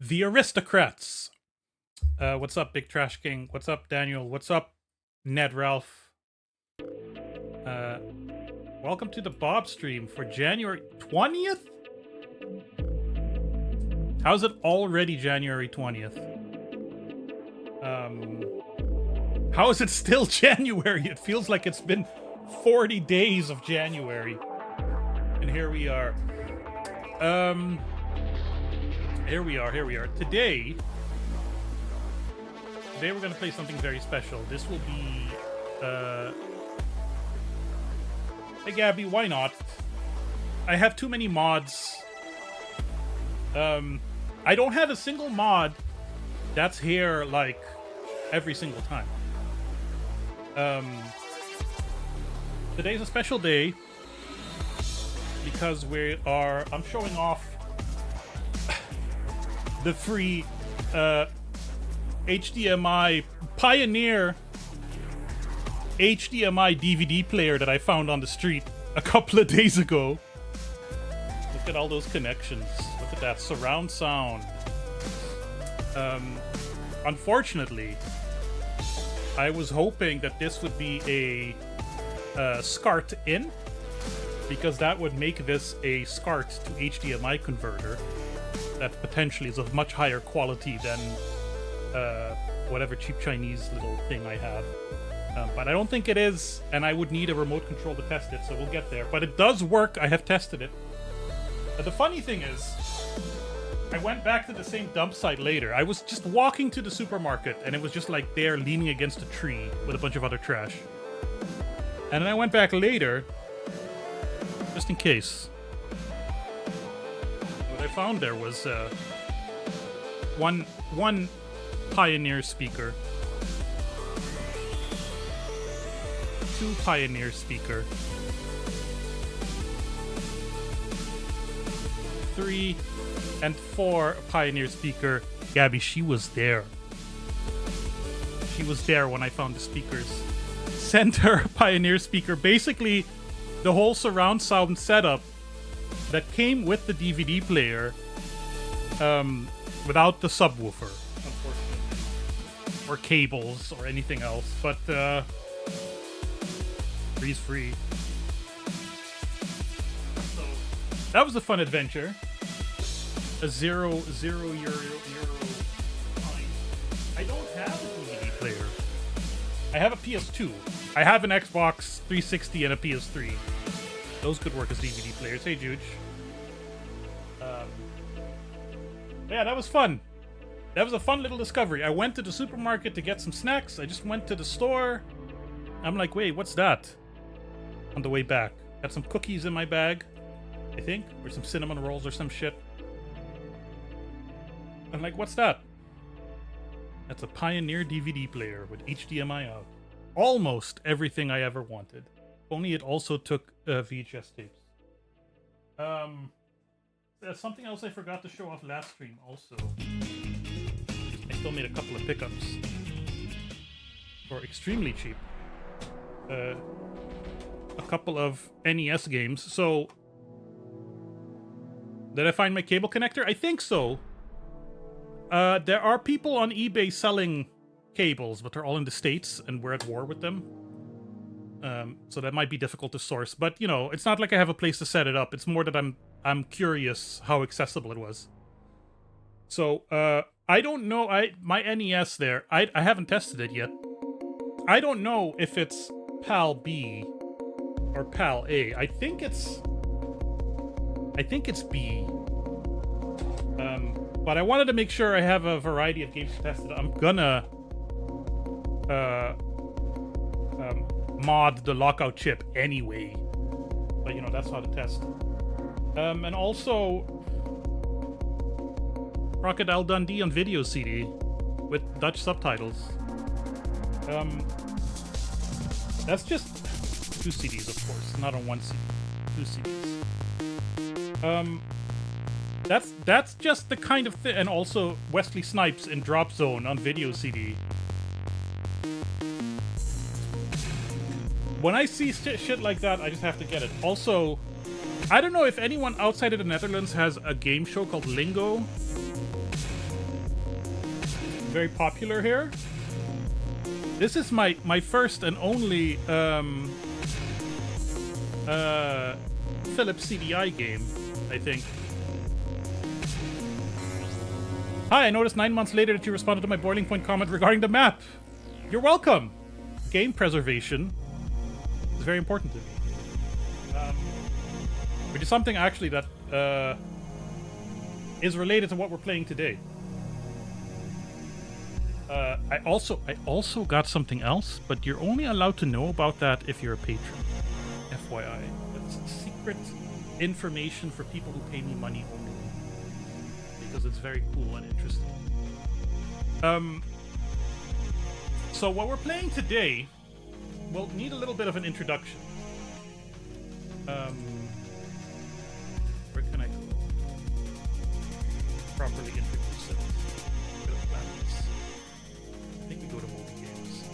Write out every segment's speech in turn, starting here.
The Aristocrats. What's up, Big Trash King? What's up, Daniel? What's up, Ned Ralph? Welcome to the Bob stream for January 20th? How's it already January 20th? How is it still January? It feels like it's been 40 days of January. And here we are. Here we are. Today we're gonna play something very special. This will be, hey Gabby, why not? I have too many mods. I don't have a single mod that's here, like, every single time. Today's a special day because I'm showing off the free HDMI Pioneer HDMI DVD player that I found on the street a couple of days ago. Look at all those connections. Look at that surround sound. Unfortunately, I was hoping that this would be a SCART in, because that would make this a SCART to HDMI converter that potentially is of much higher quality than whatever cheap Chinese little thing I have. But I don't think it is, and I would need a remote control to test it, so we'll get there. But it does work. I have tested it. The funny thing is, I went back to the same dump site later. I was just walking to the supermarket, and it was just like there leaning against a tree with a bunch of other trash. And then I went back later, just in case. What I found there was one Pioneer speaker, 2 Pioneer speaker, 3 and 4 Pioneer speaker. Gabby, she was there. She was there when I found the speakers. Center Pioneer speaker. Basically, the whole surround sound setup that came with the DVD player, without the subwoofer, unfortunately, or cables or anything else. But freeze free. So that was a fun adventure. A zero euro fine. I don't have a DVD player. I have a PS2. I have an Xbox 360 and a PS3. Those could work as DVD players. Hey, Juge. Yeah, that was fun. That was a fun little discovery. I went to the supermarket to get some snacks. I just went to the store. I'm like, wait, what's that? On the way back. Got some cookies in my bag, I think, or some cinnamon rolls or some shit. I'm like, what's that? That's a Pioneer DVD player with HDMI out. Almost everything I ever wanted. Only it also took VHS tapes. There's something else I forgot to show off last stream also. I still made a couple of pickups for extremely cheap. A couple of NES games. So, did I find my cable connector? I think so. There are people on eBay selling cables, but they're all in the States, and we're at war with them. So that might be difficult to source. But, you know, it's not like I have a place to set it up. It's more that I'm curious how accessible it was. So, I don't know. My NES there, I haven't tested it yet. I don't know if it's PAL B or PAL A. I think it's B. But I wanted to make sure I have a variety of games tested. I'm gonna mod the lockout chip anyway. But, you know, that's how to test. And also Crocodile Dundee on video CD with Dutch subtitles. That's just 2 CDs, of course, not on 1 CD. 2 CDs. That's just the kind of thing. And also Wesley Snipes in Drop Zone on video CD. When I see shit like that, I just have to get it. Also, I don't know if anyone outside of the Netherlands has a game show called Lingo. very popular here. This is my first and only Philips CDI game, I think. Hi, I noticed 9 months later that you responded to my boiling point comment regarding the map. You're welcome. Game preservation is very important to me. Which is something actually that is related to what we're playing today. I also got something else, but you're only allowed to know about that if you're a patron. FYI. That's secret information for people who pay me money only. Because it's very cool and interesting. So what we're playing today will need a little bit of an introduction. Where can I go? Properly introduce it. Bit of planets. I think we go to mobile games.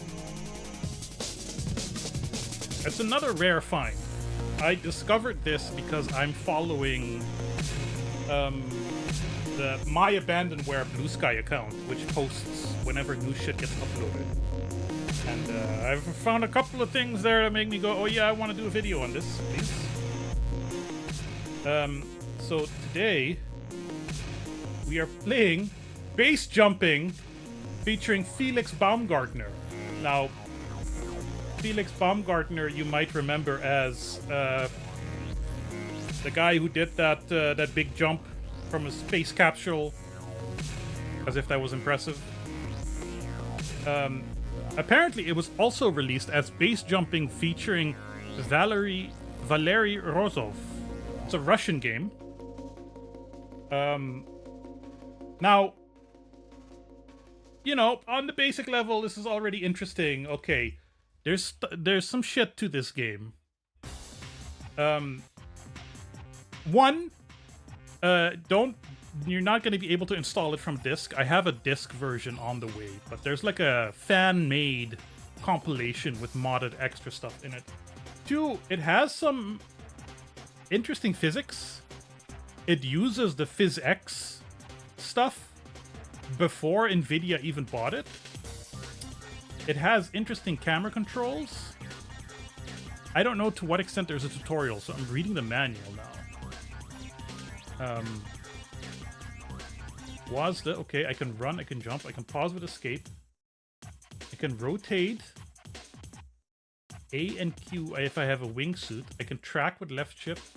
It's another rare find. I discovered this because I'm following the My Abandonware Blue Sky account, which posts whenever new shit gets uploaded. And I've found a couple of things there that make me go, oh yeah, I want to do a video on this, please. So today, we are playing Base Jumping featuring Felix Baumgartner. Now, Felix Baumgartner you might remember as the guy who did that big jump from a space capsule, as if that was impressive. Apparently, it was also released as Base Jumping featuring Valery Rozov. It's a Russian game. Now, you know, on the basic level, this is already interesting. Okay, there's some shit to this game. You're not going to be able to install it from disk. I have a disk version on the way, but there's like a fan-made compilation with modded extra stuff in it. 2, it has some interesting physics. It uses the PhysX stuff before NVIDIA even bought it. It has interesting camera controls. I don't know to what extent there's a tutorial, so I'm reading the manual now. Okay, I can run, I can jump, I can pause with escape. I can rotate. A and Q if I have a wingsuit. I can track with left shift.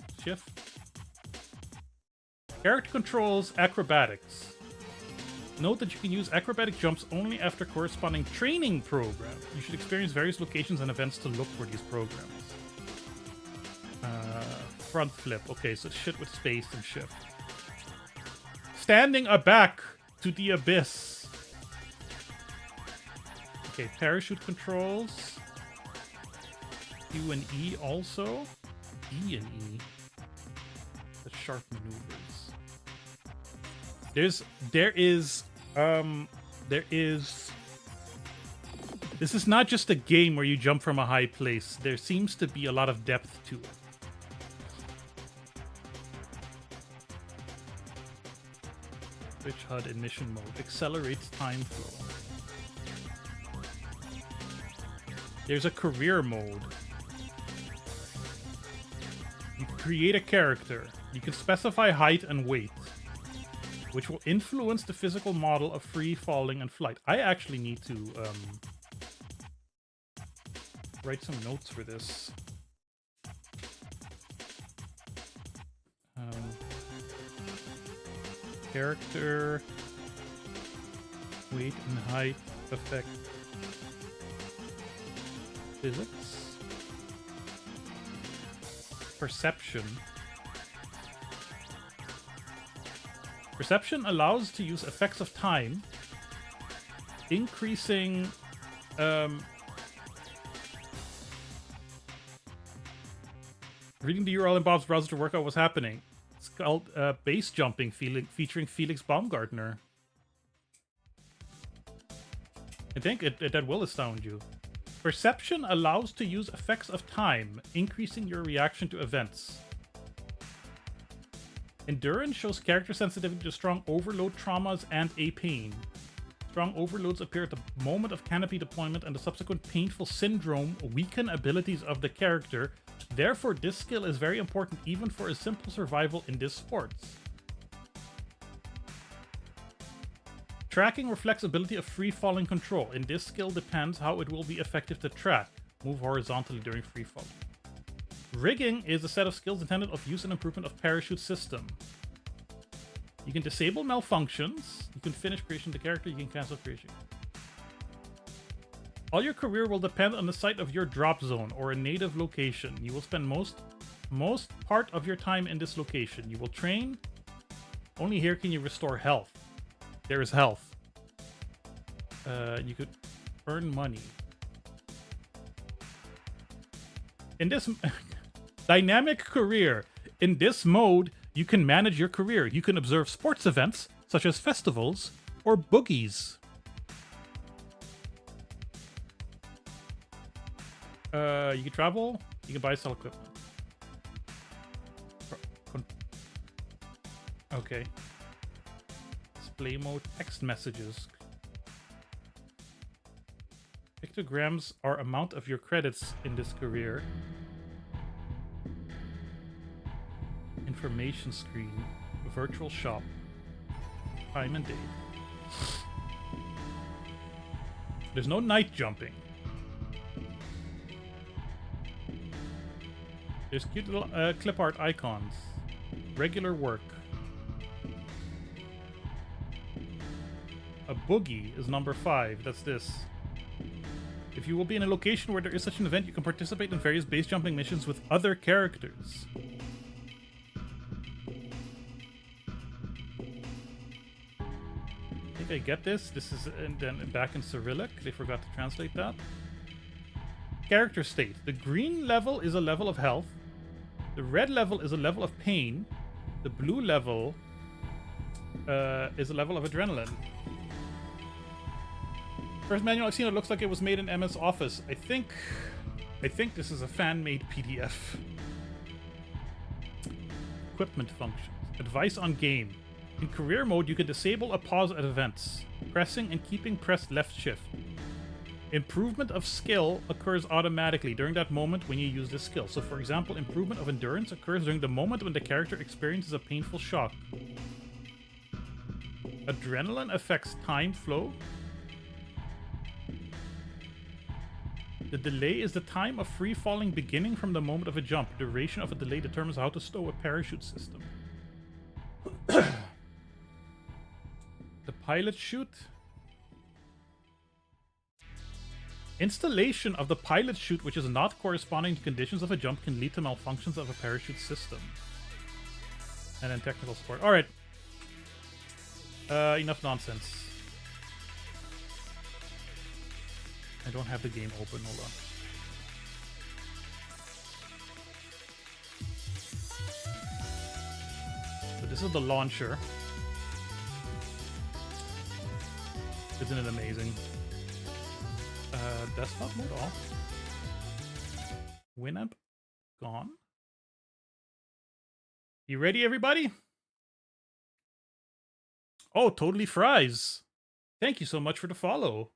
Character controls, acrobatics. Note that you can use acrobatic jumps only after corresponding training program. You should experience various locations and events to look for these programs. Front flip. Okay, so shit with space and shift. Standing aback to the abyss. Okay, parachute controls. Q and E also. E and E. The sharp maneuvers. This is not just a game where you jump from a high place. There seems to be a lot of depth to it. Switch HUD in mission mode. Accelerates time flow. There's a career mode. You can create a character. You can specify height and weight, which will influence the physical model of free falling and flight. I actually need to write some notes for this. Character, weight and height affect physics. Perception. Perception allows to use effects of time, increasing reading the URL in Bob's browser to work out what's happening. It's called Base Jumping featuring Felix Baumgartner. I think that will astound you. Perception allows to use effects of time, increasing your reaction to events. Endurance shows character sensitivity to strong overload traumas and a pain. Strong overloads appear at the moment of canopy deployment, and the subsequent painful syndrome weaken abilities of the character. Therefore, this skill is very important even for a simple survival in this sports. Tracking reflects ability of free-falling control. In this skill depends how it will be effective to track. Move horizontally during free-falling. Rigging is a set of skills intended of use and improvement of parachute system. You can disable malfunctions. You can finish creation of the character. You can cancel creation. All your career will depend on the site of your drop zone or a native location. You will spend most part of your time in this location. You will train. Only here can you restore health. There is health. You could earn money. In this dynamic career, in this mode, you can manage your career. You can observe sports events, such as festivals or boogies. You can travel. You can buy sell equipment. Okay. Display mode, text messages. Pictograms are amount of your credits in this career. Information screen, virtual shop, time and date. There's no night jumping. There's cute little clip art icons. Regular work. A boogie is number 5. That's this. If you will be in a location where there is such an event, you can participate in various base jumping missions with other characters. I think I get this. This is then back in Cyrillic. They forgot to translate that. Character state. The green level is a level of health. The red level is a level of pain. The blue level is a level of adrenaline. First manual I've seen, it looks like it was made in MS Office. I think this is a fan-made PDF. Equipment functions. Advice on game. In career mode, you can disable a pause at events. Pressing and keeping pressed left shift. Improvement of skill occurs automatically during that moment when you use this skill. So for example, improvement of endurance occurs during the moment when the character experiences a painful shock. Adrenaline affects time flow. The delay is the time of free falling beginning from the moment of a jump. Duration of a delay determines how to stow a parachute system. The pilot chute. Installation of the pilot chute, which is not corresponding to conditions of a jump, can lead to malfunctions of a parachute system. And then technical support. Alright. Enough nonsense. I don't have the game open, hold on. So this is the launcher. Isn't it amazing? Desktop mode off. Winamp gone. You ready, everybody? Oh, totally fries. Thank you so much for the follow.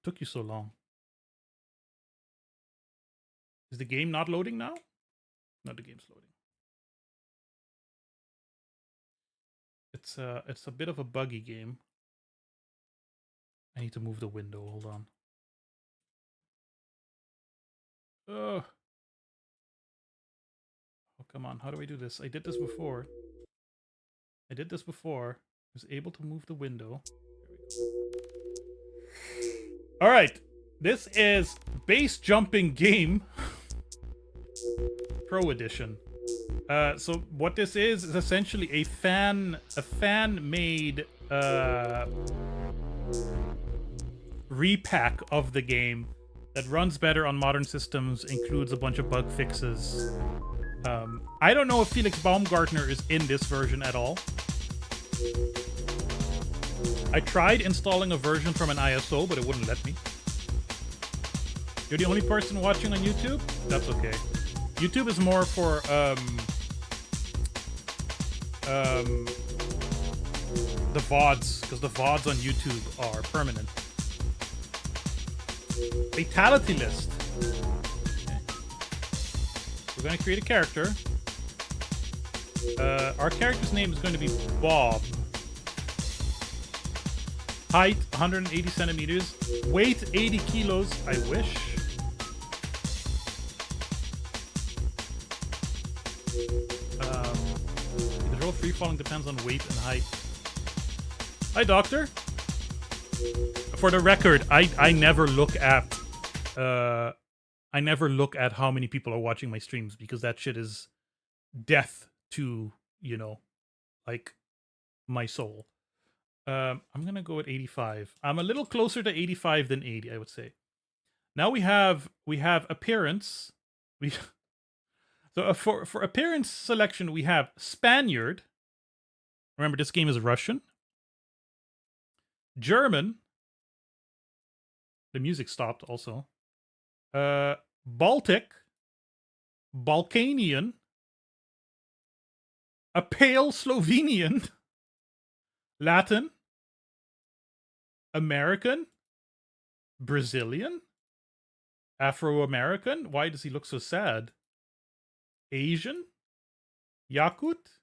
Took you so long. Is the game not loading now? No, the game's loading. It's a bit of a buggy game. I need to move the window. Hold on. Oh, come on. How do I do this? I did this before. I was able to move the window. There we go. Alright. This is Base Jumping Game Pro Edition. So what this is essentially a fan-made repack of the game that runs better on modern systems, includes a bunch of bug fixes. I don't know if Felix Baumgartner is in this version at all. I tried installing a version from an ISO, but it wouldn't let me. You're the only person watching on YouTube? That's okay. YouTube is more for the VODs, because the VODs on YouTube are permanent. Fatality list. Okay. We're going to create a character. Our character's name is going to be Bob. Height 180 centimeters. Weight 80 kilos. I wish. The roll free falling depends on weight and height. Hi, Doctor. For the record, I never look at how many people are watching my streams, because that shit is death to, you know, like, my soul. I'm gonna go with 85. I'm a little closer to 85 than 80, I would say. Now we have appearance. So for appearance selection, we have Spaniard. Remember, this game is Russian. German. The music stopped also. Baltic. Balkanian. A pale Slovenian. Latin. American. Brazilian. Afro-American. Why does he look so sad? Asian. Yakut.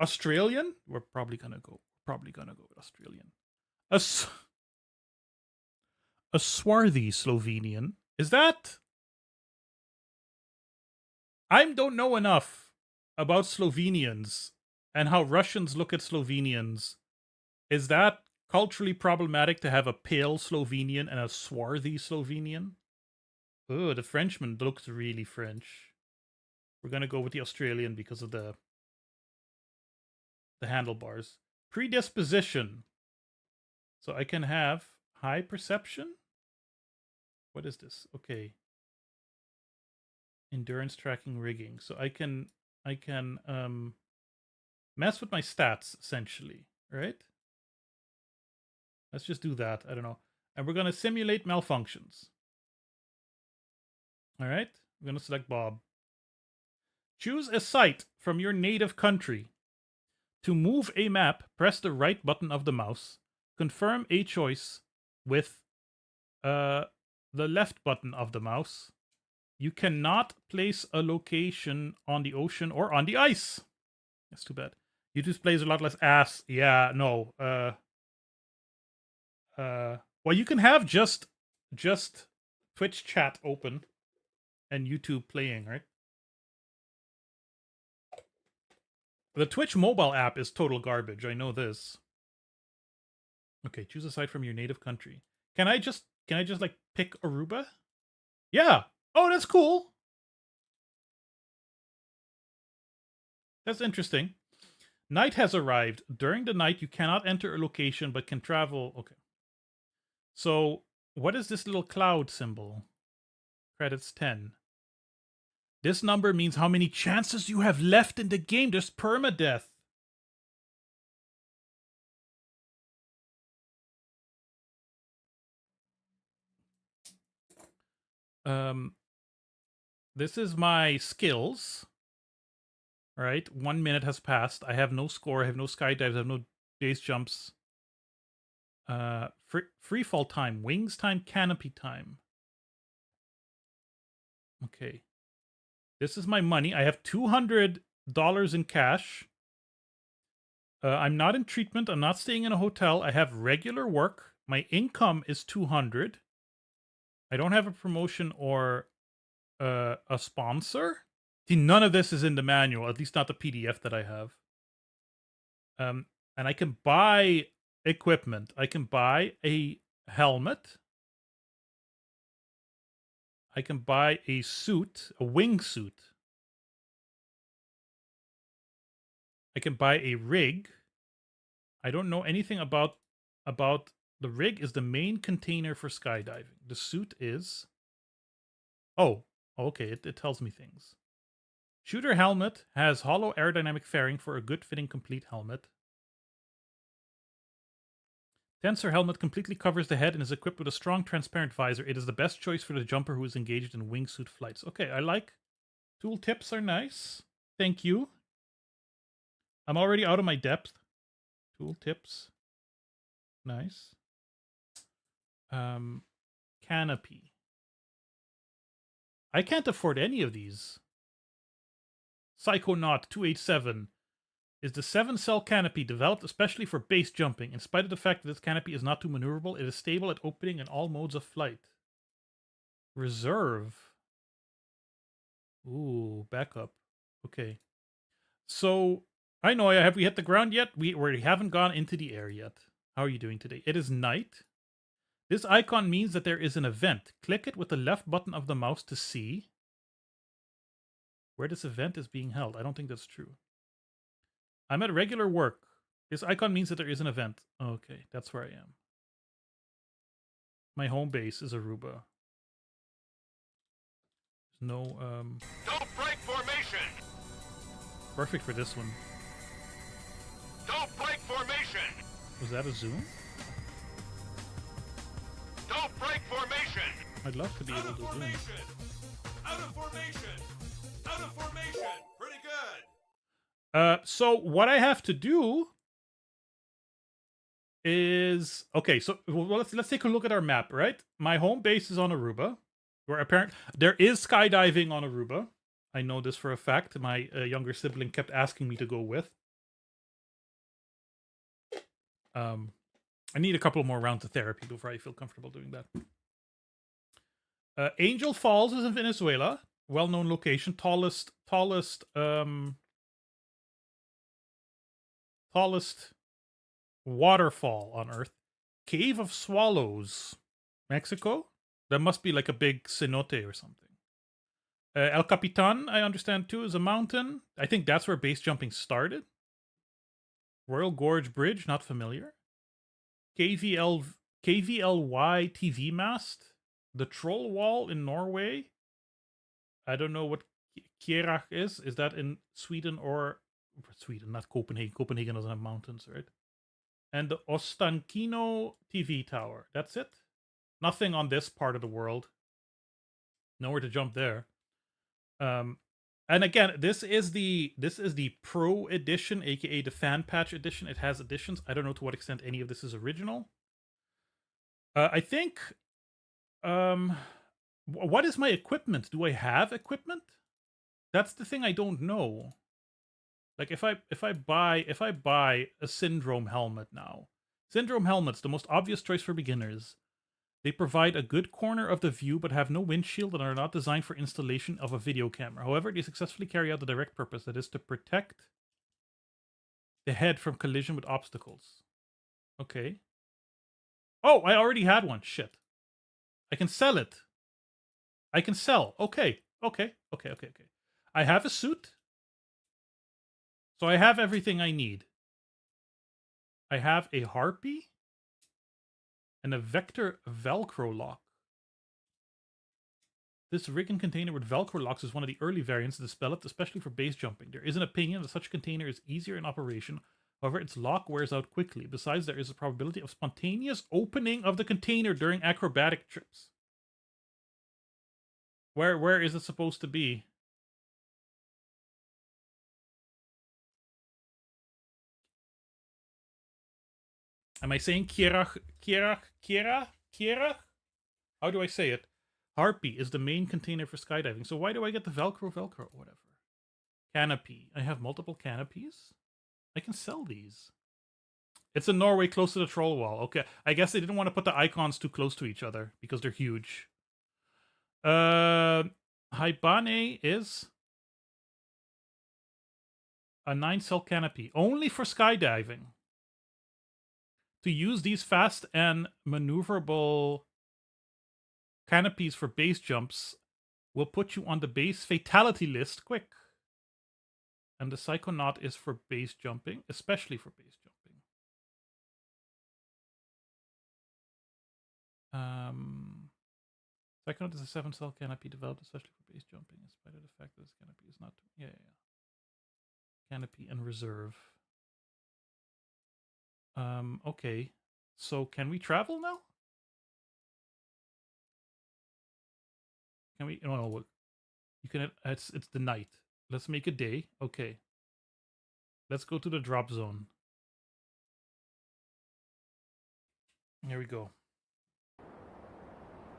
Australian. We're probably gonna go with Australian. A swarthy Slovenian. Is that? I don't know enough about Slovenians and how Russians look at Slovenians. Is that culturally problematic to have a pale Slovenian and a swarthy Slovenian? Oh, the Frenchman looks really French. We're gonna go with the Australian because of the handlebars. Predisposition. So I can have high perception. What is this? Okay. Endurance tracking rigging. So I can mess with my stats essentially, right? Let's just do that. I don't know. And we're going to simulate malfunctions. All right. We're going to select Bob. Choose a site from your native country. To move a map, press the right button of the mouse. Confirm a choice with the left button of the mouse. You cannot place a location on the ocean or on the ice. That's too bad. YouTube plays a lot less ass. Yeah, no. Well, you can have just Twitch chat open and YouTube playing, right? The Twitch mobile app is total garbage. I know this. Okay, choose a site from your native country. Can I just like pick Aruba? Yeah. Oh, that's cool. That's interesting. Night has arrived. During the night, you cannot enter a location but can travel. Okay. So, what is this little cloud symbol? Credits 10. This number means how many chances you have left in the game. There's permadeath. This is my skills. All right, 1 minute has passed. I have no score. I have no skydives. I have no base jumps. Free fall time, wings time, canopy time. Okay. This is my money. I have $200 in cash. I'm not in treatment. I'm not staying in a hotel. I have regular work. My income is $200. I don't have a promotion or a sponsor. See, none of this is in the manual, at least not the PDF that I have. And I can buy equipment. I can buy a helmet. I can buy a suit, a wingsuit. I can buy a rig. I don't know anything about the rig. Is the main container for skydiving. The suit is... Oh, okay, it tells me things. Shooter helmet has hollow aerodynamic fairing for a good fitting complete helmet. Tensor helmet completely covers the head and is equipped with a strong transparent visor. It is the best choice for the jumper who is engaged in wingsuit flights. Okay, I like. Tool tips are nice. Thank you. I'm already out of my depth. Tool tips. Nice. Canopy. I can't afford any of these. Psychonaut 287 is the 7-cell canopy developed especially for base jumping. In spite of the fact that this canopy is not too maneuverable, it is stable at opening in all modes of flight. Reserve. Ooh, backup. Okay. So, I know, have we hit the ground yet? We haven't gone into the air yet. How are you doing today? It is night. This icon means that there is an event. Click it with the left button of the mouse to see where this event is being held. I don't think that's true. I'm at regular work. This icon means that there is an event. Okay, that's where I am. My home base is Aruba. No, Don't break formation! perfect for this one. Don't break formation! Was that a zoom? Don't break formation! I'd love to be able to zoom. Out of formation! Out of formation! Pretty good! So what I have to do is okay. So let's take a look at our map. Right, my home base is on Aruba. Where apparently there is skydiving on Aruba. I know this for a fact. My younger sibling kept asking me to go with. I need a couple more rounds of therapy before I feel comfortable doing that. Angel Falls is in Venezuela. Well-known location. Tallest waterfall on Earth. Cave of Swallows, Mexico. That must be like a big cenote or something. El Capitan, I understand too, is a mountain. I think that's where base jumping started. Royal Gorge Bridge, not familiar. KVLY TV mast. The Troll Wall in Norway. I don't know what Kjerag is. Is that in Sweden or... Sweden, not Copenhagen. Copenhagen doesn't have mountains, right? And the Ostankino TV tower. That's it. Nothing on this part of the world. Nowhere to jump there. And again, this is the Pro edition, aka the Fan Patch edition. It has additions. I don't know to what extent any of this is original. I think. What is my equipment? Do I have equipment? That's the thing I don't know. Like if I buy a Syndrome helmet now. Syndrome helmets, the most obvious choice for beginners. They provide a good corner of the view but have no windshield and are not designed for installation of a video camera. However, they successfully carry out the direct purpose, that is to protect the head from collision with obstacles. Okay. Oh, I already had one. Shit. I can sell it. I can sell. Okay. I have a suit. So I have everything I need. I have a harpy. And a vector Velcro lock. This rig and container with Velcro locks is one of the early variants developed especially for base jumping. There is an opinion that such a container is easier in operation, however its lock wears out quickly. Besides, there is a probability of spontaneous opening of the container during acrobatic trips. Where is it supposed to be? Am I saying Kjerag? How do I say it? Harpy is the main container for skydiving. So why do I get the Velcro? Whatever. Canopy. I have multiple canopies. I can sell these. It's in Norway, close to the troll wall. Okay. I guess they didn't want to put the icons too close to each other because they're huge. Haibane is a 9-cell canopy. Only for skydiving. To use these fast and maneuverable canopies for base jumps will put you on the base fatality list quick. And the Psychonaut is for base jumping, especially for base jumping. Psychonaut is a 7-cell canopy developed especially for base jumping, in spite of the fact that this canopy is not... Yeah. Canopy and reserve. Okay. So can we travel now? Can we? No. You can. It's the night. Let's make a day. Okay. Let's go to the drop zone. Here we go.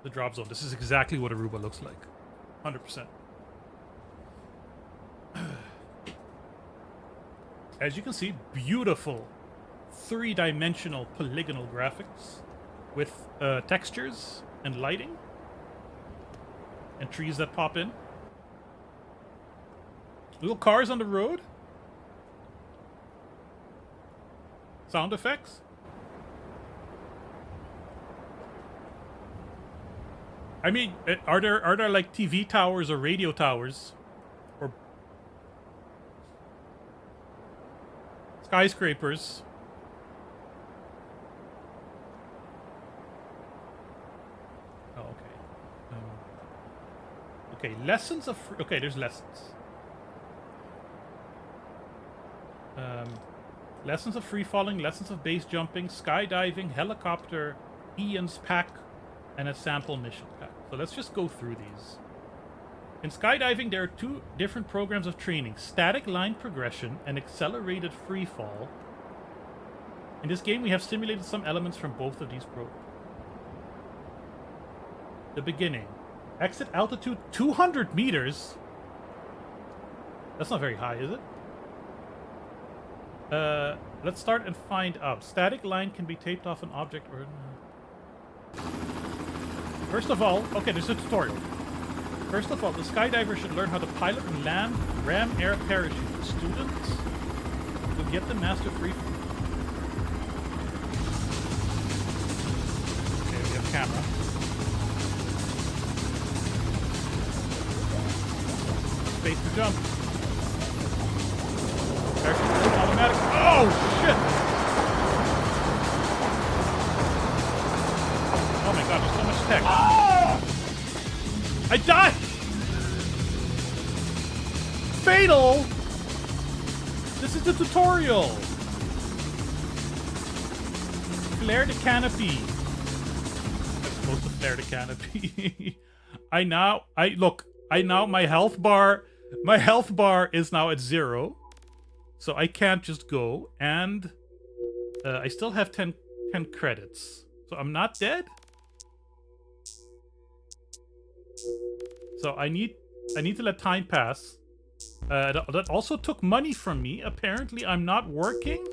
The drop zone. This is exactly what Aruba looks like. 100%. As you can see, beautiful 3-dimensional polygonal graphics with textures and lighting and trees that pop in. Little cars on the road. Sound effects. I mean, are there like TV towers or radio towers or skyscrapers? Oh, okay. Okay, lessons of okay. There's lessons. Lessons of free falling, lessons of base jumping, skydiving, helicopter, Ian's pack, and a sample mission pack. So let's just go through these. In skydiving, there are 2 different programs of training: static line progression and accelerated free fall. In this game, we have simulated some elements from both of these programs. The beginning. Exit altitude 200 meters. That's not very high, is it? Let's start and find out. Static line can be taped off an object or... First of all, okay, there's a tutorial. First of all, the skydiver should learn how to pilot and land ram air parachute. Students will get the master free. Okay, we have camera. Space to jump. Parachute automatic. Oh shit! Oh my god, there's so much tech. Ah! I died! Fatal! This is the tutorial. Flare the canopy. I'm supposed to flare the canopy. my health bar is now at 0. So I can't just go, and I still have 10 credits. So I'm not dead. So I need to let time pass. That also took money from me. Apparently I'm not working.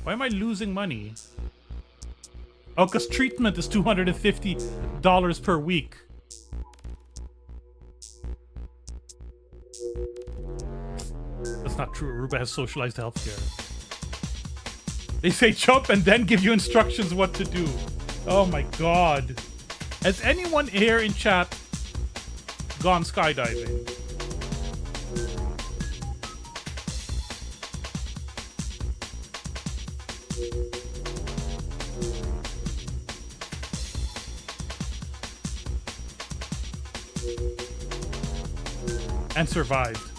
Why am I losing money? Oh, because treatment is $250 per week. That's not true. Aruba has socialized healthcare. They say jump and then give you instructions what to do. Oh my god. Has anyone here in chat gone skydiving? And survived.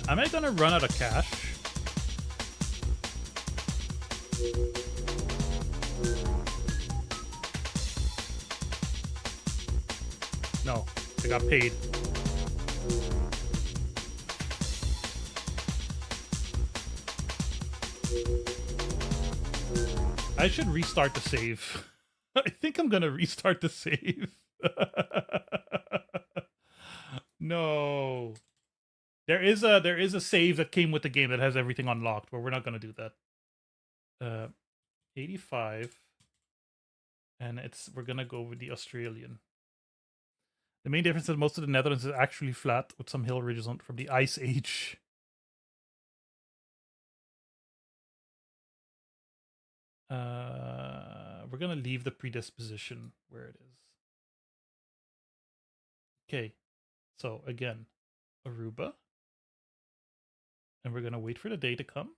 Am I gonna run out of cash? No, I got paid. I should restart the save. I think I'm gonna restart the save. No. There is a save that came with the game that has everything unlocked, but we're not gonna do that. 85, and we're gonna go with the Australian. The main difference is most of the Netherlands is actually flat with some hill ridges from the Ice Age. We're gonna leave the predisposition where it is. Okay, so again, Aruba. And we're gonna wait for the day to come.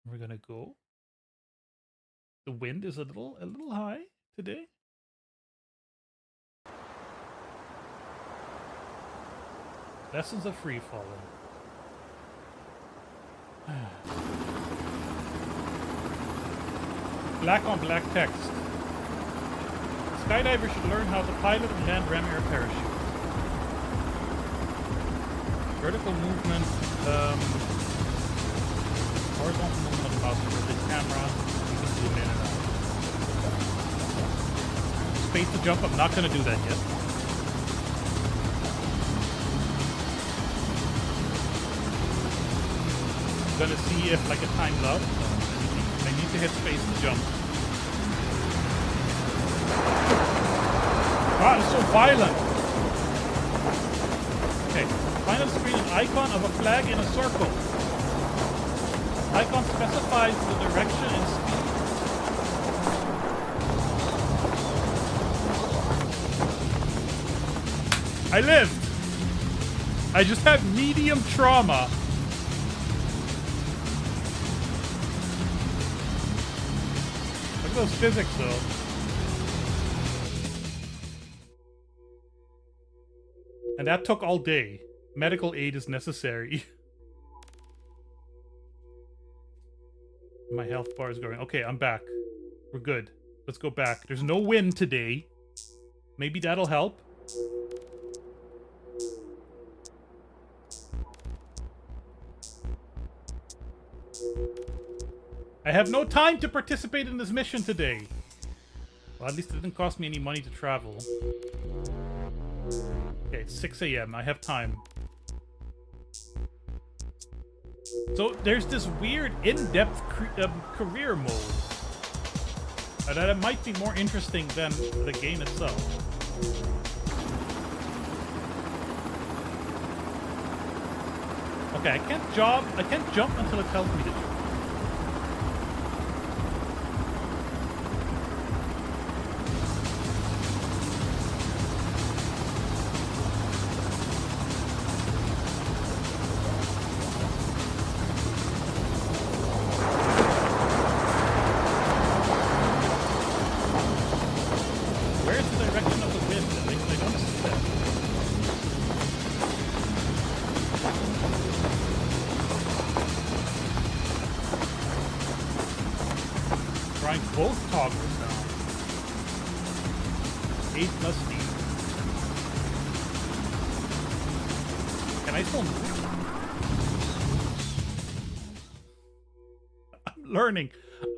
We're gonna go. The wind is a little high today. Lessons of free falling. Black on black text. Skydiver should learn how to pilot and land ram air parachute. vertical movement, horizontal movement of the mouse with the camera. You can zoom in and out. Space to jump, I'm not going to do that yet. I'm going to see if like it times out. I need to hit space to jump. God, it's so violent! Okay, find on screen an icon of a flag in a circle. Icon specifies the direction and speed. I lived! I just have medium trauma. Look at those physics though. And that took all day. Medical aid is necessary. My health bar is going. Okay, I'm back. We're good. Let's go back. There's no wind today. Maybe that'll help. I have no time to participate in this mission today. Well, at least it didn't cost me any money to travel. Okay, it's 6 a.m. I have time. So there's this weird in-depth career mode. That might be more interesting than the game itself. Okay, I can't jump until it tells me to jump. Both toggles now. 8 plus D. Can I still move?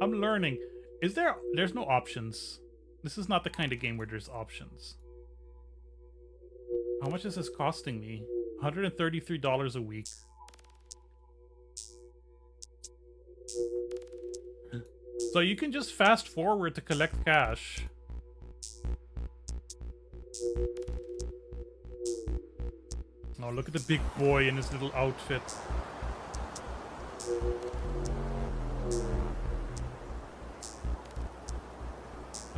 I'm learning. There's no options. This is not the kind of game where there's options. How much is this costing me? $133 a week. So you can just fast forward to collect cash. Oh, look at the big boy in his little outfit.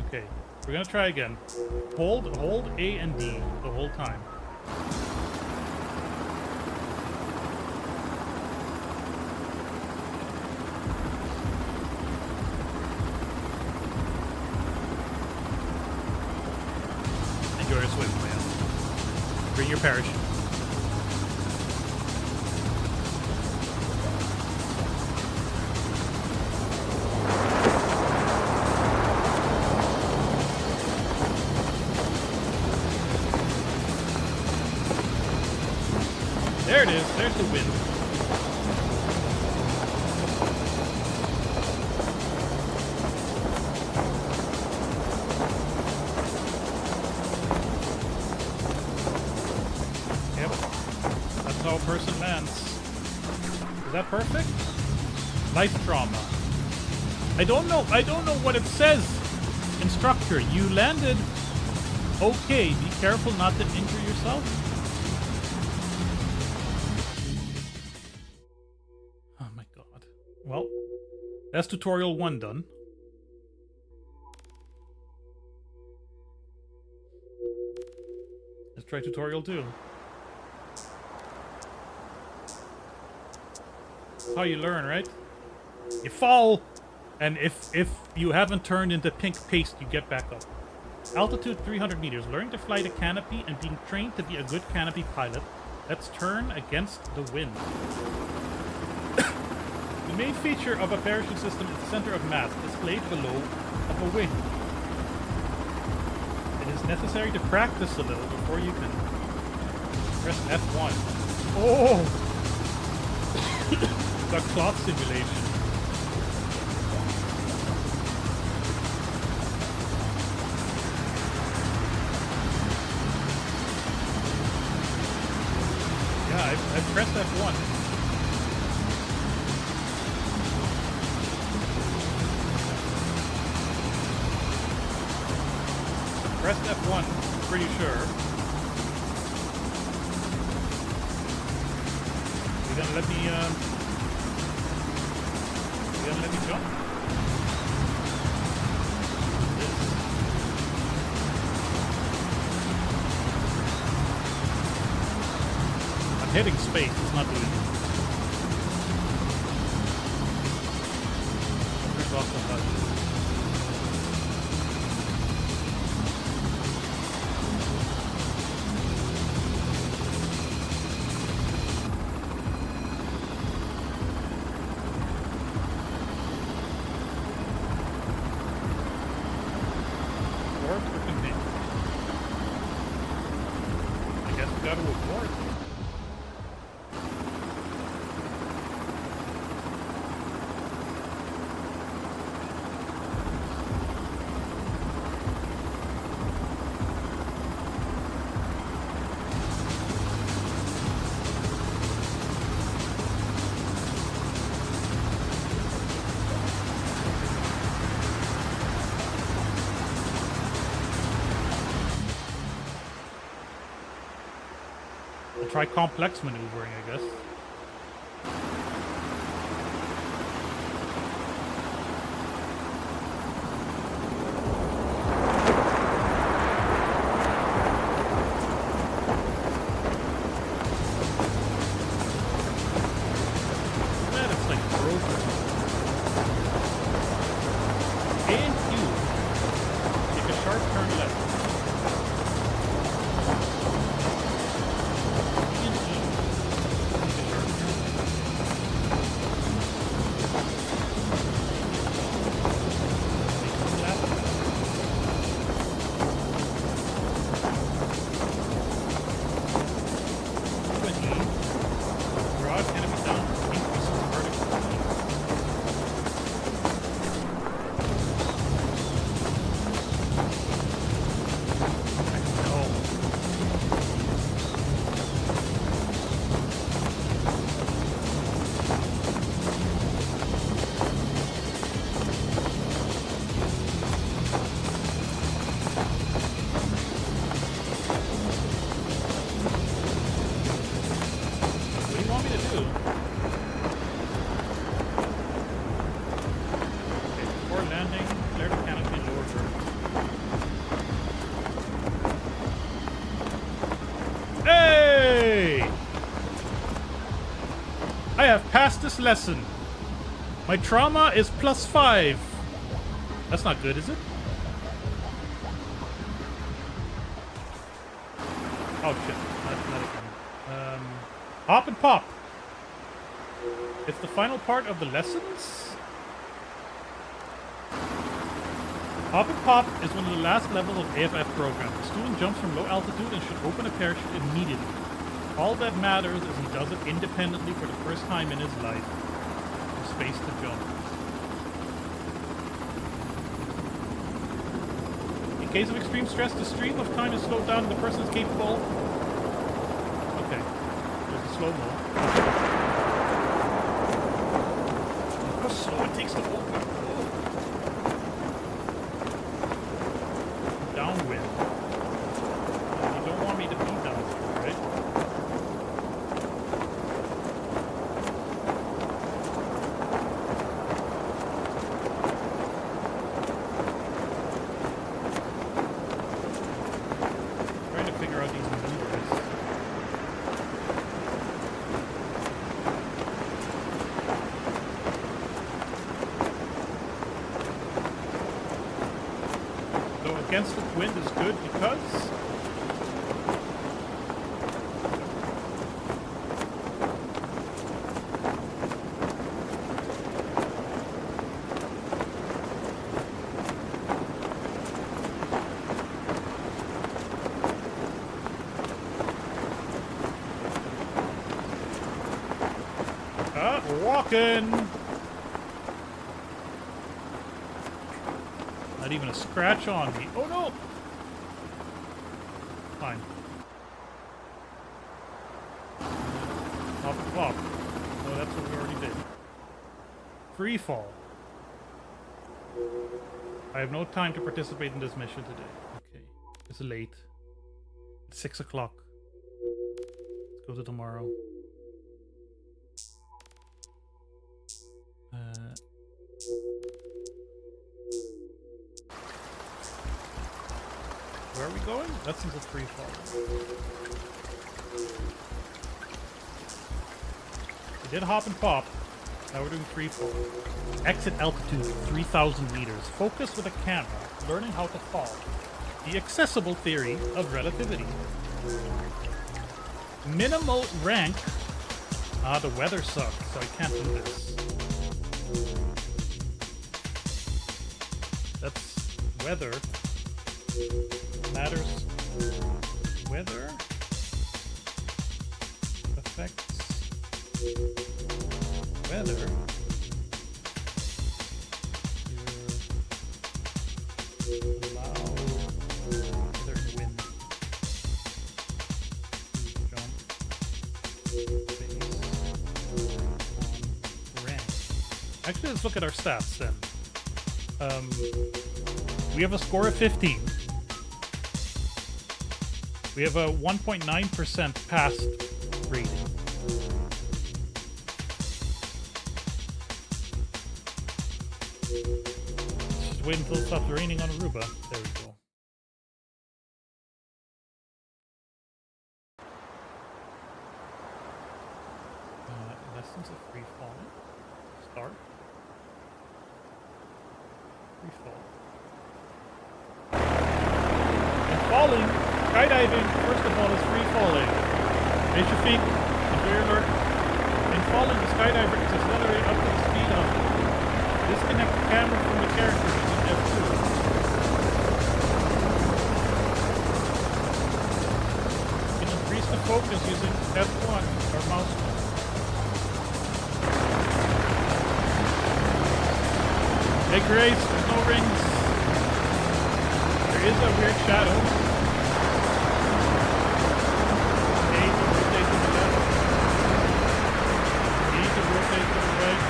Okay, we're gonna try again. Hold A and D the whole time. Enjoy your swim, man. Bring your parachute. There it is. There's the wind. Yep. That's how a person lands. Is that perfect? Life trauma. I don't know what it says. Instructor, you landed okay. Be careful not to injure yourself. Well, that's tutorial 1 done. Let's try tutorial 2. That's how you learn, right? You fall, and if you haven't turned into pink paste, you get back up. Altitude 300 meters. Learning to fly the canopy and being trained to be a good canopy pilot. Let's turn against the wind. The main feature of a parachute system is the center of mass, displayed below of a wing. It is necessary to practice a little before you can press F1. Oh! Got cloth simulation. Yeah, I pressed F1. Pressed F1, pretty sure. You gonna let me jump? I'm hitting space, it's not doing it. Turn off the HUD. Gotta avoid. We'll try complex maneuvering, I guess. Man, it's like broken. A and Q. Take a sharp turn left. I have passed this lesson. My trauma is +5. That's not good, is it? Oh shit. Not again. Hop and pop. It's the final part of the lessons. Hop and pop is one of the last levels of AFF program. The student jumps from low altitude and should open a parachute immediately. All that matters is he does it independently for the first time in his life. There's space to jump. In case of extreme stress, the stream of time is slowed down and the person is capable. Okay. There's the slow-mo. Look how slow it takes to open. Downwind. You don't want me to be downwind, right? Trying to figure out these maneuvers. So against the wind is good because Walking. Not even a scratch on me. Oh no! Fine. Pop and pop. Oh, that's what we already did. Free fall. I have no time to participate in this mission today. Okay. It's late. It's 6 o'clock. Let's go to tomorrow. Where are we going? That's into free fall. We did hop and pop. Now we're doing free fall. Exit altitude 3,000 meters. Focus with a camera. Learning how to fall. The accessible theory of relativity. Minimal rank. Ah, the weather sucks, so I can't do this. That's weather. Matters. Weather. Affects. Weather. Allow weather and wind to jump based on rank. Actually, let's look at our stats then. We have a score of 15. We have a 1.9% pass rating. Just wait until it stops raining on Aruba. There we go. Lessons of free falling. Start. Free fall. And falling, skydiving, first of all, is free falling. Raise your feet, enjoy your alert. In falling, the skydiver is accelerate up to the speed of disconnect the camera from the character using F2. You can increase the focus using F1 or mouse wheel. Hey Grace, there's no rings. There is a weird shadow. A to rotate to the left. B to rotate to the right.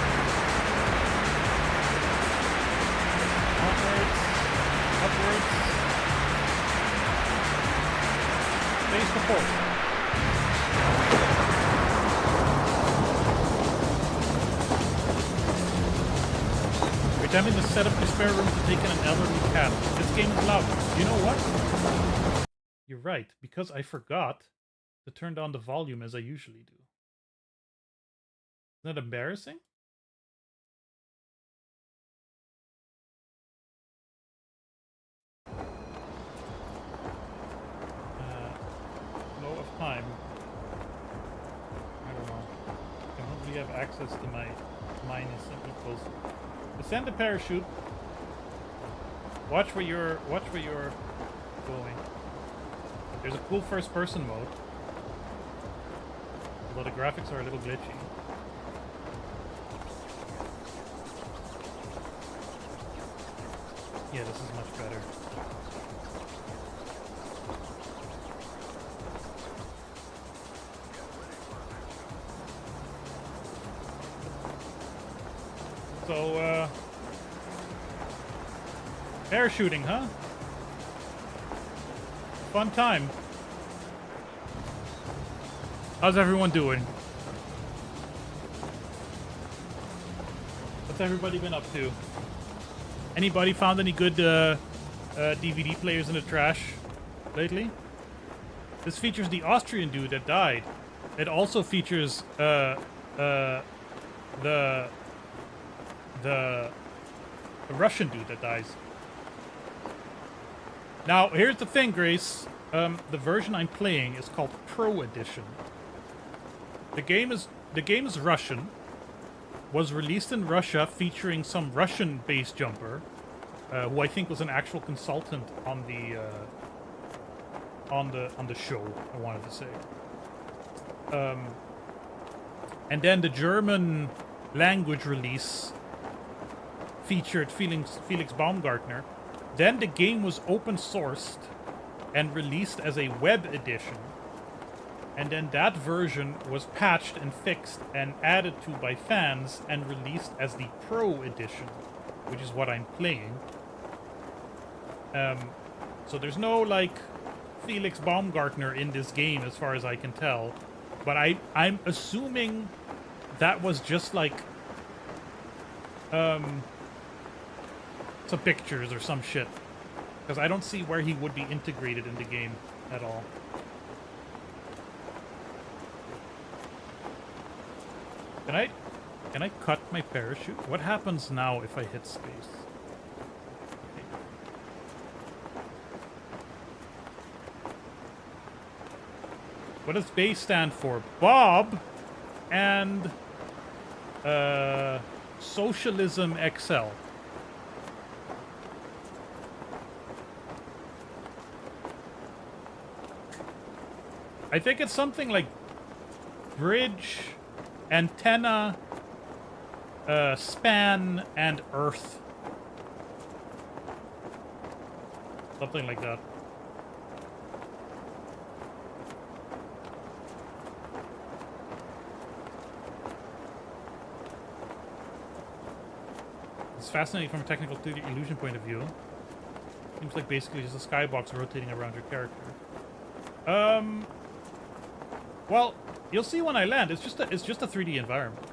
Upwards. Upwards. Face to forward. Attempting to set up the spare room to take in an elderly cat. This game is loud. You know what? You're right, because I forgot to turn down the volume as I usually do. Isn't that embarrassing? Flow of time. I don't know. I don't really have access to my minus and equals. Descend the parachute. Watch where you're going. There's a cool first person mode. Although the graphics are a little glitchy. Yeah, this is much better. So, parachuting, huh? Fun time. How's everyone doing? What's everybody been up to? Anybody found any good DVD players in the trash lately? This features the Austrian dude that died. It also features the Russian dude that dies. Now, here's the thing, Grace. The version I'm playing is called Pro Edition. The game is Russian. Was released in Russia, featuring some Russian base jumper, who I think was an actual consultant on the show. I wanted to say. And then the German language release featured Felix Baumgartner. Then the game was open sourced and released as a web edition. And then that version was patched and fixed and added to by fans and released as the Pro edition, which is what I'm playing. So there's no, like, Felix Baumgartner in this game as far as I can tell. But I'm assuming that was just, like, some pictures or some shit. Because I don't see where he would be integrated in the game at all. Can I cut my parachute? What happens now if I hit space? Okay. What does BASE stand for? Bob and Socialism XL. I think it's something like bridge, antenna, span, and earth. Something like that. It's fascinating from a technical 3D illusion point of view. Seems like basically just a skybox rotating around your character. Well, you'll see when I land. It's just a 3D environment.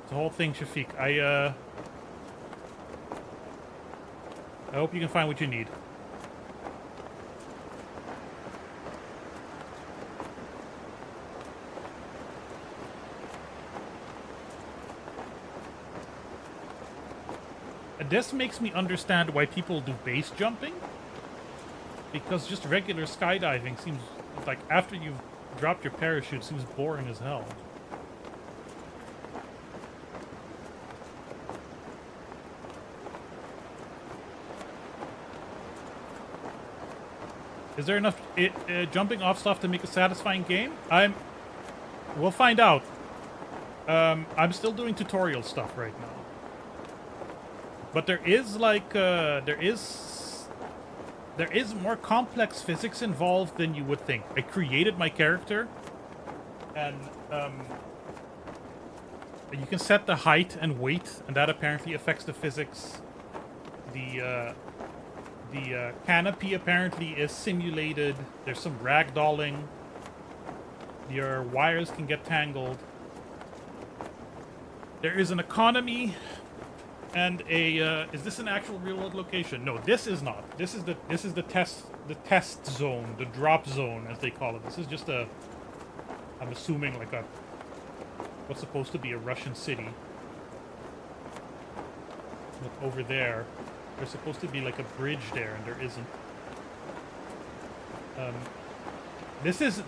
It's the whole thing, Shafiq. I hope you can find what you need. This makes me understand why people do base jumping. Because just regular skydiving seems like, after you've dropped your parachute, seems boring as hell. Is there enough jumping off stuff to make a satisfying game? We'll find out. I'm still doing tutorial stuff right now. But there is, like, there is more complex physics involved than you would think. I created my character, and you can set the height and weight, and that apparently affects the physics. The canopy apparently is simulated. There's some ragdolling. Your wires can get tangled. There is an economy. And is this an actual real-world location? No, this is not. This is the test zone, the drop zone, as they call it. This is just I'm assuming, like, what's supposed to be a Russian city. Look over there. There's supposed to be like a bridge there, and there isn't.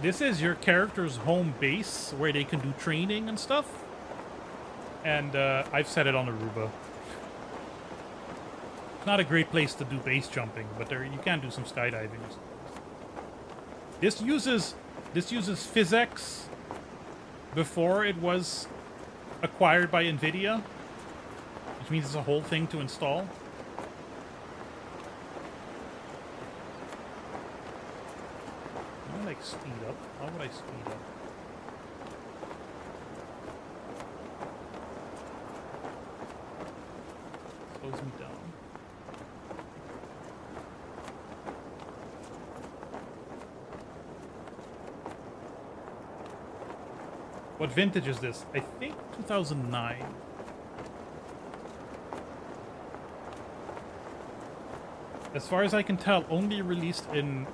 This is your character's home base where they can do training and stuff. And I've set it on Aruba. It's not a great place to do base jumping, but you can do some skydiving. This uses PhysX before it was acquired by NVIDIA, which means it's a whole thing to install. Can I, like, speed up? How would I speed up? Slows me down. What vintage is this? I think 2009. As far as I can tell, only released in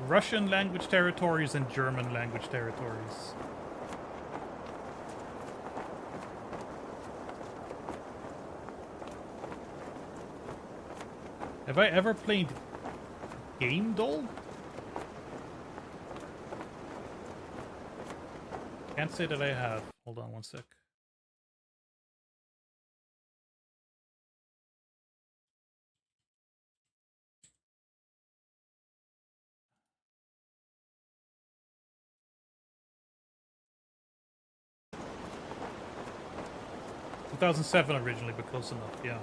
Russian language territories and German language territories. Have I ever played Game Doll? Can't say that I have. Hold on one sec. 2007 originally, but close enough, yeah.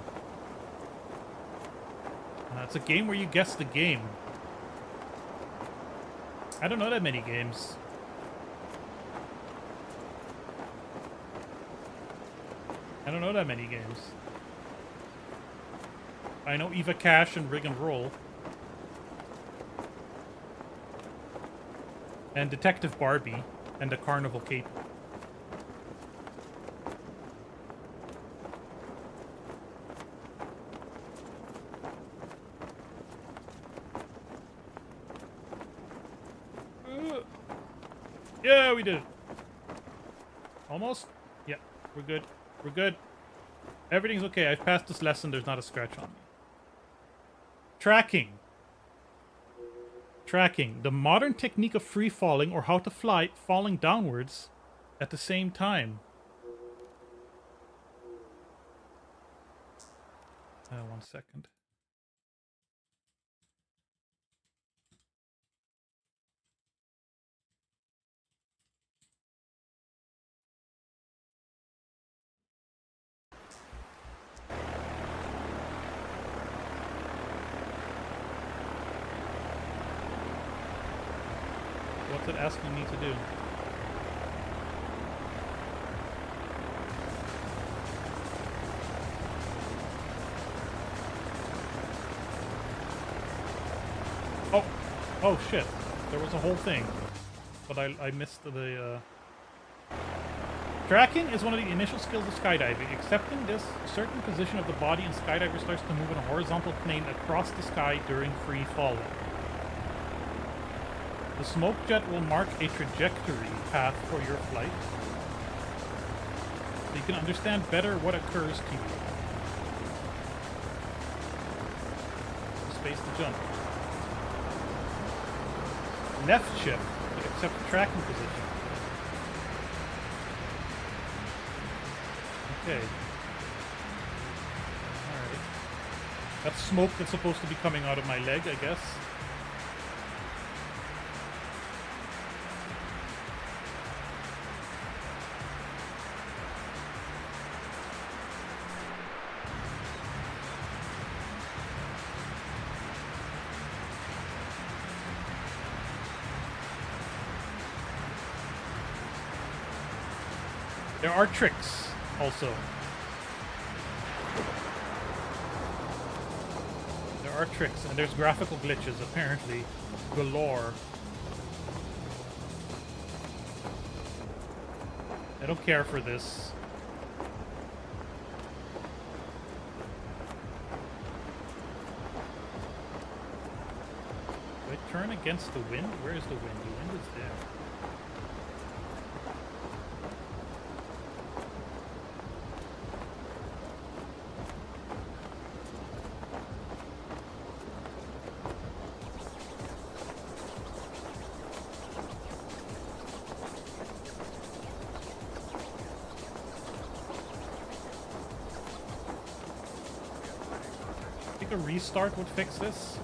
It's a game where you guess the game. I don't know that many games. I don't know that many games. I know Eva Cash and Rig and Roll. And Detective Barbie. And the Carnival Cape. Yeah, we did it. Almost? Yeah, we're good. We're good. Everything's okay. I've passed this lesson. There's not a scratch on me. Tracking. Tracking. The modern technique of free falling, or how to fly falling downwards at the same time. 1 second. What's it asking me to do? Oh! Oh shit. There was a whole thing. But I missed the, Tracking is one of the initial skills of skydiving. Accepting this, a certain position of the body and skydiver starts to move in a horizontal plane across the sky during free falling. The smoke jet will mark a trajectory path for your flight, so you can understand better what occurs to you. Space to jump. Left shift to accept the tracking position. Okay. Alright. That's smoke that's supposed to be coming out of my leg, I guess. There are tricks, also. There are tricks, and there's graphical glitches, apparently, galore. I don't care for this. Do I turn against the wind? Where is the wind? The wind is there. I think a restart would fix this.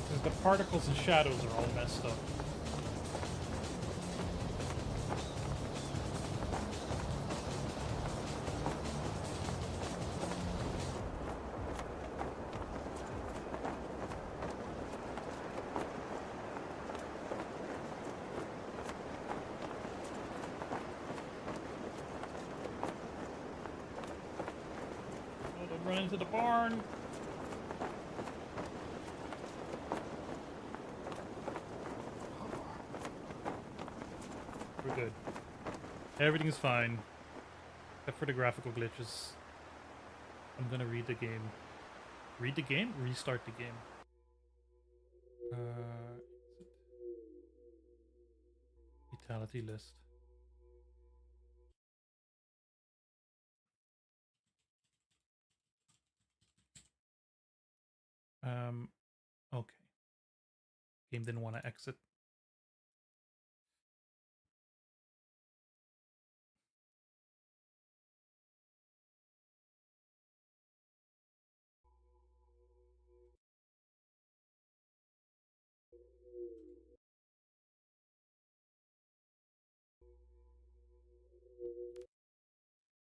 Because the particles and shadows are all messed up. Run into the barn. We're good. Everything's fine. Except for the graphical glitches. I'm gonna read the game. Read the game? Restart the game. Fatality list. Okay. Game didn't want to exit.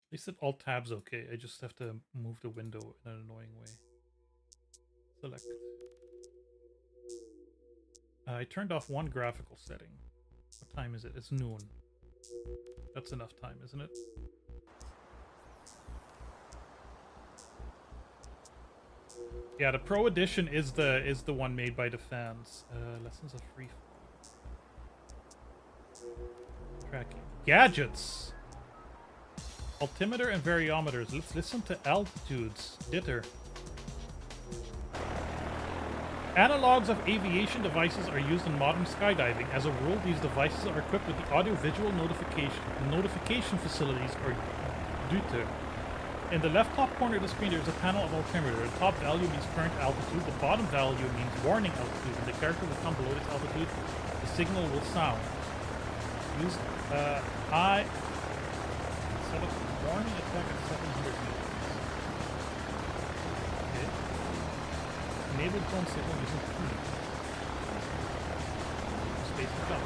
At least it alt tabs okay. I just have to move the window in an annoying way. Select. I turned off one graphical setting. What time is it? It's noon. That's enough time, isn't it? Yeah, the Pro Edition is the one made by the fans. Lessons of Free Tracking. Gadgets! Altimeter and variometers. Let's listen to altitudes. Ditter. Analogs of aviation devices are used in modern skydiving. As a rule, these devices are equipped with the audio-visual notification facilities, or DUTE. In the left top corner of the screen, there is a panel of altimeter. The top value means current altitude. The bottom value means warning altitude. When the character will come below this altitude, the signal will sound. Use I set up warning attack at 700 meters. Okay. Enable tone signal using tuning. Space to jump.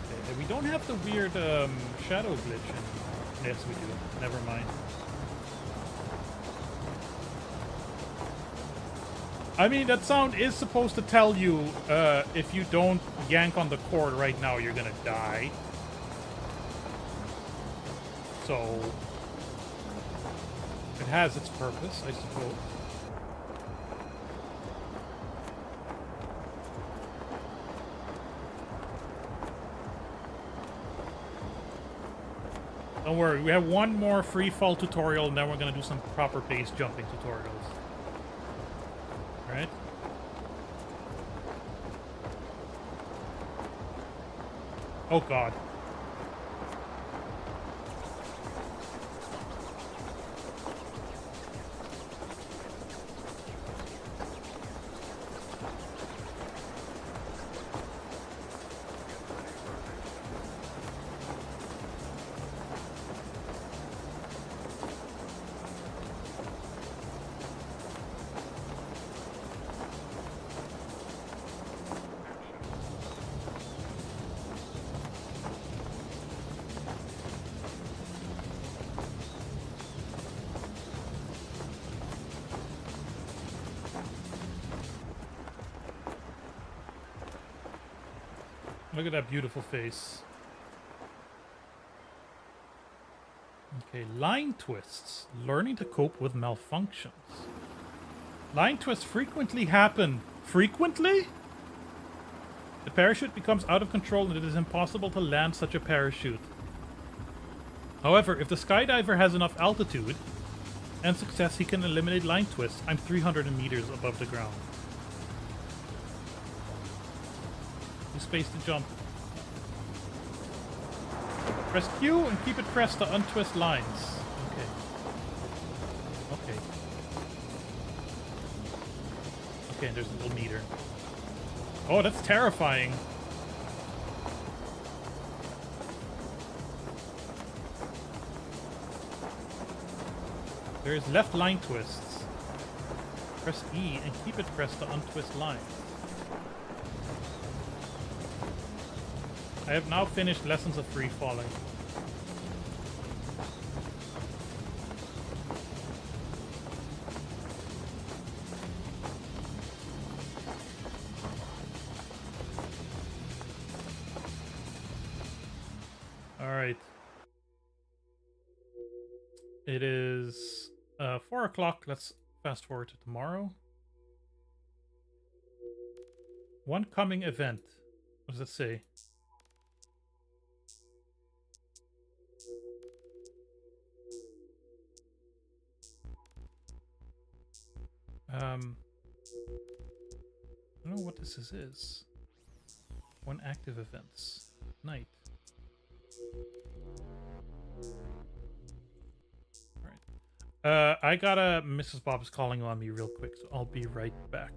Okay, we don't have the weird shadow glitch in. Yes, we do. Never mind. I mean, that sound is supposed to tell you if you don't yank on the cord right now, you're gonna die. So it has its purpose, I suppose. Don't worry, we have one more free fall tutorial, and then we're gonna do some proper base jumping tutorials. Alright? Oh god. Look at that beautiful face. Okay, line twists. Learning to cope with malfunctions. Line twists frequently happen. Frequently? The parachute becomes out of control and it is impossible to land such a parachute. However, if the skydiver has enough altitude and success, he can eliminate line twists. I'm 300 meters above the ground. Use space to jump. Press Q and keep it pressed to untwist lines. Okay. Okay. Okay, and there's a little meter. Oh, that's terrifying. There's left line twists. Press E and keep it pressed to untwist lines. I have now finished Lessons of Free Falling. Alright. It is 4 o'clock. Let's fast forward to tomorrow. One coming event. What does it say? I don't know what this is. One active events. Night. Alright. I gotta... Mrs. Bob is calling on me real quick, so I'll be right back.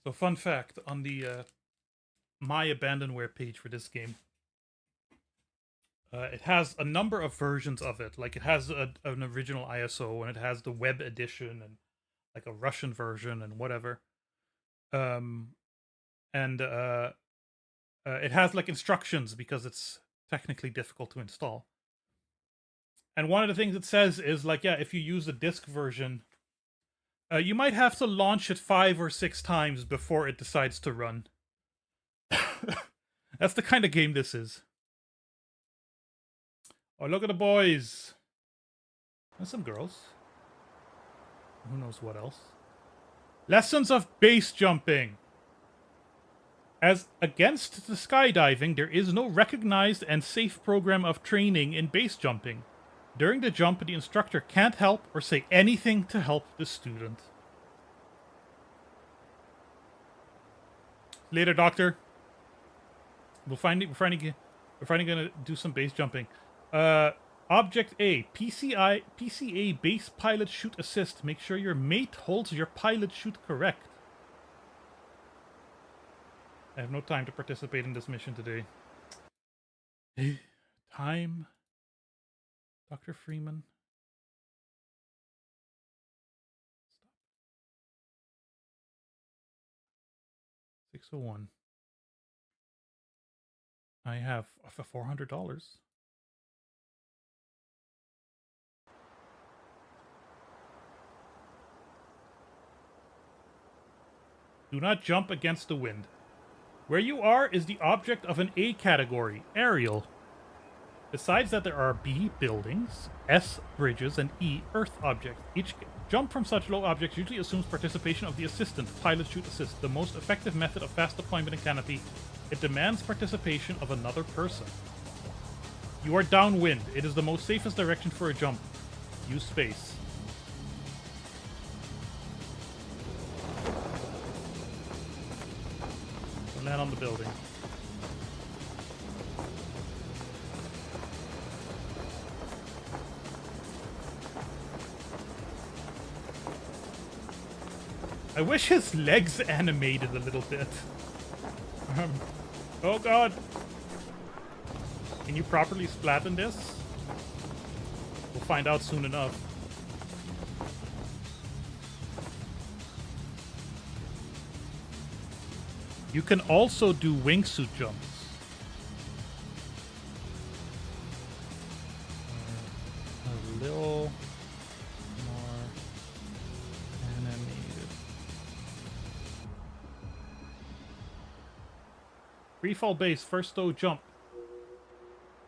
So, fun fact on the My Abandonware page for this game, it has a number of versions of it. Like, it has an original ISO, and it has the web edition, and like a Russian version, and whatever. And it has like instructions because it's technically difficult to install. And one of the things it says is like, yeah, if you use the disc version, you might have to launch it 5 or 6 times before it decides to run. That's the kind of game this is. Oh, look at the boys. And some girls. Who knows what else? Lessons of base jumping. As against the skydiving, there is no recognized and safe program of training in base jumping. During the jump, the instructor can't help or say anything to help the student. Later, doctor. We're finally gonna do some base jumping. Object A, PCA base pilot shoot assist. Make sure your mate holds your pilot shoot correct. I have no time to participate in this mission today. Time. Dr. Freeman. Stop. 6:01. I have $400. Do not jump against the wind. Where you are is the object of an A category, aerial. Besides that, there are B, buildings, S, bridges, and E, earth objects. Each jump from such low objects usually assumes participation of the assistant, pilot shoot assist, the most effective method of fast deployment in Canopy. It demands participation of another person. You are downwind. It is the most safest direction for a jump. Use space. Land on the building. I wish his legs animated a little bit. Oh god. Can you properly splat in this? We'll find out soon enough. You can also do wingsuit jumps. A little more animated. Freefall base, first stow jump.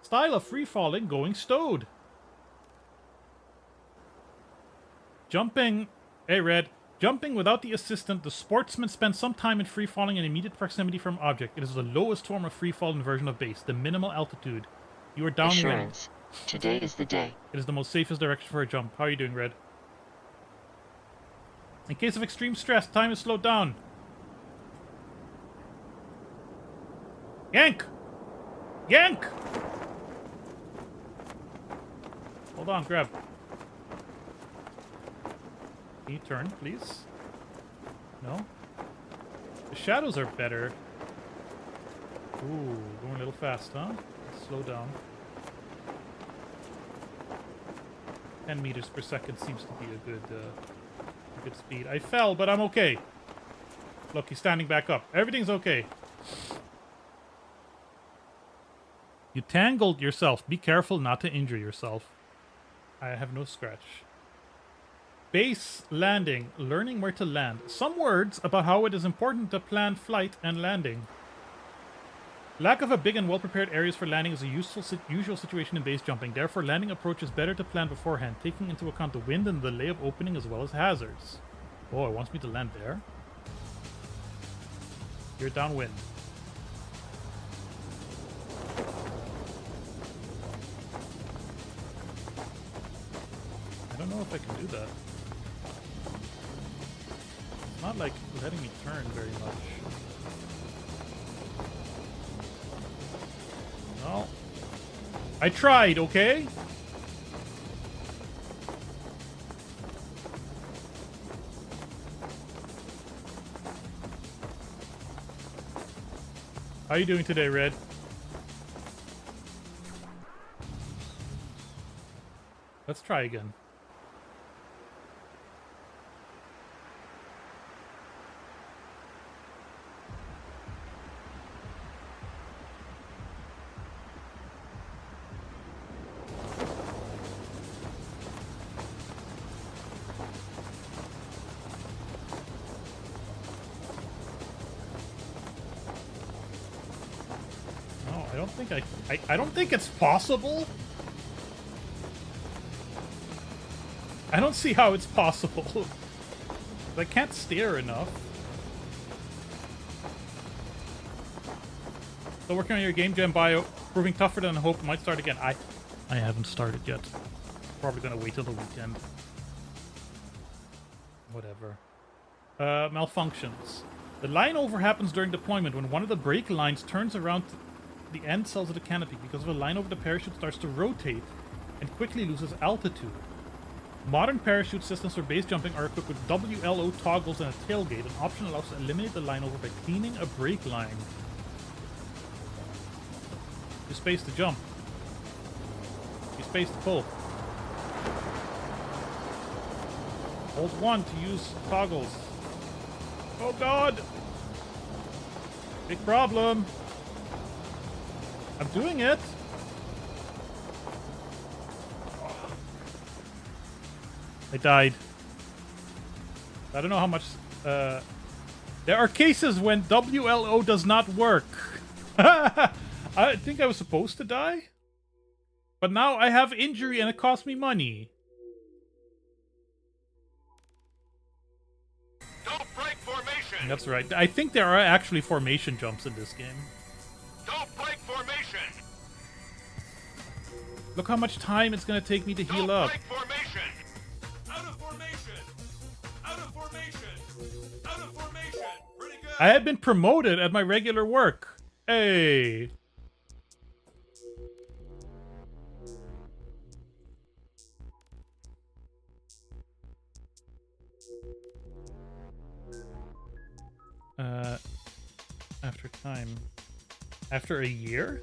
Style of free falling going stowed. Jumping. Hey, Red. Jumping without the assistant, the sportsman spends some time in free falling in immediate proximity from object. It is the lowest form of free fall version of base, the minimal altitude. You are downwind. Assurance. Today is the day. It is the most safest direction for a jump. How are you doing, Red? In case of extreme stress, time is slowed down. Yank! Yank! Hold on, grab. Can you turn, please? No? The shadows are better. Ooh, going a little fast, huh? Let's slow down. 10 meters per second seems to be a good speed. I fell, but I'm okay. Look, he's standing back up. Everything's okay. You tangled yourself. Be careful not to injure yourself. I have no scratch. Base landing. Learning where to land. Some words about how it is important to plan flight and landing. Lack of a big and well-prepared areas for landing is a usual situation in base jumping. Therefore, landing approach is better to plan beforehand, taking into account the wind and the lay of opening as well as hazards. Oh, it wants me to land there? You're downwind. I don't know if I can do that. It's not like letting me turn very much. No. I tried, okay? How you doing today, Red? Let's try again. No, I don't think I don't think it's possible. I don't see how it's possible. I can't steer enough. Still working on your game jam bio, proving tougher than I hoped. Might start again. I haven't started yet. Probably gonna wait till the weekend. Whatever. Malfunctions. The line over happens during deployment when one of the brake lines turns around the end cells of the canopy. Because of a line over, the parachute starts to rotate and quickly loses altitude. Modern parachute systems for base jumping are equipped with WLO toggles and a tailgate. An option allows to eliminate the line over by cleaning a brake line. Use space to jump. Use space to pull. Hold 1 to use toggles. Oh god! Big problem. I'm doing it. I died. I don't know how much... there are cases when WLO does not work. I think I was supposed to die. But now I have injury and it cost me money. Don't break formation. That's right. I think there are actually formation jumps in this game. Don't break formation. Look how much time it's going to take me to heal up. Break formation. Out of formation. Out of formation. Out of formation. Pretty good. I had been promoted at my regular work. Hey. After time. After a year?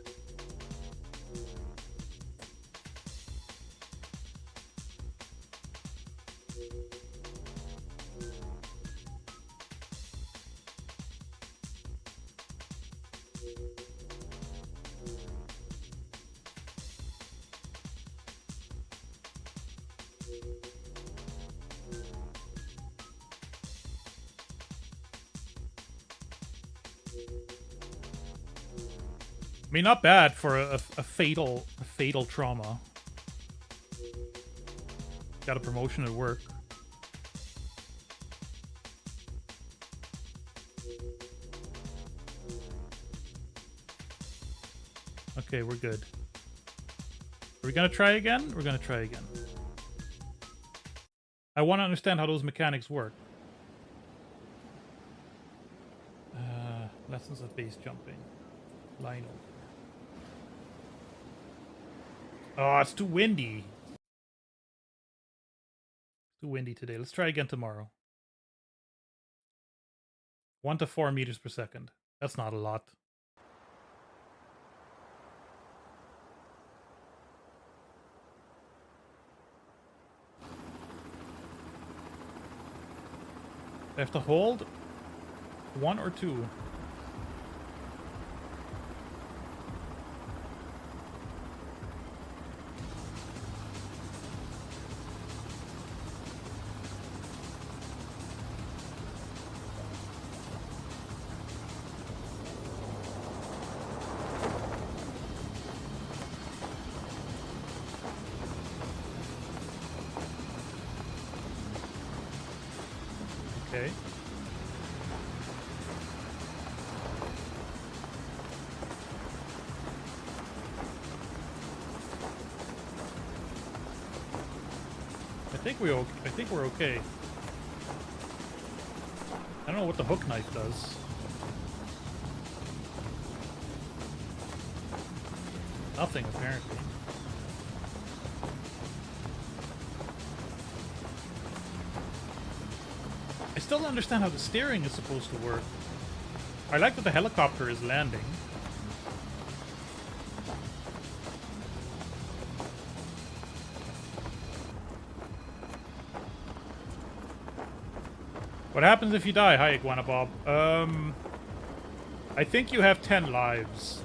I mean, not bad for a fatal trauma. Got a promotion at work. Okay, we're good. Are we gonna try again? We're gonna try again. I want to understand how those mechanics work. Lessons of base jumping. Line over. Oh, it's too windy. Too windy today. Let's try again tomorrow. 1 to 4 meters per second. That's not a lot. I have to hold 1 or 2. Okay. I think we're okay. I don't know what the hook knife does. Nothing, apparently. I still don't understand how the steering is supposed to work. I like that the helicopter is landing. What happens if you die? Hi, Iguana Bob. I think you have 10 lives.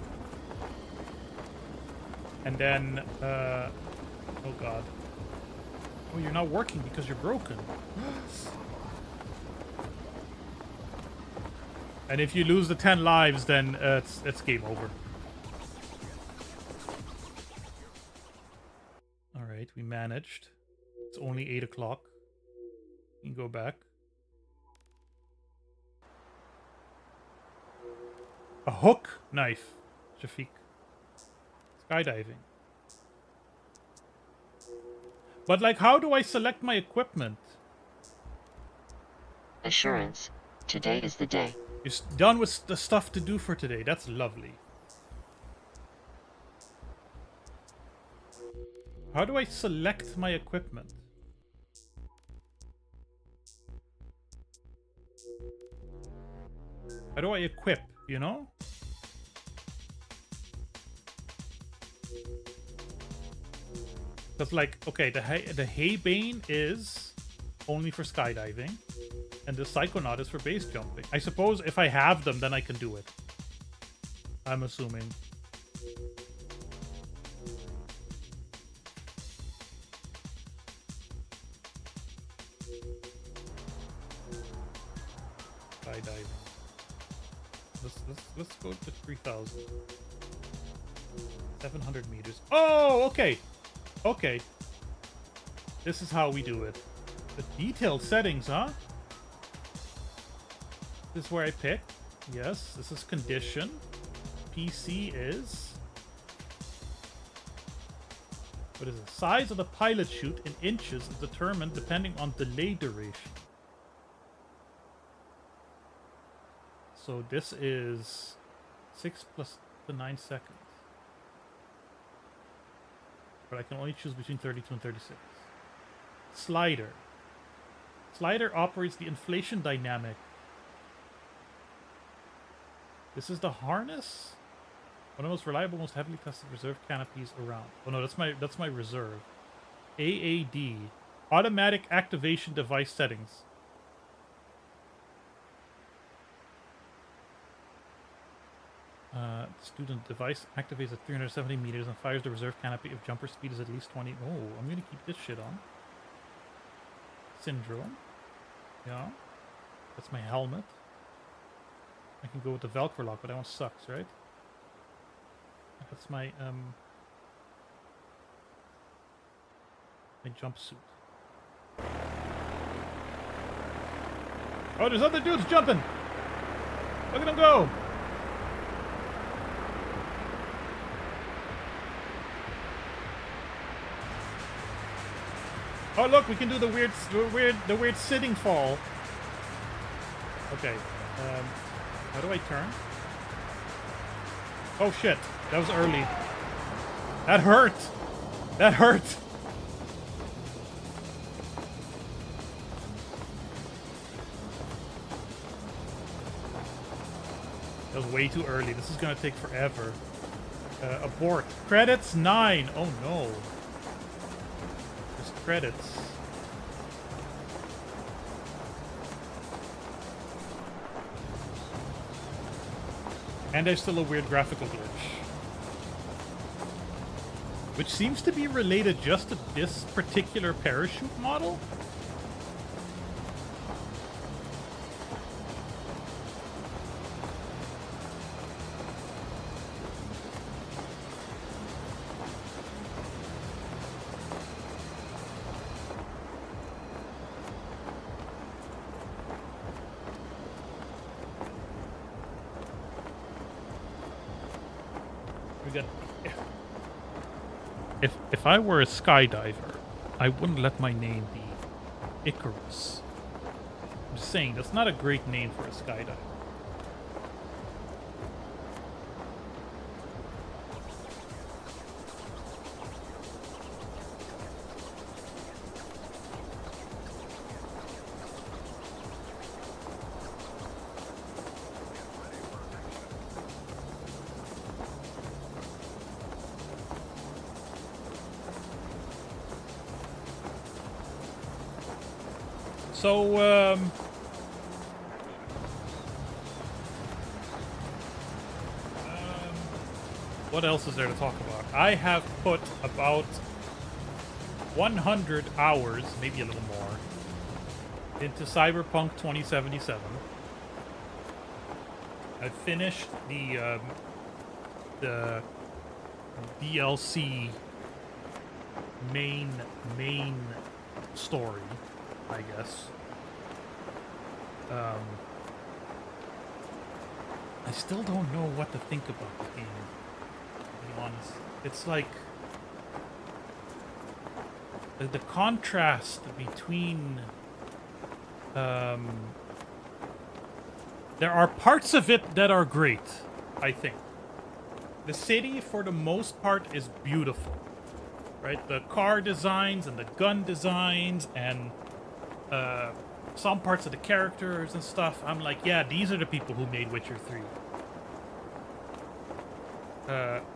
And then, oh god. Oh, you're not working because you're broken. And if you lose the 10 lives, then it's game over. Alright, we managed. It's only 8 o'clock. You can go back. A hook knife, Shafiq. Skydiving. But, like, how do I select my equipment? Assurance. Today is the day. You're done with the stuff to do for today. That's lovely. How do I select my equipment? How do I equip, you know? Because, like, okay, the Haybane is only for skydiving, and the Psychonaut is for base jumping. I suppose if I have them, then I can do it. I'm assuming. Skydiving. Let's go to 3,000. 700 meters. Oh, okay. Okay. This is how we do it. The detailed settings, huh? This is where I pick. Yes, this is condition. PC is... What is it? Size of the pilot chute in inches is determined depending on delay duration. So this is 6 plus the 9 seconds. But I can only choose between 32 and 36. Slider. Slider operates the inflation dynamic. This is the harness? One of the most reliable, most heavily tested reserve canopies around. Oh no, that's my reserve. AAD. Automatic activation device settings. Student device activates at 370 meters and fires the reserve canopy if jumper speed is at least 20. Oh, I'm gonna keep this shit on. Syndrome. Yeah. That's my helmet. I can go with the Velcro lock, but that one sucks, right? That's my my jumpsuit. Oh, there's other dudes jumping! Look at them go! Oh look, we can do the weird sitting fall. Okay. How do I turn? Oh shit, that was early. That hurt. That hurt. That was way too early. This is gonna take forever. Abort. Credits 9. Oh no. Credits. And there's still a weird graphical glitch. Which seems to be related just to this particular parachute model. If I were a skydiver, I wouldn't let my name be Icarus. I'm just saying, that's not a great name for a skydiver. So, What else is there to talk about? I have put about 100 hours, maybe a little more, into Cyberpunk 2077. I finished the DLC main story, I guess. I still don't know what to think about the game, to be honest. It's like the contrast between there are parts of it that are great, I think. The city, for the most part, is beautiful, right? The car designs and the gun designs and some parts of the characters and stuff. I'm like, yeah, these are the people who made Witcher 3.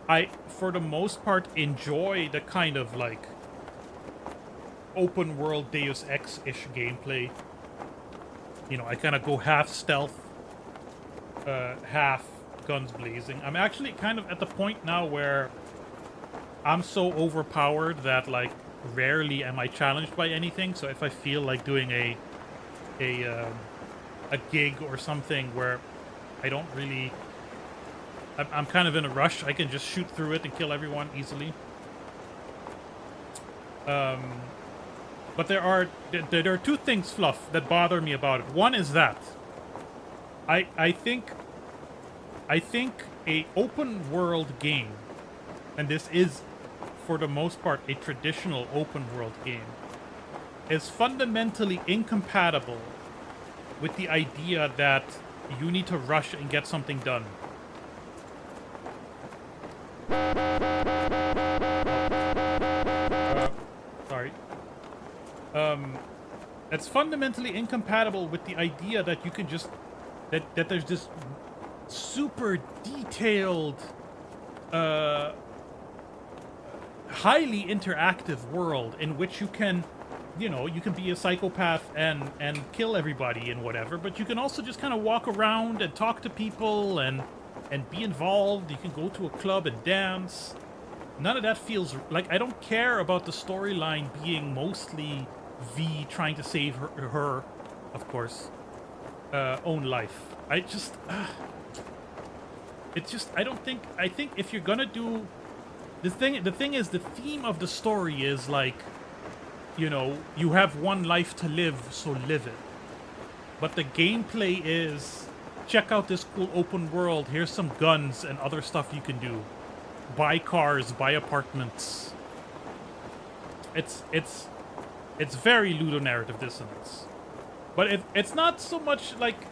I, for the most part, enjoy the kind of, like, open world Deus Ex-ish gameplay. You know, I kind of go half stealth, half guns blazing. I'm actually kind of at the point now where I'm so overpowered that, like, rarely am I challenged by anything. So if I feel like doing a gig or something where I don't really... I'm kind of in a rush, I can just shoot through it and kill everyone easily. But there are two things, Fluff, that bother me about it. One is that I think a open world game, and this is for the most part a traditional open world game, is fundamentally incompatible with the idea that you need to rush and get something done. Sorry. It's fundamentally incompatible with the idea that you can just... that there's this super detailed, highly interactive world in which you can, you know, you can be a psychopath and kill everybody and whatever, but you can also just kind of walk around and talk to people and be involved. You can go to a club and dance. None of that feels... like, I don't care about the storyline being mostly V trying to save her of course, own life. I just... it's just... I think if you're gonna do... The thing is, the theme of the story is, like, you know, you have one life to live, so live it. But the gameplay is, check out this cool open world, here's some guns and other stuff you can do. Buy cars, buy apartments. It's very ludonarrative dissonance. But it's not so much like...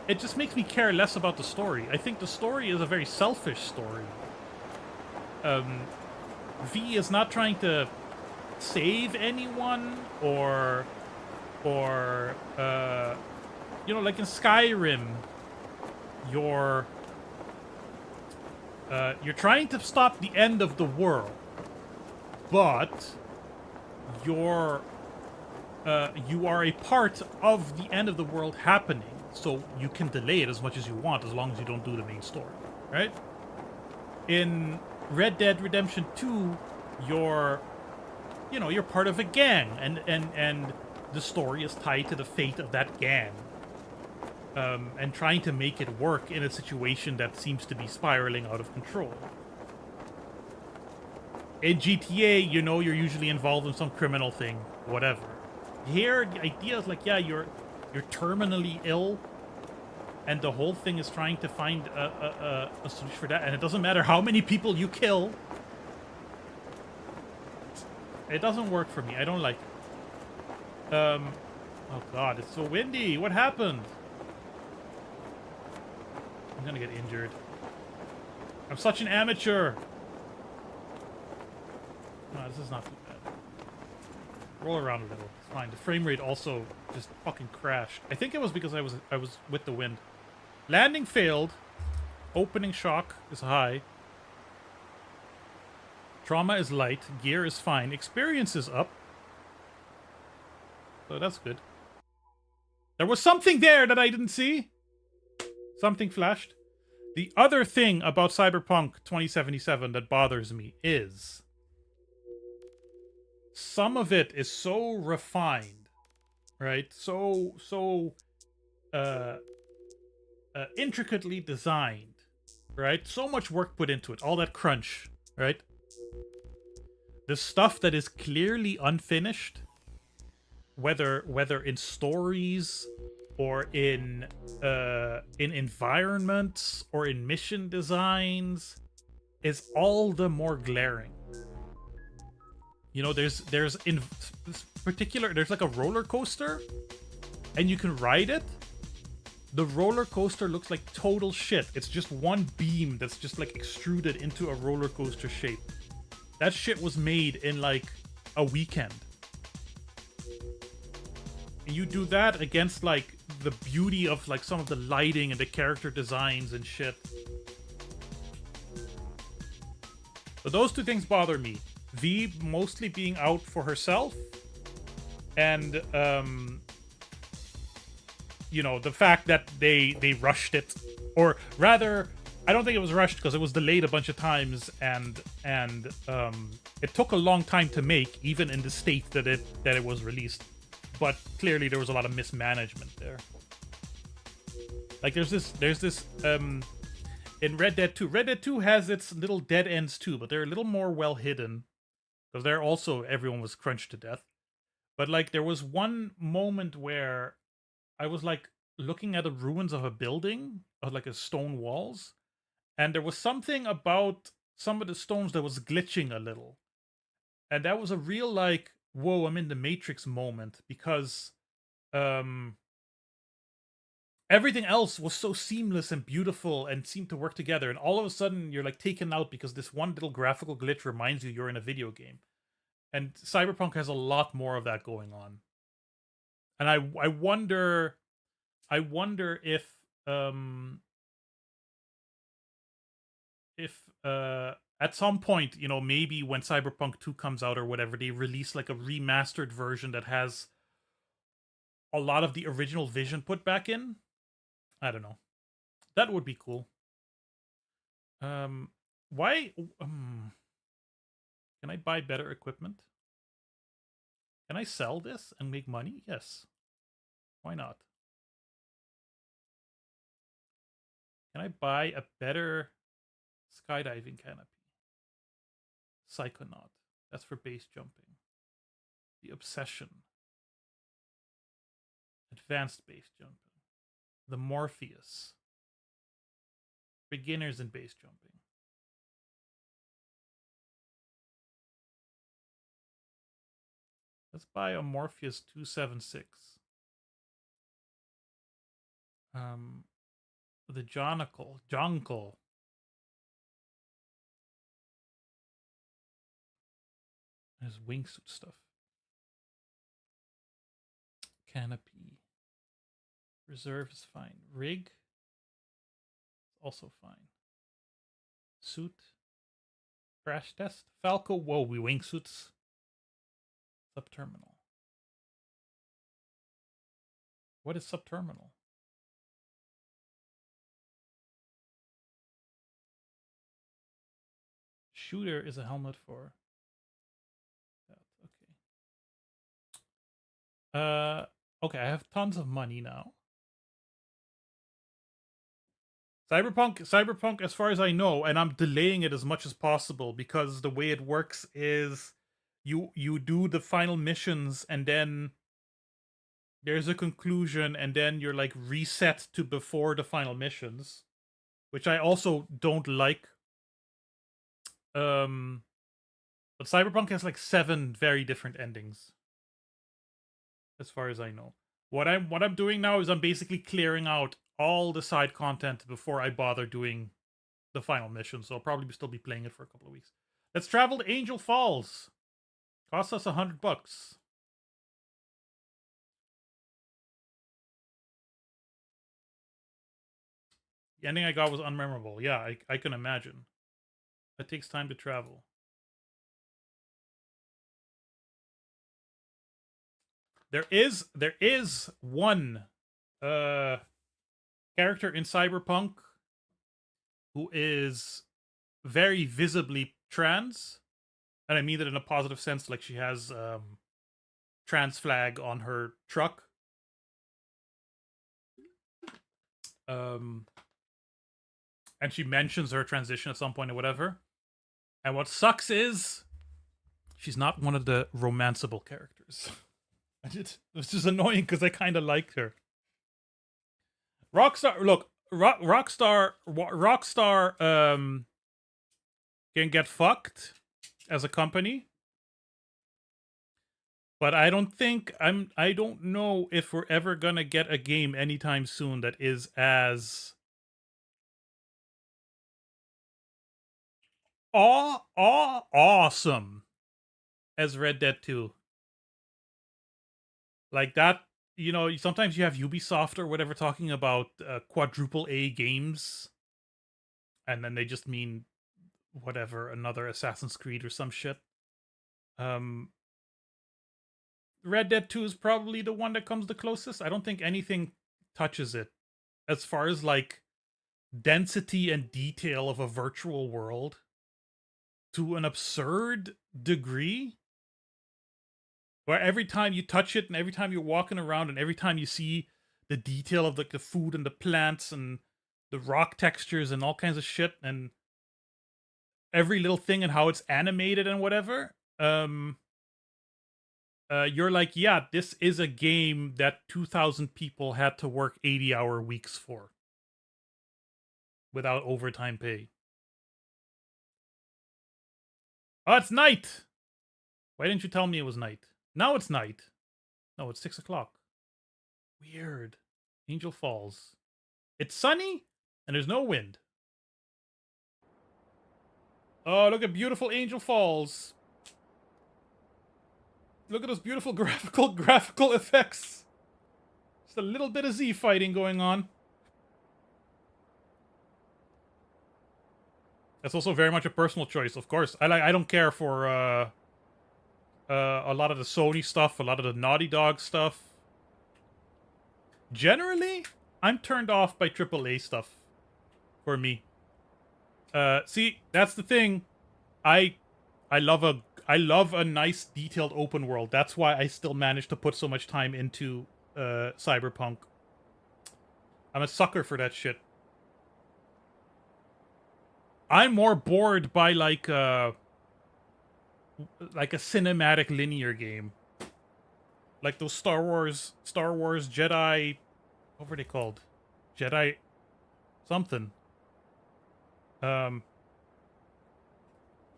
it just makes me care less about the story. I think the story is a very selfish story. V is not trying to save anyone or you know, like in Skyrim, you're trying to stop the end of the world, but you are a part of the end of the world happening, so you can delay it as much as you want as long as you don't do the main story, right? In Red Dead Redemption 2, you're part of a gang, and the story is tied to the fate of that gang, and trying to make it work in a situation that seems to be spiraling out of control. In GTA, you know, you're usually involved in some criminal thing, whatever. Here, the idea is like, yeah, you're terminally ill, and the whole thing is trying to find a solution for that, and it doesn't matter how many people you kill. It doesn't work for me. I don't like it. Oh god, it's so windy. What happened? I'm gonna get injured. I'm such an amateur. No, this is not too bad. Roll around a little. It's fine. The frame rate also just fucking crashed. I think it was because I was with the wind. Landing failed. Opening shock is high. Trauma is light. Gear is fine. Experience is up. So that's good. There was something there that I didn't see. Something flashed. The other thing about Cyberpunk 2077 that bothers me is some of it is so refined, right? So uh, intricately designed, right? So much work put into it, all that crunch, right? The stuff that is clearly unfinished, whether in stories or in environments or in mission designs, is all the more glaring. You know, there's in particular, there's like a roller coaster, and you can ride it. The roller coaster looks like total shit. It's just one beam that's just like extruded into a roller coaster shape. That shit was made in like a weekend. And you do that against like the beauty of like some of the lighting and the character designs and shit. But those two things bother me. V mostly being out for herself, and you know, the fact that they rushed it, or rather, I don't think it was rushed because it was delayed a bunch of times, and it took a long time to make, even in the state that it was released. But clearly, there was a lot of mismanagement there. Like there's this in Red Dead 2. Red Dead 2 has its little dead ends too, but they're a little more well hidden. Because there also everyone was crunched to death. But like there was one moment where I was like looking at the ruins of a building, of like a stone walls, and there was something about some of the stones that was glitching a little. And that was a real like, whoa, I'm in the Matrix moment, because everything else was so seamless and beautiful and seemed to work together, and all of a sudden you're like taken out because this one little graphical glitch reminds you you're in a video game. And Cyberpunk has a lot more of that going on. And I wonder if at some point, you know, maybe when Cyberpunk 2 comes out or whatever, they release like a remastered version that has a lot of the original vision put back in. I don't know. That would be cool. Why can I buy better equipment? Can I sell this and make money? Yes. Why not? Can I buy a better skydiving canopy? Psychonaut. That's for base jumping. The Obsession. Advanced base jumping. The Morpheus. Beginners in base jumping. Let's buy a Morpheus 276. The Jonkel. There's wingsuit stuff. Canopy. Reserve is fine. Rig. Also fine. Suit. Crash test. Falco. Whoa, we wingsuits. Subterminal. What is subterminal? Shooter is a helmet for that. Okay. Okay, I have tons of money now. Cyberpunk, as far as I know, and I'm delaying it as much as possible because the way it works is you do the final missions and then there's a conclusion and then you're like reset to before the final missions, which I also don't like. But Cyberpunk has like 7 very different endings, as far as I know. What I'm doing now is I'm basically clearing out all the side content before I bother doing the final mission. So I'll probably still be playing it for a couple of weeks. Let's travel to Angel Falls. Costs us $100. The ending I got was unmemorable. Yeah, I can imagine. It takes time to travel. There is one character in Cyberpunk who is very visibly trans, and I mean that in a positive sense. Like she has trans flag on her truck. And she mentions her transition at some point or whatever. And what sucks is she's not one of the romanceable characters. It's just annoying because I kind of like her. Rockstar, look, Rockstar can get fucked as a company, but I don't know if we're ever gonna get a game anytime soon that is as awesome as Red Dead 2. Like that, you know, sometimes you have Ubisoft or whatever talking about quadruple A games, and then they just mean whatever, another Assassin's Creed or some shit. Red Dead 2 is probably the one that comes the closest. I don't think anything touches it as far as like density and detail of a virtual world to an absurd degree, where every time you touch it and every time you're walking around and every time you see the detail of like the food and the plants and the rock textures and all kinds of shit and every little thing and how it's animated and whatever, you're like, yeah, this is a game that 2,000 people had to work 80-hour weeks for without overtime pay. Oh, it's night! Why didn't you tell me it was night? Now it's night. No, it's 6 o'clock. Weird. Angel Falls. It's sunny and there's no wind. Oh, look at beautiful Angel Falls. Look at those beautiful graphical effects. Just a little bit of Z fighting going on. That's also very much a personal choice, of course. I don't care for a lot of the Sony stuff, a lot of the Naughty Dog stuff. Generally, I'm turned off by AAA stuff. For me. See, that's the thing. I love a nice detailed open world. That's why I still manage to put so much time into Cyberpunk. I'm a sucker for that shit. I'm more bored by like a cinematic linear game. Like those Star Wars Jedi, what were they called? Jedi something.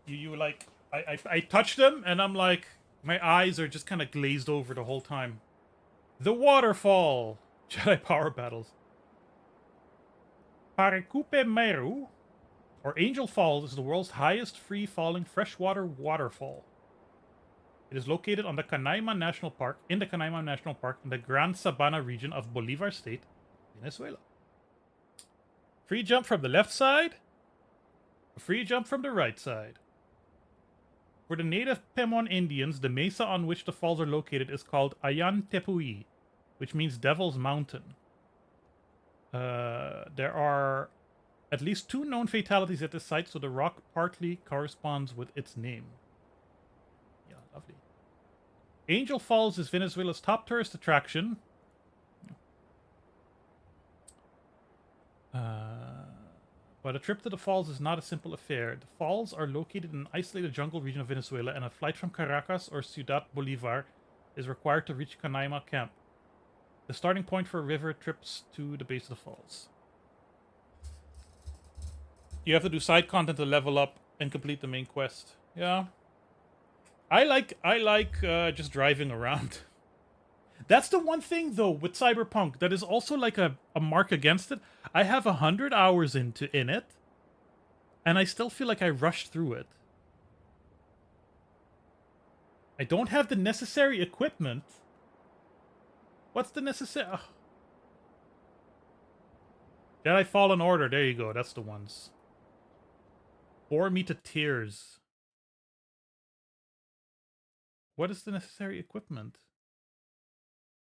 You like I touch them and I'm like, my eyes are just kind of glazed over the whole time. The waterfall. Jedi power battles. Parikupe Meru, or Angel Falls, is the world's highest free-falling freshwater waterfall. It is located on the Canaima National Park, in the Gran Sabana region of Bolivar State, Venezuela. Free jump from the left side, a free jump from the right side. For the native Pemon Indians, the mesa on which the falls are located is called Ayan Tepui, which means Devil's Mountain. There are at least 2 known fatalities at this site, so the rock partly corresponds with its name. Yeah, lovely. Angel Falls is Venezuela's top tourist attraction. But a trip to the falls is not a simple affair. The falls are located in an isolated jungle region of Venezuela, and a flight from Caracas or Ciudad Bolivar is required to reach Canaima Camp, the starting point for river trips to the base of the falls. You have to do side content to level up and complete the main quest. Yeah. I like just driving around. That's the one thing, though, with Cyberpunk that is also like a mark against it. I have 100 hours in it, and I still feel like I rushed through it. I don't have the necessary equipment. What's the necessary... Oh. Jedi Fallen Order, there you go, that's the ones. Bore me to tears. What is the necessary equipment?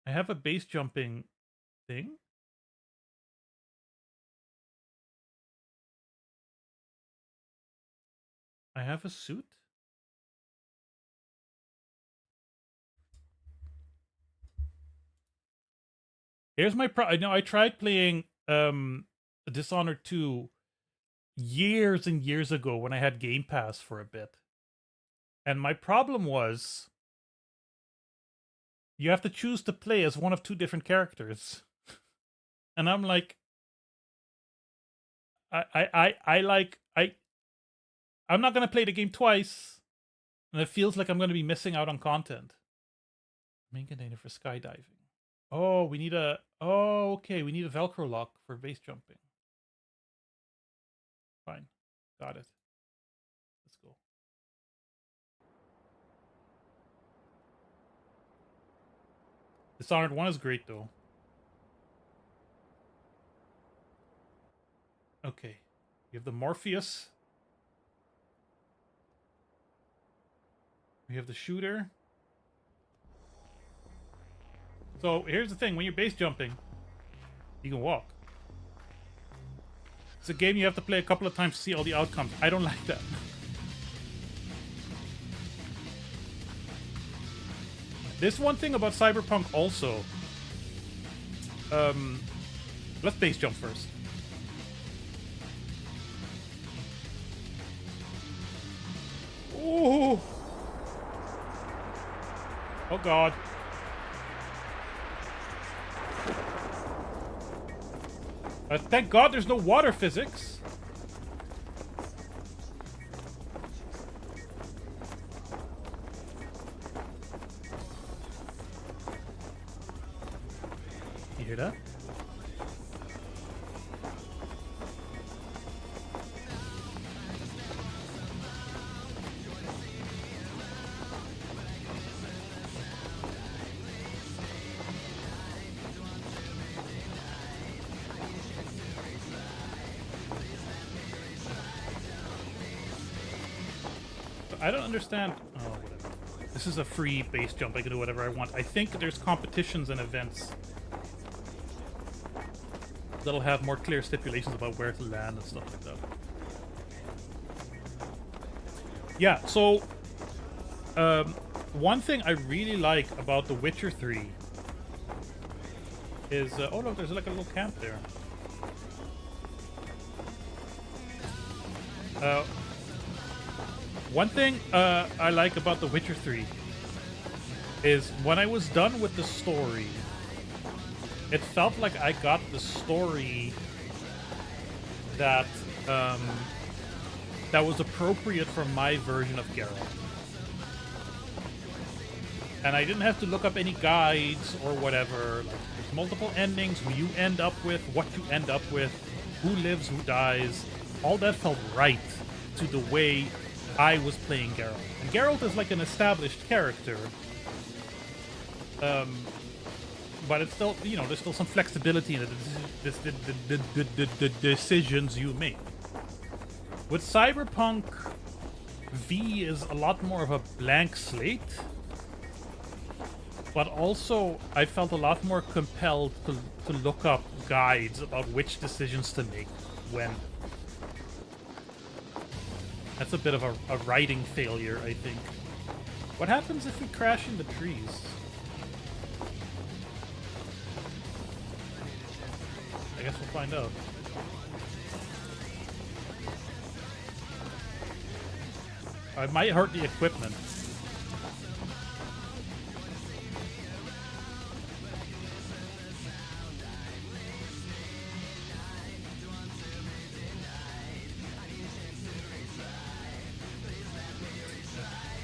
I have a base jumping thing. I have a suit? Here's my I know I tried playing Dishonored 2 years and years ago when I had Game Pass for a bit. And my problem was you have to choose to play as one of two different characters. And I'm like I'm not gonna play the game twice. And it feels like I'm gonna be missing out on content. Main container for skydiving. Oh, we need a okay, we need a Velcro lock for base jumping. Fine. Got it. Let's go. Dishonored 1 is great though. Okay. We have the Morpheus. We have the shooter. So here's the thing, when you're base jumping, you can walk. It's a game you have to play a couple of times to see all the outcomes. I don't like that. There's one thing about Cyberpunk also. Let's base jump first. Ooh. Oh god. Thank God there's no water physics. You hear that? I don't understand. Oh, whatever. This is a free base jump. I can do whatever I want. I think there's competitions and events that'll have more clear stipulations about where to land and stuff like that. Yeah, so one thing I really like about The Witcher 3 is... oh, look, there's like a little camp there. One thing I like about The Witcher 3 is when I was done with the story, it felt like I got the story that that was appropriate for my version of Geralt. And I didn't have to look up any guides or whatever. Like, there's multiple endings, who you end up with, what you end up with, who lives, who dies. All that felt right to the way I was playing Geralt. And Geralt is like an established character. But it's still, you know, there's still some flexibility in it. The decisions you make. With Cyberpunk, V is a lot more of a blank slate. But also, I felt a lot more compelled to look up guides about which decisions to make when. That's a bit of a writing failure, I think. What happens if we crash in the trees? I guess we'll find out. It might hurt the equipment.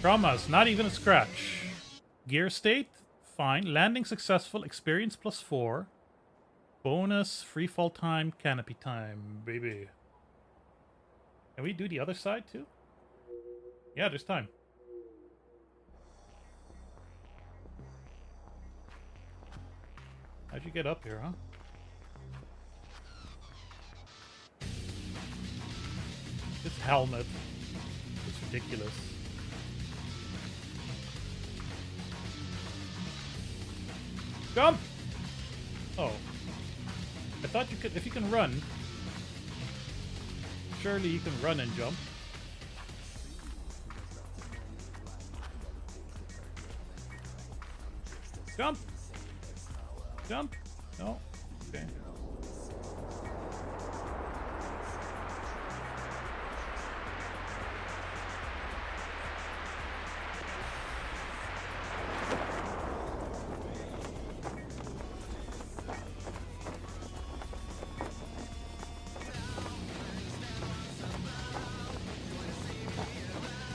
Traumas, not even a scratch. Gear state, fine. Landing successful, experience +4. Bonus, free fall time, canopy time, baby. Can we do the other side too? Yeah, there's time. How'd you get up here, huh? This helmet is ridiculous. Jump! Oh. I thought you could, if you can run, surely you can run and jump. Jump! Jump! No. Okay.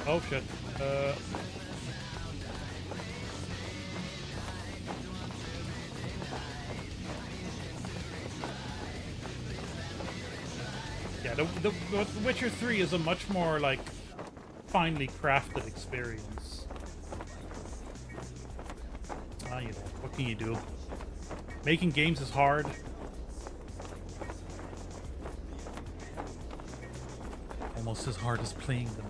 Oh shit. Yeah, the Witcher 3 is a much more, like, finely crafted experience. Ah, you know, what can you do? Making games is hard. Almost as hard as playing them.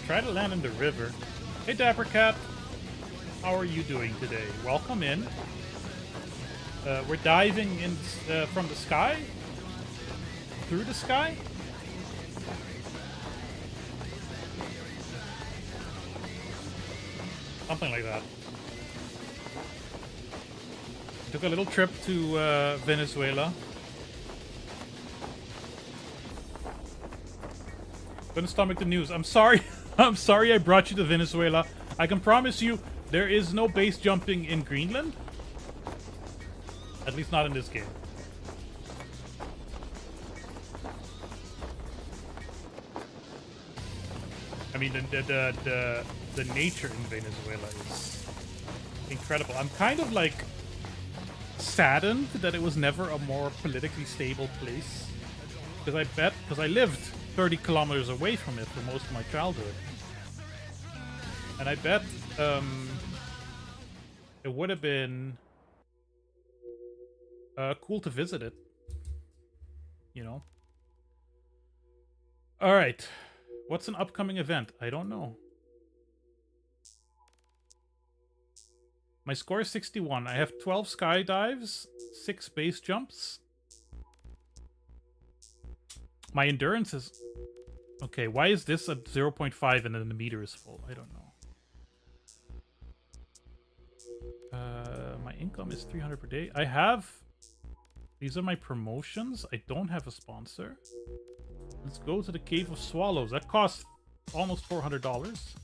Try to land in the river. Hey, Dapper Cat. How are you doing today? Welcome in. We're diving in from the sky? Through the sky? Something like that. Took a little trip to Venezuela. Gonna stomach the news. I'm sorry. I'm sorry I brought you to Venezuela. I can promise you there is no base jumping in Greenland. At least not in this game. I mean, the nature in Venezuela is incredible. I'm kind of like saddened that it was never a more politically stable place. Because I lived 30 kilometers away from it for most of my childhood. And I bet it would have been cool to visit it. You know? Alright. What's an upcoming event? I don't know. My score is 61. I have 12 skydives, 6 base jumps. My endurance is... Okay, why is this at 0.5 and then the meter is full? I don't know. My income is 300 per day. I have... These are my promotions. I don't have a sponsor. Let's go to the Cave of Swallows. That costs almost $400.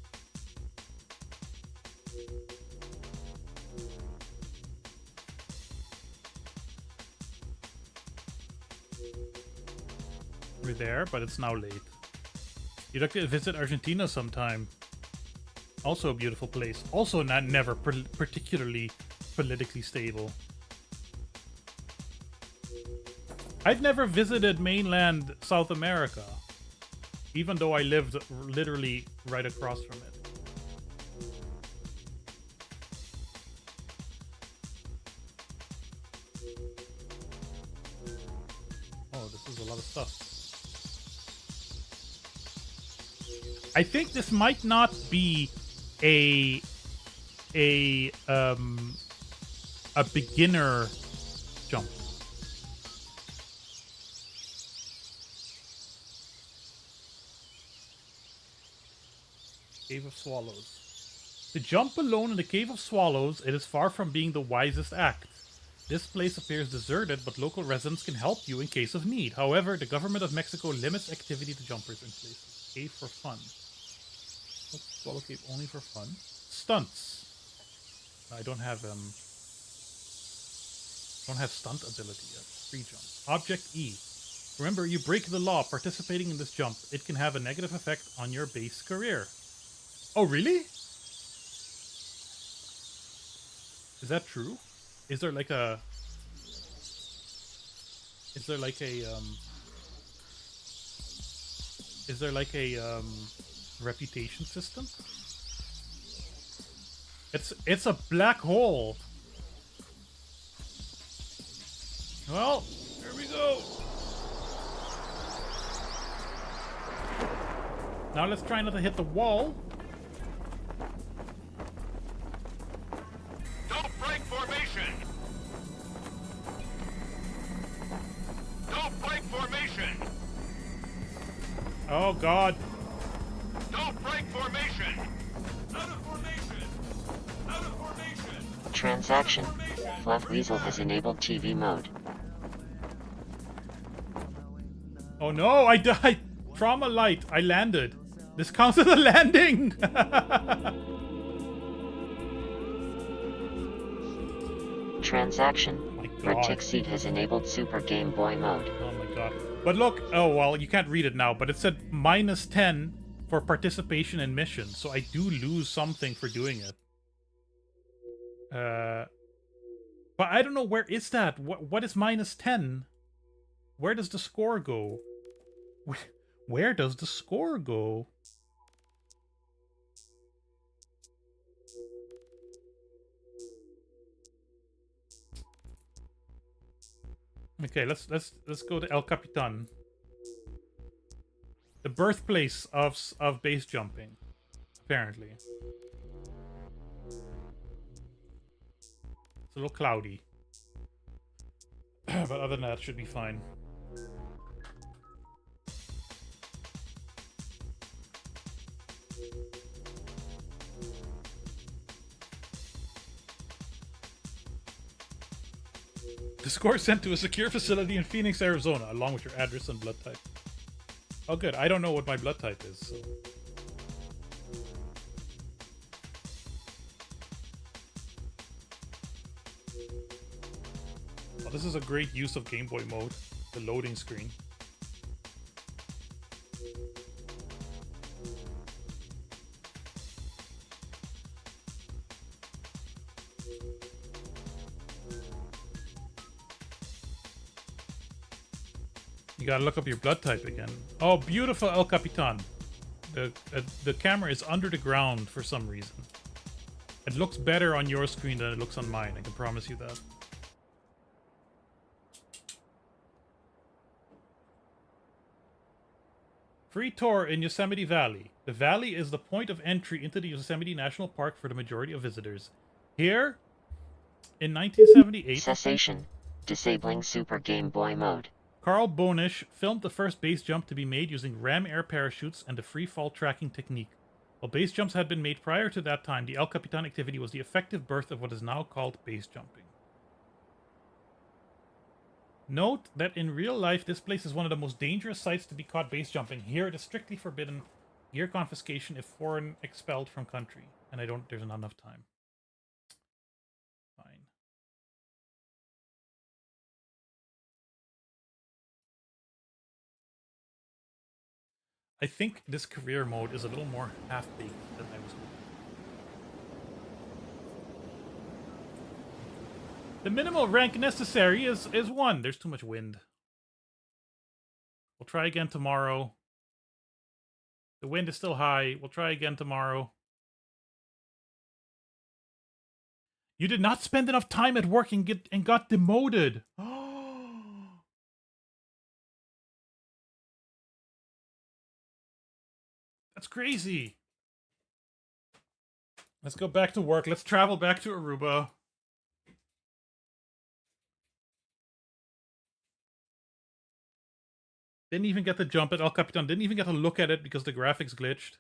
We're there, but it's now late. You'd like to visit Argentina sometime. Also a beautiful place. Also never particularly politically stable. I've never visited mainland South America, even though I lived literally right across from it. Oh, this is a lot of stuff. I think this might not be a beginner jump. Cave of Swallows. To jump alone in the Cave of Swallows, it is far from being the wisest act. This place appears deserted, but local residents can help you in case of need. However, the government of Mexico limits activity to jumpers in places. Cave for fun. Oops, Swallow Cave only for fun. Stunts. I don't have stunt ability yet. Free jump. Object E. Remember, you break the law participating in this jump. It can have a negative effect on your base career. Oh, really? Is that true? Is there like a... Is there like a reputation system? It's a black hole. Well, here we go. Now let's try not to hit the wall. Don't break formation. Don't break formation. Oh, God. Don't break formation. Out of formation. Out of formation. Transaction. Fluff Weasel has enabled TV mode. Oh no, I died. Trauma light. I landed. This counts as a landing. Transaction. My Red God. Tick Seed has enabled Super Game Boy mode. Oh my God. But look, oh well, you can't read it now, but it said -10 for participation in missions, so I do lose something for doing it. But I don't know, where is that? What is -10? Where does the score go? Where does the score go? Okay, let's go to El Capitan. The birthplace of base jumping, apparently. It's a little cloudy. But other than that, it should be fine. The score is sent to a secure facility in Phoenix, Arizona, along with your address and blood type. Oh good, I don't know what my blood type is, so... Oh, this is a great use of Game Boy mode, the loading screen. You gotta look up your blood type again. Oh, beautiful, El Capitan. The camera is under the ground for some reason. It looks better on your screen than it looks on mine, I can promise you that. Free tour in Yosemite Valley. The valley is the point of entry into the Yosemite National Park for the majority of visitors. Here, in 1978... Cessation. Disabling Super Game Boy mode. Carl Bonish filmed the first base jump to be made using ram air parachutes and the free fall tracking technique. While base jumps had been made prior to that time, the El Capitan activity was the effective birth of what is now called base jumping. Note that in real life, this place is one of the most dangerous sites to be caught base jumping. Here it is strictly forbidden. Gear confiscation if foreign expelled from country. And there's not enough time. Fine. I think this career mode is a little more half-baked than I was hoping. The minimal rank necessary is 1. There's too much wind. We'll try again tomorrow. The wind is still high. We'll try again tomorrow. You did not spend enough time at work and got demoted. That's crazy. Let's go back to work. Let's travel back to Aruba. Didn't even get to jump at El Capitan. Didn't even get to look at it because the graphics glitched.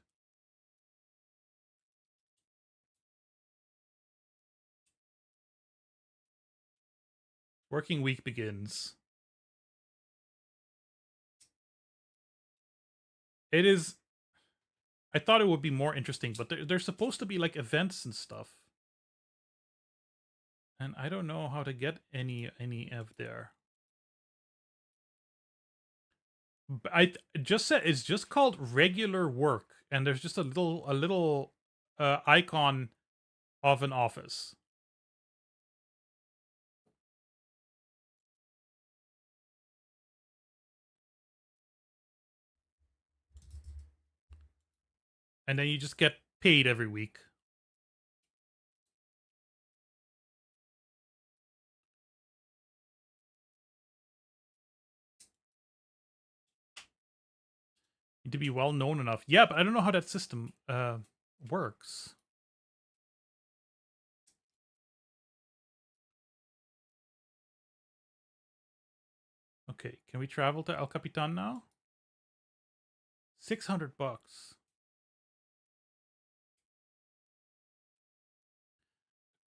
Working week begins. It is... I thought it would be more interesting, but there's supposed to be like events and stuff. And I don't know how to get any of there. I just said it's just called regular work, and there's just a little icon of an office. And then you just get paid every week. Need to be well known enough. Yeah, but I don't know how that system works. Okay, can we travel to El Capitan now? $600.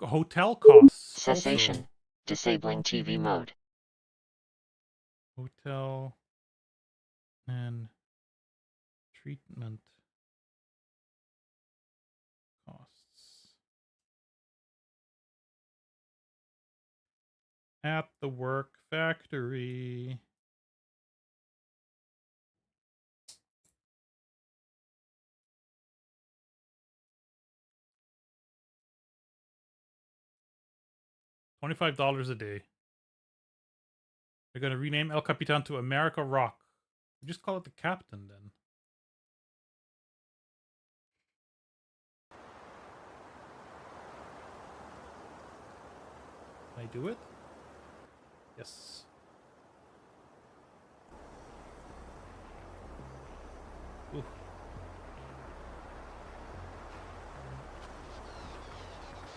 Hotel costs. Cessation. Also. Disabling TV mode. Hotel and treatment costs. At the work factory. $25 a day. They're gonna rename El Capitan to America Rock. We just call it the Captain then. Can I do it? Yes. Ooh.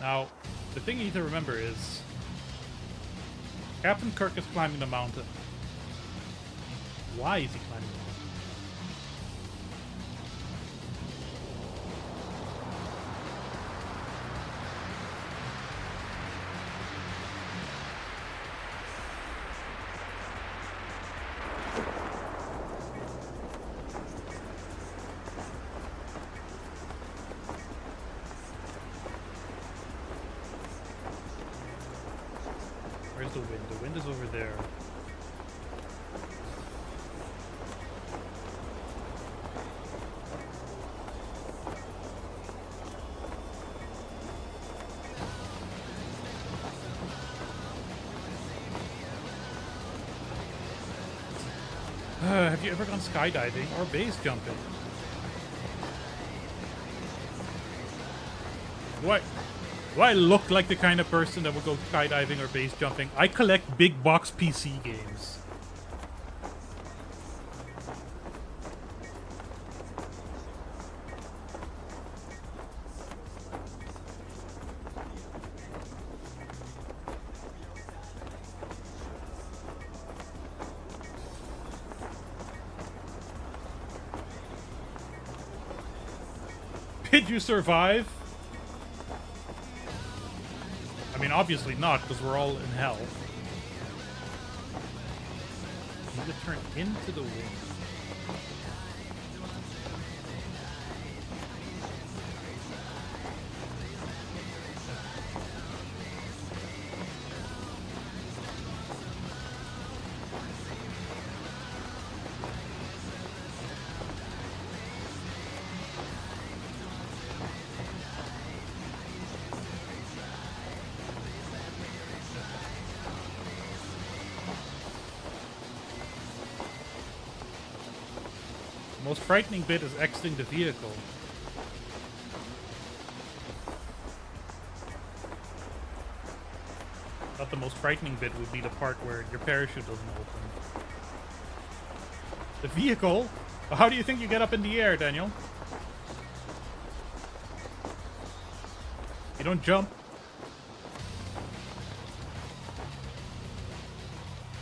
Now, the thing you need to remember is Captain Kirk is climbing the mountain. Why is he climbing the mountain? Where's the wind? The wind is over there. Have you ever gone skydiving or base jumping? What? Do I look like the kind of person that would go skydiving or base jumping? I collect big box PC games. Did you survive? I mean, obviously not, because we're all in hell. You need to turn into the wind. The most frightening bit is exiting the vehicle. But the most frightening bit would be the part where your parachute doesn't open. The vehicle? How do you think you get up in the air, Daniel? You don't jump.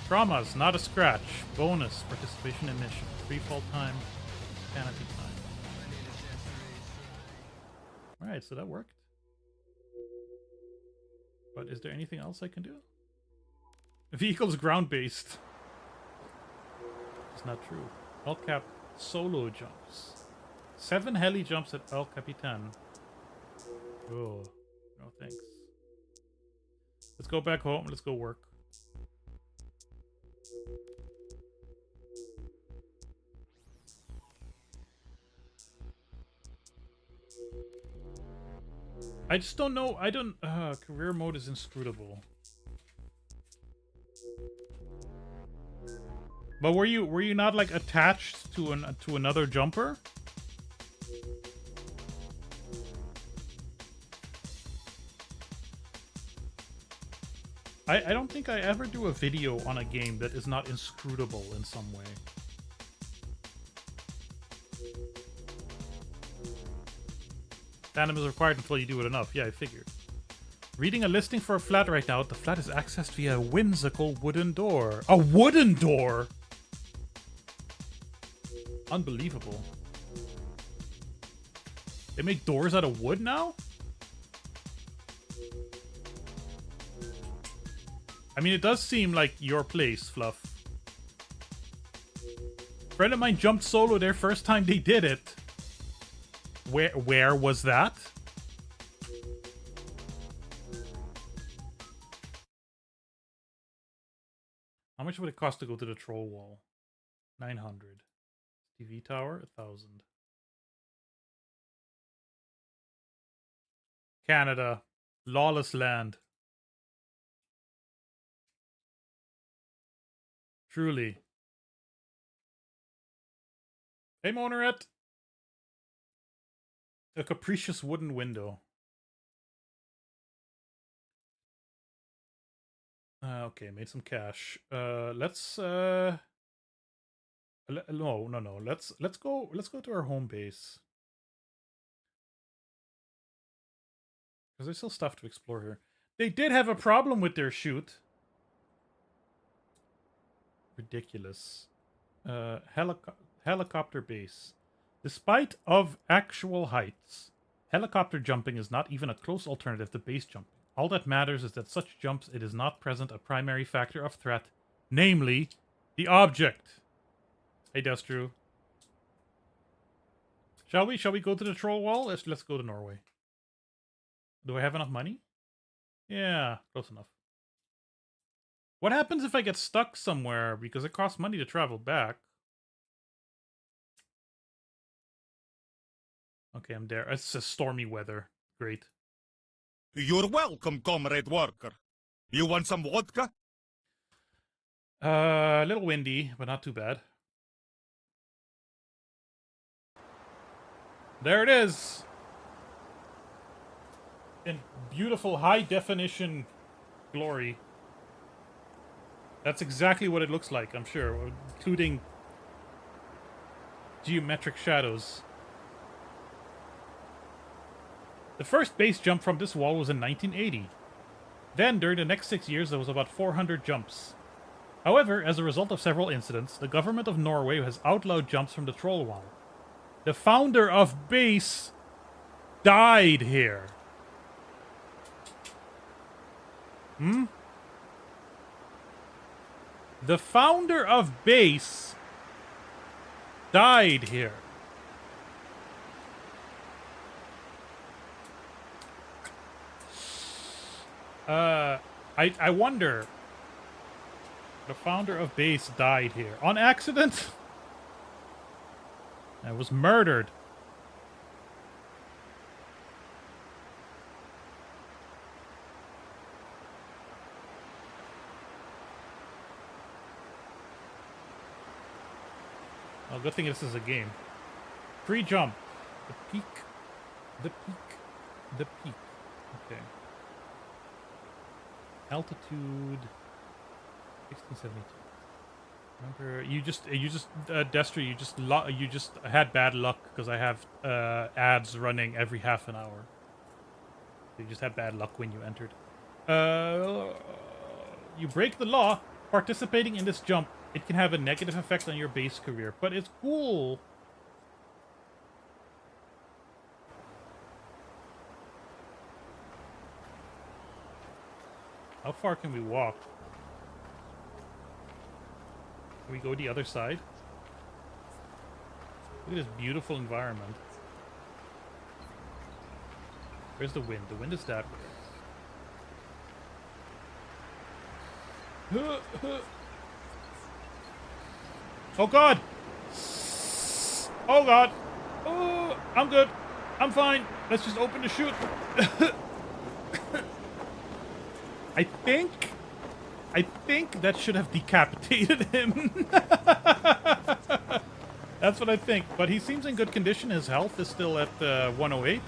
Traumas, not a scratch. Bonus, participation in mission. Free fall time. Canopy time. Alright, so that worked. But is there anything else I can do? The vehicle's ground-based. It's not true. El Cap solo jumps. 7 heli jumps at El Capitan. Oh, no thanks. Let's go back home. Let's go work. I just don't know. I don't. Career mode is inscrutable. But were you not like attached to another jumper? I don't think I ever do a video on a game that is not inscrutable in some way. Tandem is required until you do it enough. Yeah, I figured. Reading a listing for a flat right now. The flat is accessed via a whimsical wooden door. A wooden door? Unbelievable. They make doors out of wood now? I mean, it does seem like your place, Fluff. A friend of mine jumped solo there first time they did it. Where was that? How much would it cost to go to the troll wall? 900. TV tower, 1,000. Canada. Lawless land. Truly. Hey, Monoret. A capricious wooden window. Okay, made some cash. Let's no. Let's go to our home base. Because there's still stuff to explore here. They did have a problem with their chute. Ridiculous. Helicopter base. Despite of actual heights, helicopter jumping is not even a close alternative to base jumping. All that matters is that such jumps it is not present a primary factor of threat, namely, the object. Hey, Destru. Shall we go to the troll wall? Let's go to Norway. Do I have enough money? Yeah, close enough. What happens if I get stuck somewhere because it costs money to travel back? Okay, I'm there. It's a stormy weather. Great. You're welcome, comrade worker. You want some vodka? A little windy, but not too bad. There it is! In beautiful high definition glory. That's exactly what it looks like, I'm sure, including geometric shadows. The first base jump from this wall was in 1980. Then, during the next 6 years, there was about 400 jumps. However, as a result of several incidents, the government of Norway has outlawed jumps from the troll wall. The founder of base died here. The founder of base died here. I wonder. The founder of base died here. On accident? I was murdered. Oh, good thing this is a game. Free jump. The peak. The peak. The peak. Okay. Altitude 1672. Remember, you just Destry, you just had bad luck because I have ads running every half an hour. You just had bad luck when you entered. You break the law. Participating in this jump, it can have a negative effect on your base career, but it's cool. How far can we walk? Can we go the other side? Look at this beautiful environment. Where's the wind? The wind is that way. Oh god! Oh god! Oh, I'm good. I'm fine. Let's just open the chute. I think that should have decapitated him. That's what I think. But he seems in good condition. His health is still at 108.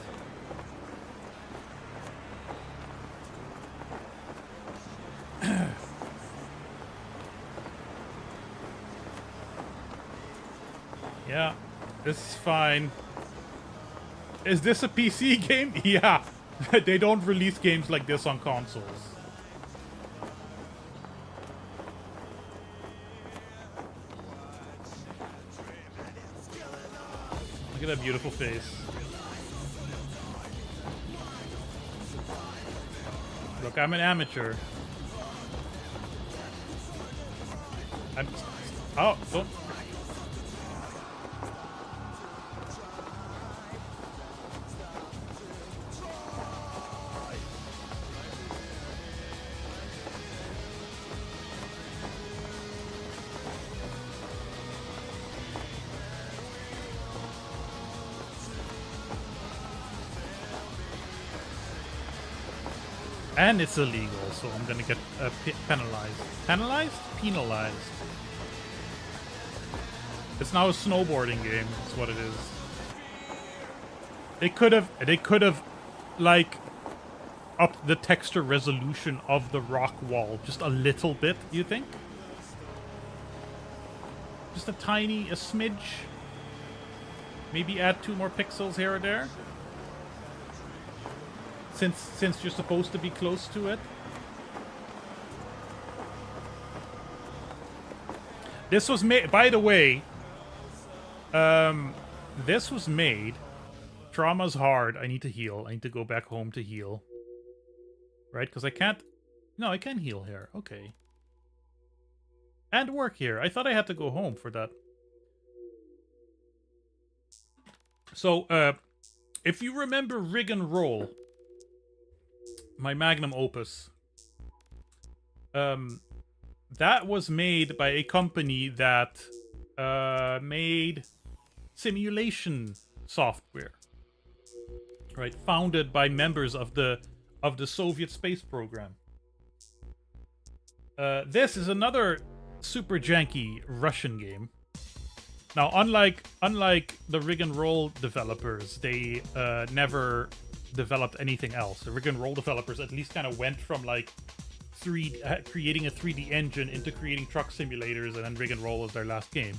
Yeah, this is fine. Is this a PC game? Yeah. They don't release games like this on consoles. Look at that beautiful face. Look, I'm an amateur. Oh, don't. And it's illegal, so I'm gonna get penalized. Penalized? Penalized. It's now a snowboarding game, is what it is. They could have, like, upped the texture resolution of the rock wall just a little bit, you think? Just a smidge? Maybe add 2 more pixels here or there? Since you're supposed to be close to it. This was made, by the way, this was made. Trauma's hard. I need to heal. I need to go back home to heal. Right? Because I can't... No, I can heal here. Okay. And work here. I thought I had to go home for that. So, if you remember Rig and Roll, my magnum opus, that was made by a company that made simulation software, right? Founded by members of the Soviet space program. This is another super janky Russian game. Now, unlike the Rig and Roll developers, they never developed anything else. The Rig and Roll developers at least kind of went from like creating a 3D engine into creating truck simulators, and then Rig and Roll was their last game.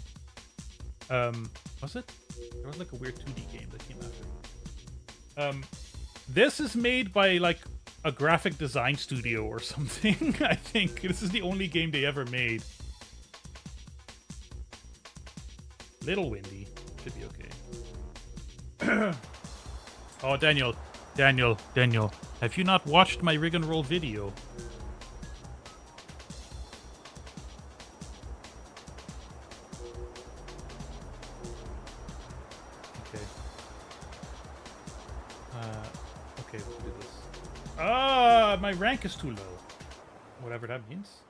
Was it? There was like a weird 2D game that came after. This is made by like a graphic design studio or something. I think this is the only game they ever made. Little windy. Should be okay. Oh, Daniel. Have you not watched my Rig and Roll video? Okay. Okay, we'll do this. My rank is too low. Whatever that means.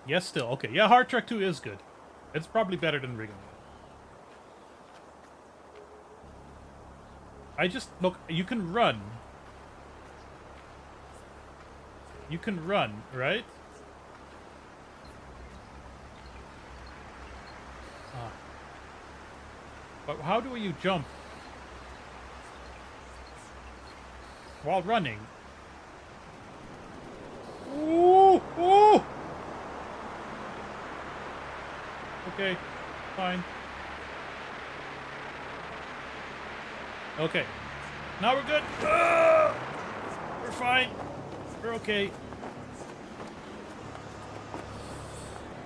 Yes, still. Okay, yeah, Hard Track 2 is good. It's probably better than Rig and Roll. Look, you can run. You can run, right? But how do you jump while running? Ooh! Ooh! Okay, fine. Okay, now we're good. We're fine. We're okay.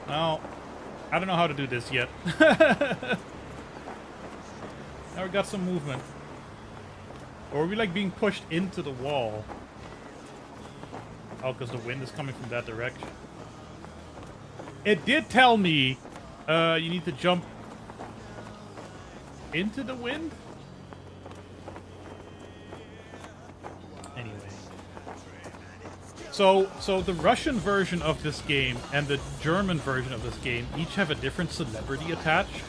Now, I don't know how to do this yet. Now we got some movement. Or are we like being pushed into the wall? Oh, because the wind is coming from that direction. It did tell me you need to jump into the wind? Anyway. So the Russian version of this game and the German version of this game each have a different celebrity attached.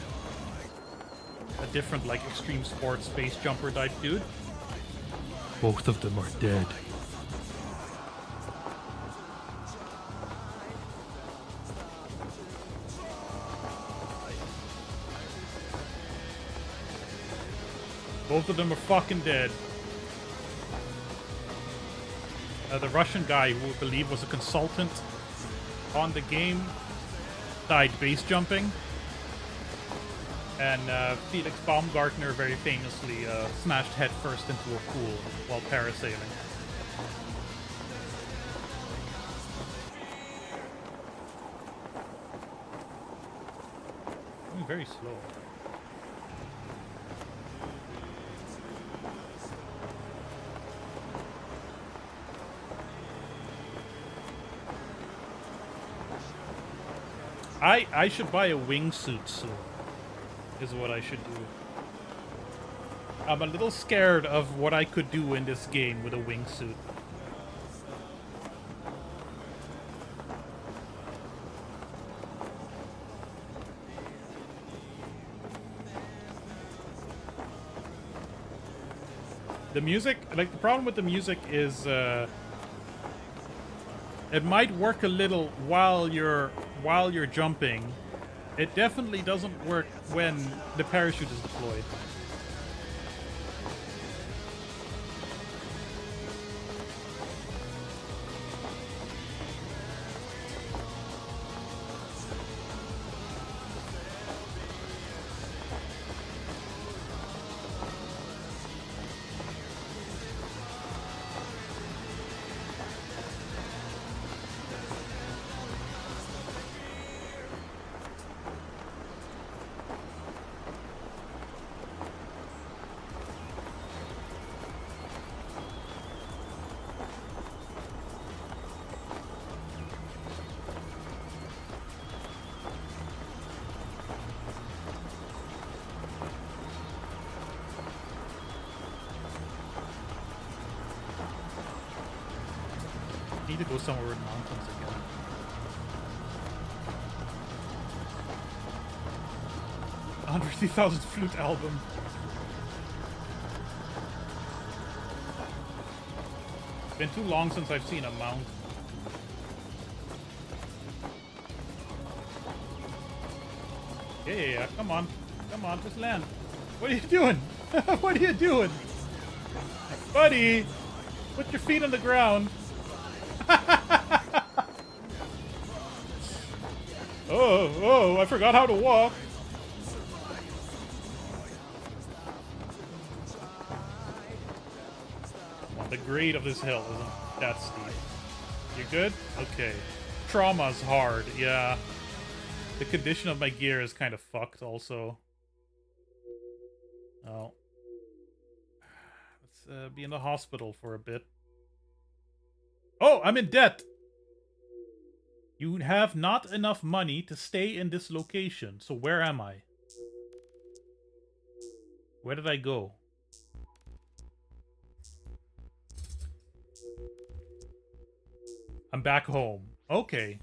A different, like, extreme sports space jumper type dude. Both of them are dead. Both of them are fucking dead. The Russian guy, who I believe was a consultant on the game, died base jumping. And Felix Baumgartner very famously smashed headfirst into a pool while parasailing. Going very slow. I should buy a wingsuit soon, is what I should do. I'm a little scared of what I could do in this game with a wingsuit. The music, like the problem with the music is it might work a little while you're jumping. It definitely doesn't work when the parachute is deployed. Need to go somewhere with mountains again. $150,000 flute album. It's been too long since I've seen a mount. Yeah, come on. Come on, just land. What are you doing? What are you doing? Buddy! Put your feet on the ground. Oh, I forgot how to walk. Well, the grade of this hill isn't that steep. You good? Okay. Trauma's hard, yeah. The condition of my gear is kind of fucked also. Oh. Let's be in the hospital for a bit. Oh, I'm in debt! You have not enough money to stay in this location. So where am I? Where did I go? I'm back home. Okay.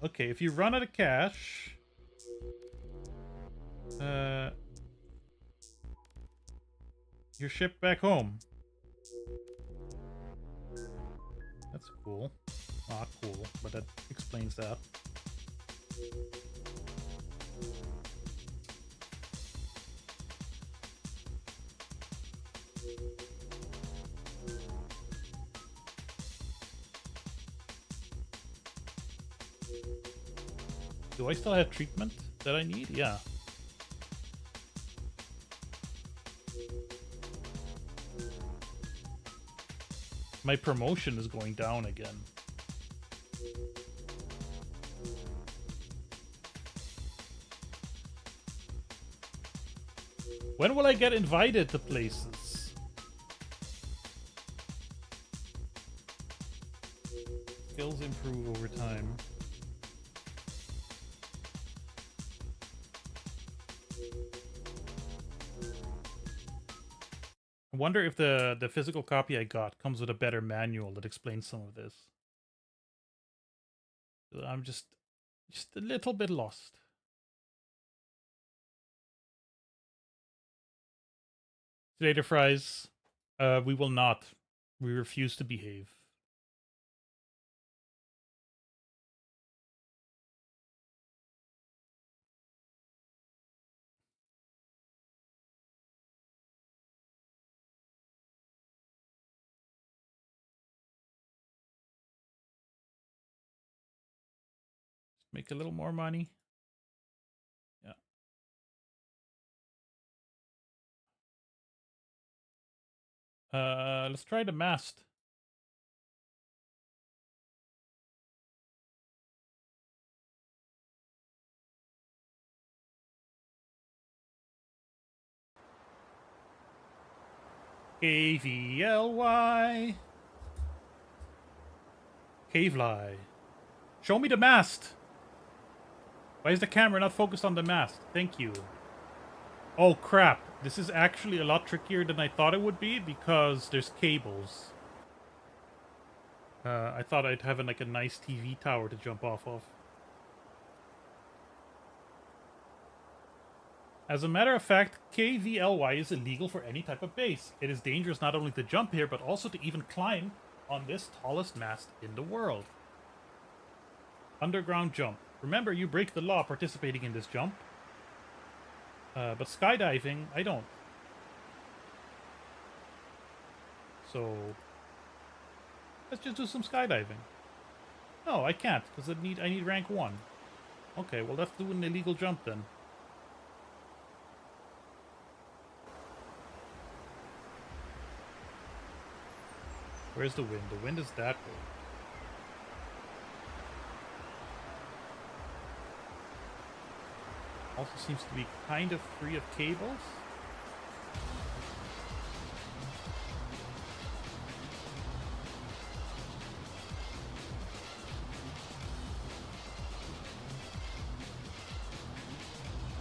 Okay, if you run out of cash... you're shipped back home. That's cool. Not cool, but that explains that. Do I still have treatment that I need? Yeah. My promotion is going down again. When will I get invited to places? Skills improve over time. I wonder if the physical copy I got comes with a better manual that explains some of this. I'm just a little bit lost. Later, fries. We will not. We refuse to behave. Make a little more money. Yeah. Let's try the mast. KVLY. Cavely. Show me the mast. Why is the camera not focused on the mast? Thank you. Oh crap. This is actually a lot trickier than I thought it would be because there's cables. I thought I'd have like a nice TV tower to jump off of. As a matter of fact, KVLY is illegal for any type of base. It is dangerous not only to jump here, but also to even climb on this tallest mast in the world. Underground jump. Remember, you break the law participating in this jump. But skydiving, I don't. So, let's just do some skydiving. No, I can't, because I need rank 1. Okay, well let's do an illegal jump then. Where's the wind? The wind is that way. Also seems to be kind of free of cables.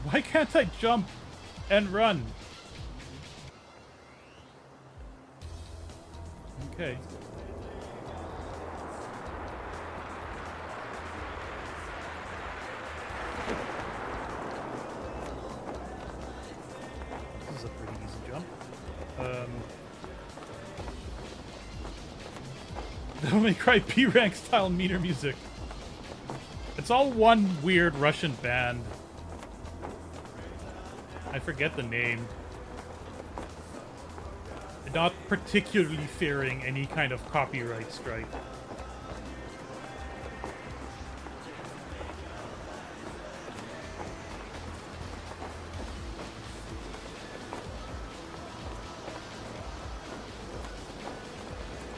Why can't I jump and run? Okay. This is a pretty easy jump. Devil May Cry P-Rank style meter music. It's all one weird Russian band. I forget the name. Not particularly fearing any kind of copyright strike.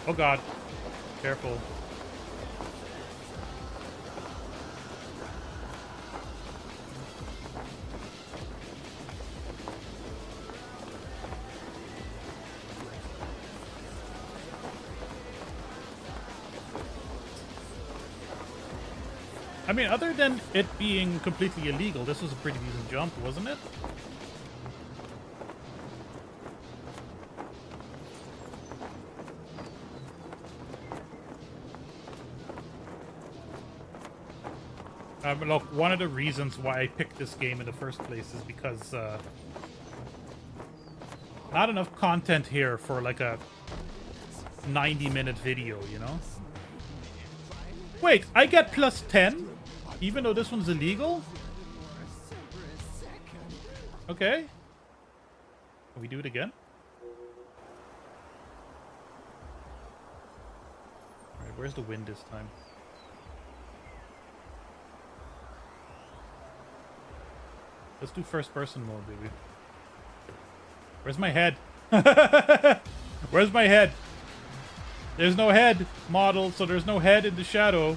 Oh god. Careful. I mean, other than it being completely illegal, this was a pretty decent jump, wasn't it? Look, one of the reasons why I picked this game in the first place is because not enough content here for like a 90-minute video, you know? Wait, I get plus 10? Even though this one's illegal? Okay. Can we do it again? Alright, where's the wind this time? Let's do first person mode, baby. Where's my head? Where's my head? There's no head model, so there's no head in the shadow.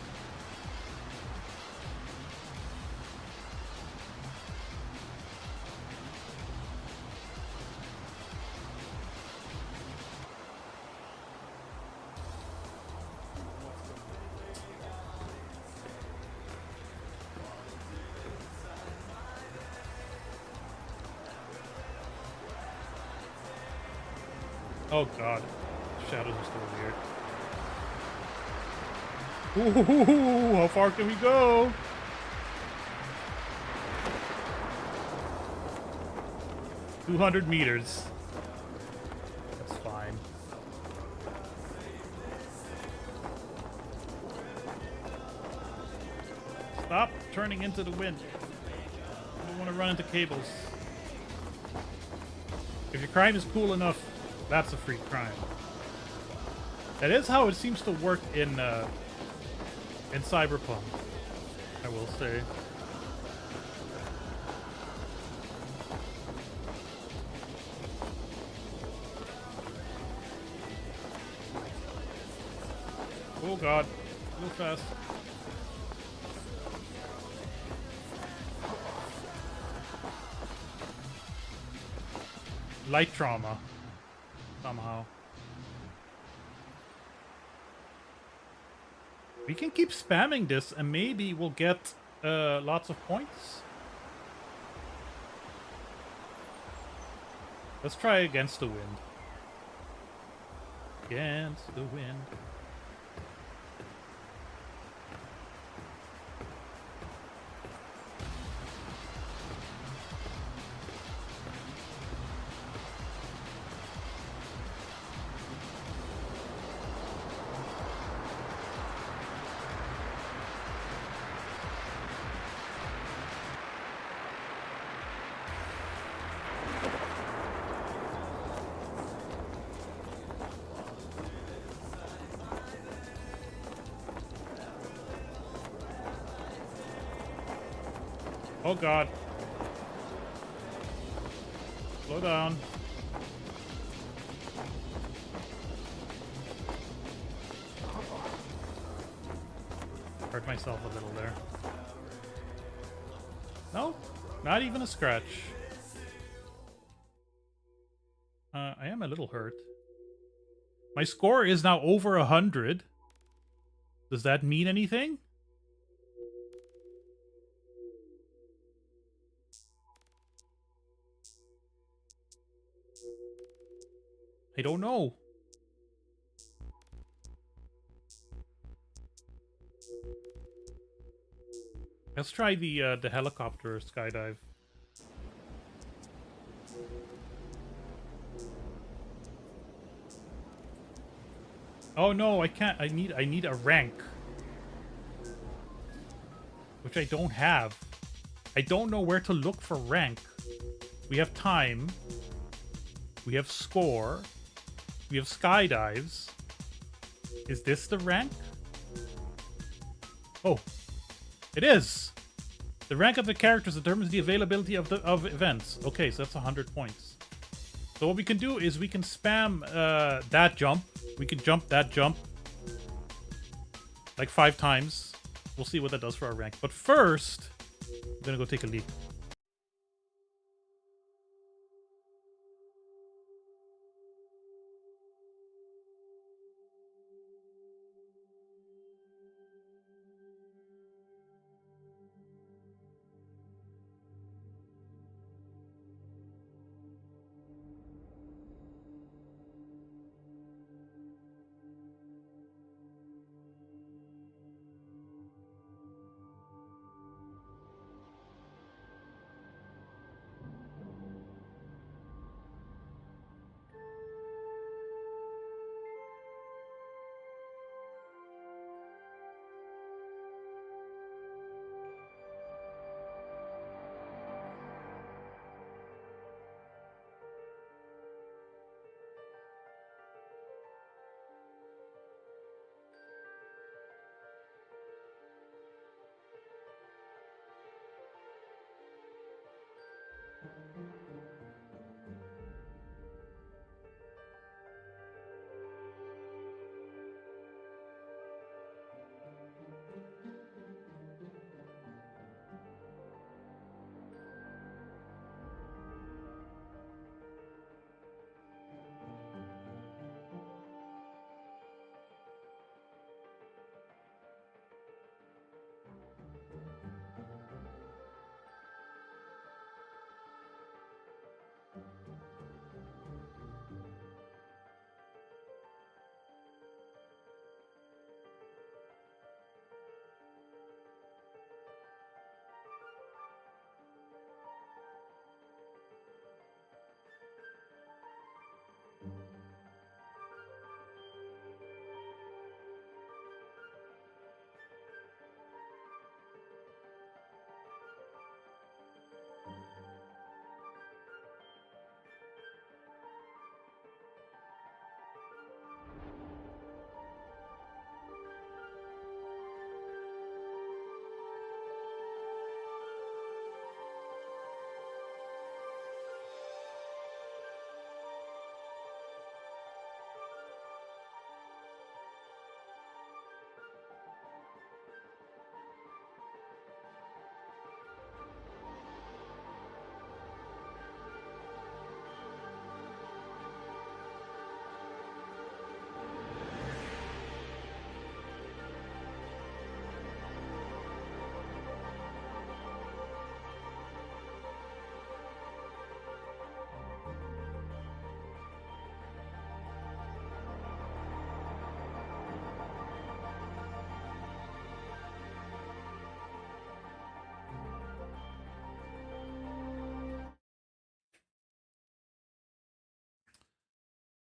Oh god, shadows are still weird. Ooh, how far can we go? $200 meters. That's fine. Stop turning into the wind. I don't want to run into cables. If your crime is cool enough, that's a free crime. That is how it seems to work in Cyberpunk, I will say. Oh god. Real fast. Light trauma. Somehow. We can keep spamming this and maybe we'll get lots of points. Let's try against the wind. Against the wind. Oh god. Slow down. Hurt myself a little there. No, not even a scratch. I am a little hurt. My score is now over 100. Does that mean anything? I don't know. Let's try the helicopter skydive. Oh no, I can't. I need a rank, which I don't have. I don't know where to look for rank. We have time. We have score. We have skydives. Is this the rank? Oh, it is. The rank of the characters determines the availability of events. Okay, so that's 100 points. So what we can do is we can spam that jump. We can jump that jump like 5 times. We'll see what that does for our rank. But first, I'm gonna go take a leak.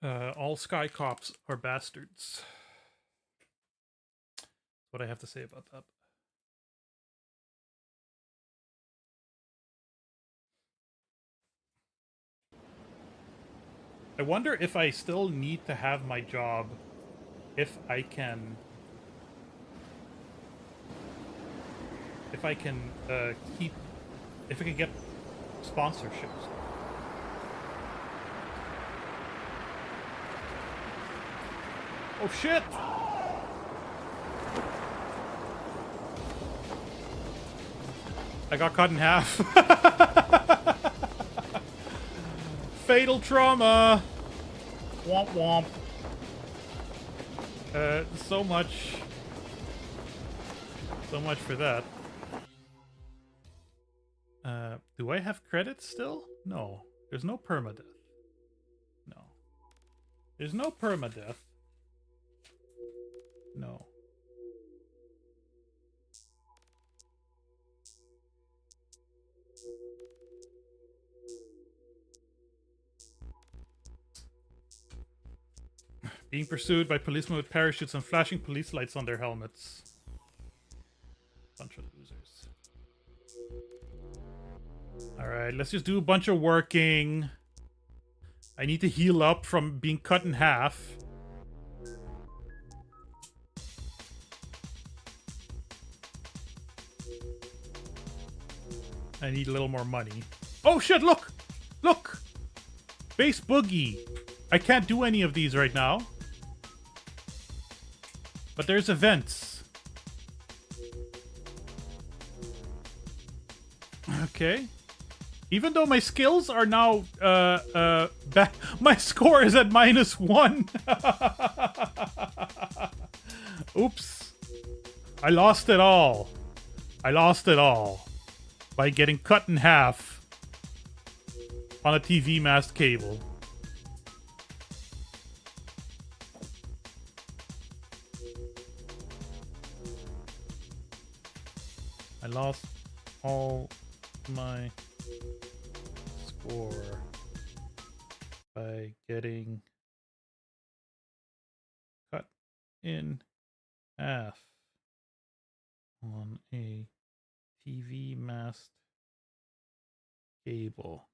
All Sky Cops are bastards. That's what I have to say about that. I wonder if I still need to have my job if I can keep if I can get sponsorships. Oh shit! I got cut in half. Fatal trauma. Womp womp. So much for that. Do I have credits still? No. There's no permadeath. No. There's no permadeath. No. Being pursued by policemen with parachutes and flashing police lights on their helmets. Bunch of losers. Alright, let's just do a bunch of working. I need to heal up from being cut in half. I need a little more money. Oh shit, look! Look! Base Boogie. I can't do any of these right now. But there's events. Okay. Even though my skills are now, back, my score is at -1. Oops. I lost it all. I lost it all. By getting cut in half. On a TV mast cable. I lost all my score by getting cut in half on a TV mast cable.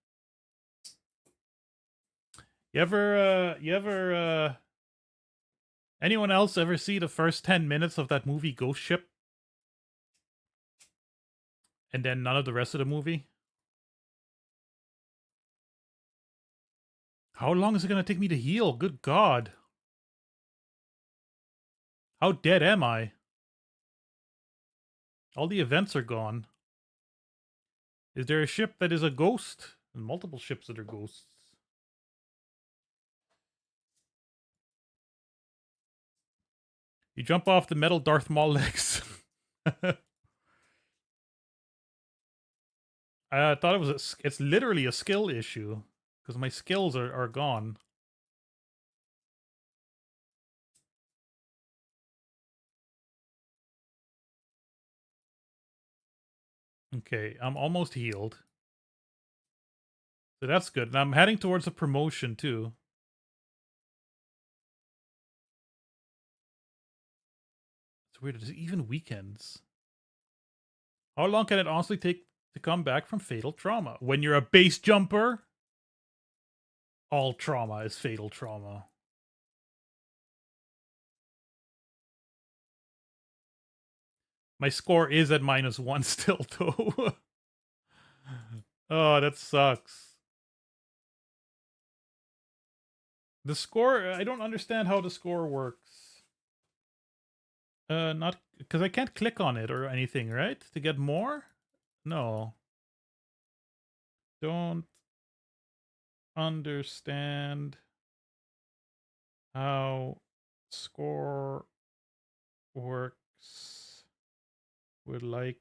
Anyone else ever see the first 10 minutes of that movie Ghost Ship? And then none of the rest of the movie? How long is it going to take me to heal? Good God. How dead am I? All the events are gone. Is there a ship that is a ghost? And multiple ships that are ghosts. You jump off the metal Darth Maul legs. I thought it was it's literally a skill issue. Because my skills are gone. Okay, I'm almost healed. So that's good. And I'm heading towards a promotion too. It's weird, there's even weekends. How long can it honestly take to come back from fatal trauma? When you're a base jumper, all trauma is fatal trauma. My score is at -1 still, though. Oh, that sucks. The score, I don't understand how the score works. Not, because I can't click on it or anything, right? To get more? No. Don't understand how score works. Would like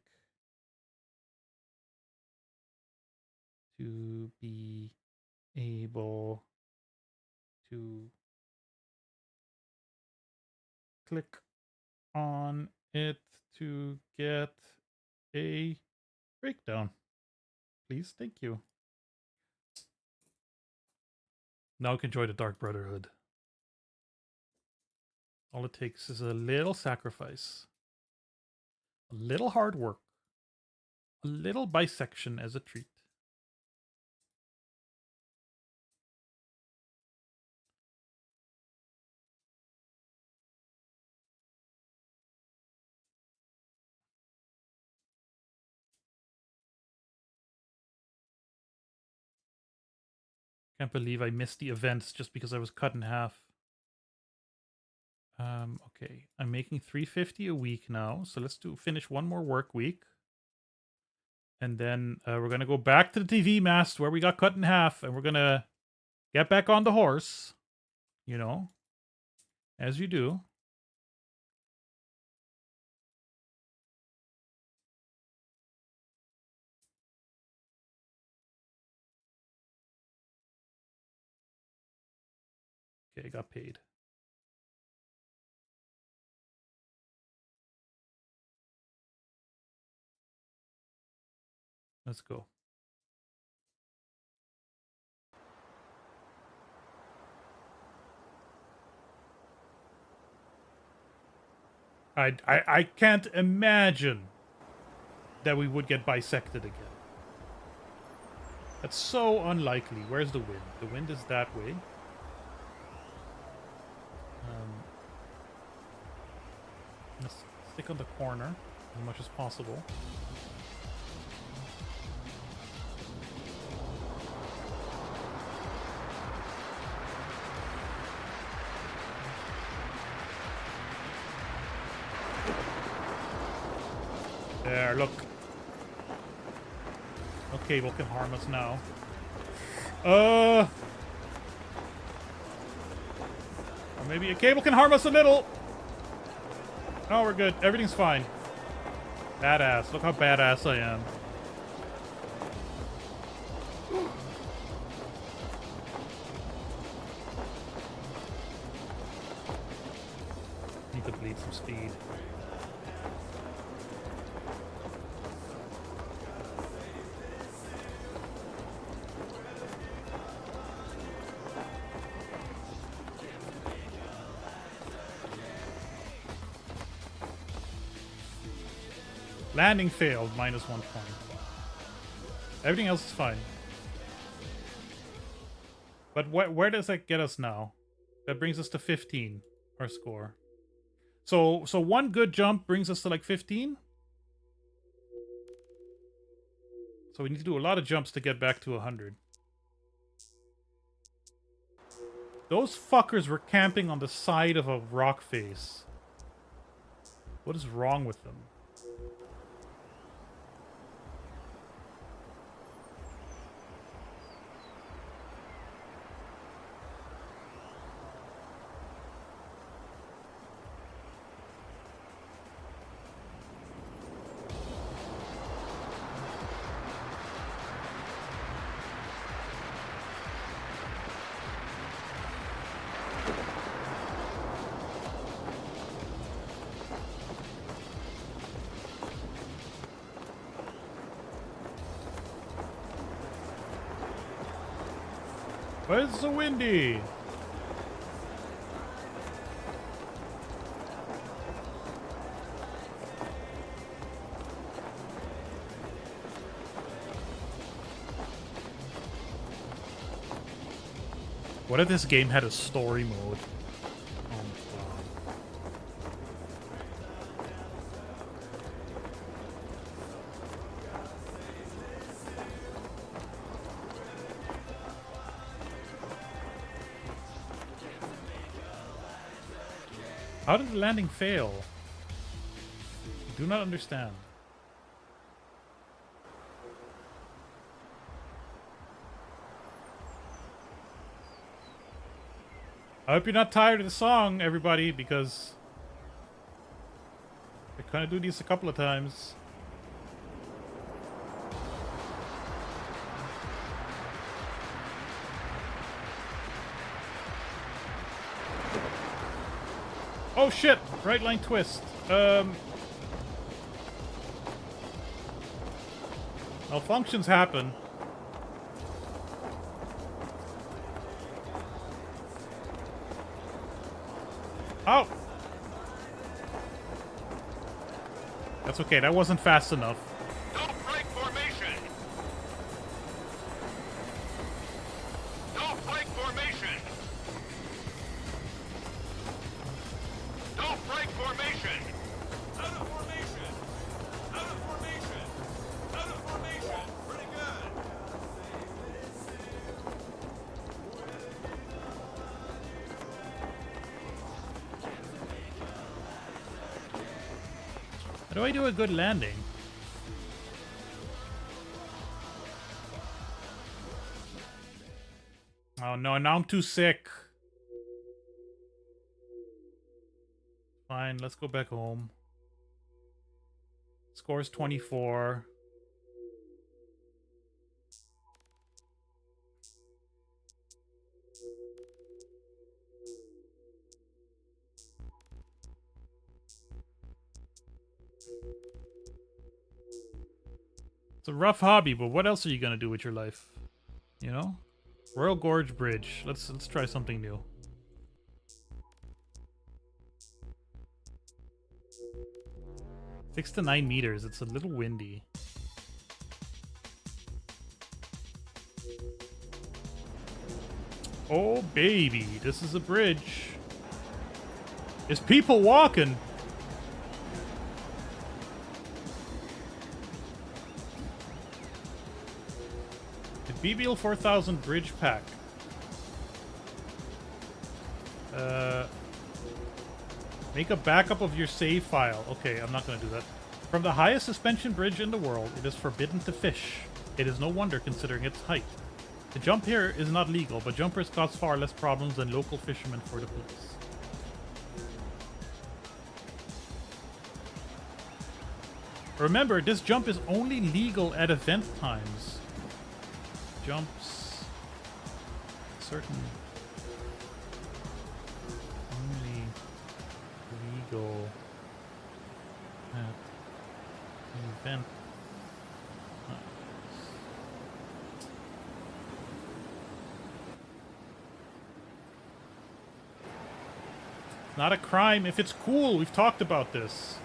to be able to click on it to get a breakdown. Please, thank you. Now we can join the Dark Brotherhood. All it takes is a little sacrifice. A little hard work. A little bisection as a treat. Can't believe I missed the events just because I was cut in half. Okay, I'm making 350 a week now, so let's finish one more work week. And then we're gonna go back to the TV mast where we got cut in half, and we're gonna get back on the horse. You know, as you do. Okay, got paid. Let's go. I can't imagine that we would get bisected again. That's so unlikely. Where's the wind? The wind is that way. Let's stick on the corner as much as possible. There, look. No cable can harm us now. Or maybe a cable can harm us a little. No, we're good. Everything's fine. Badass. Look how badass I am. Need to bleed some speed. Landing failed, -1 point. Everything else is fine. But where does that get us now? That brings us to 15, our score. So one good jump brings us to like 15? So we need to do a lot of jumps to get back to 100. Those fuckers were camping on the side of a rock face. What is wrong with them? But it's so windy. What if this game had a story mode? Oh my god. How did the landing fail? I do not understand. I hope you're not tired of the song, everybody, because I kind of do these a couple of times. Oh shit! Right line twist. Malfunctions happen. Oh! That's okay, that wasn't fast enough. Don't break formation. Don't break formation. Don't break formation. Out of formation. Out of formation. Out of formation. Pretty good. How do I do a good landing? Oh no, now I'm too sick. Fine, let's go back home. Score's 24. It's a rough hobby, but what else are you gonna do with your life? You know? Royal Gorge Bridge. Let's try something new. Six to 9 meters. It's a little windy. Oh baby, this is a bridge. There's people walking. BBL 4000 bridge pack. Make a backup of your save file. Okay, I'm not going to do that. From the highest suspension bridge in the world, it is forbidden to fish. It is no wonder considering its height. The jump here is not legal, but jumpers cause far less problems than local fishermen for the police. Remember, this jump is only legal at event times. Jumps certain only legal at event times. It's not a crime if it's cool. We've talked about this.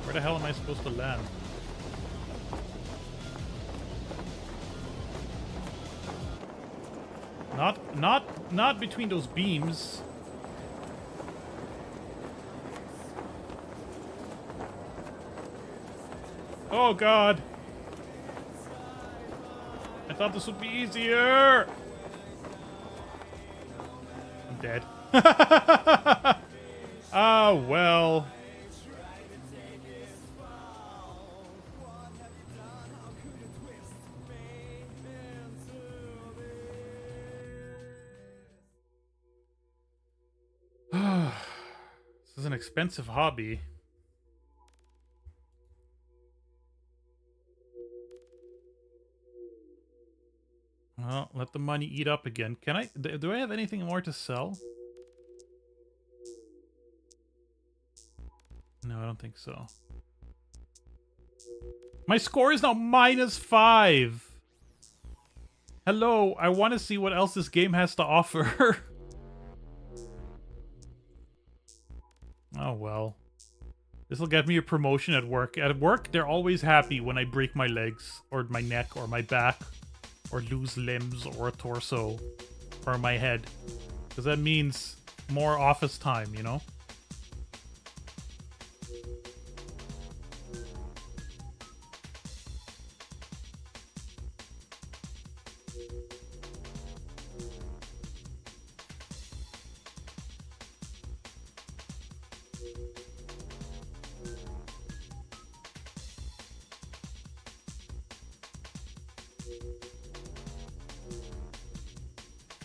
Where the hell am I supposed to land? Not between those beams. Oh God. I thought this would be easier. I'm dead. Ah, well. This is an expensive hobby. Well, let the money eat up again. Can I... Do I have anything more to sell? No, I don't think so. My score is now -5! Hello, I want to see what else this game has to offer. Oh well. This will get me a promotion at work. At work, they're always happy when I break my legs, or my neck, or my back, or lose limbs, or a torso, or my head. Because that means more office time, you know?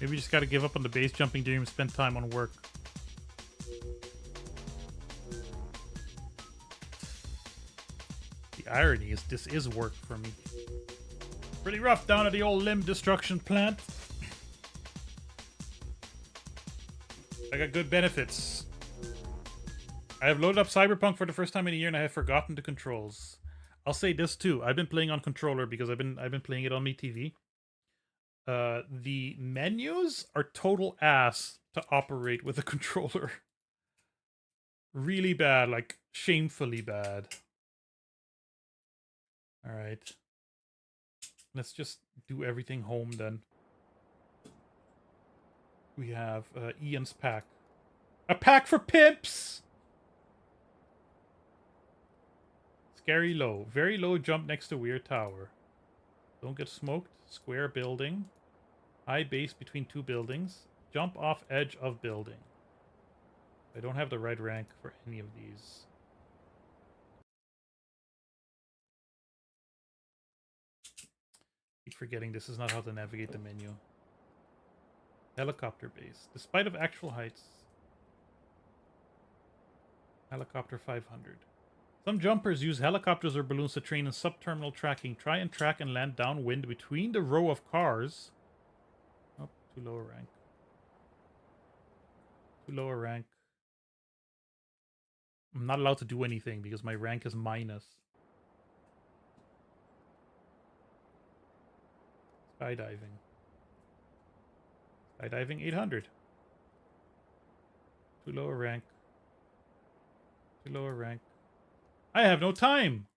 Maybe we just gotta give up on the base jumping dream and spend time on work. The irony is this is work for me. Pretty rough down at the old limb destruction plant. I got good benefits. I have loaded up Cyberpunk for the first time in a year and I have forgotten the controls. I'll say this too. I've been playing on controller because I've been playing it on my TV. The menus are total ass to operate with a controller. Really bad, like shamefully bad. All right. Let's just do everything home then. We have Ian's pack. A pack for pimps! Scary low. Very low jump next to weird tower. Don't get smoked. Square building. High base between two buildings. Jump off edge of building. I don't have the right rank for any of these. Keep forgetting this is not how to navigate the menu. Helicopter base. Despite of actual heights. Helicopter 500. Some jumpers use helicopters or balloons to train in subterminal tracking. Try and track and land downwind between the row of cars. Oh, too low a rank. Too low a rank. I'm not allowed to do anything because my rank is minus. Skydiving. Skydiving 800. Too low a rank. Too low a rank. I have no time!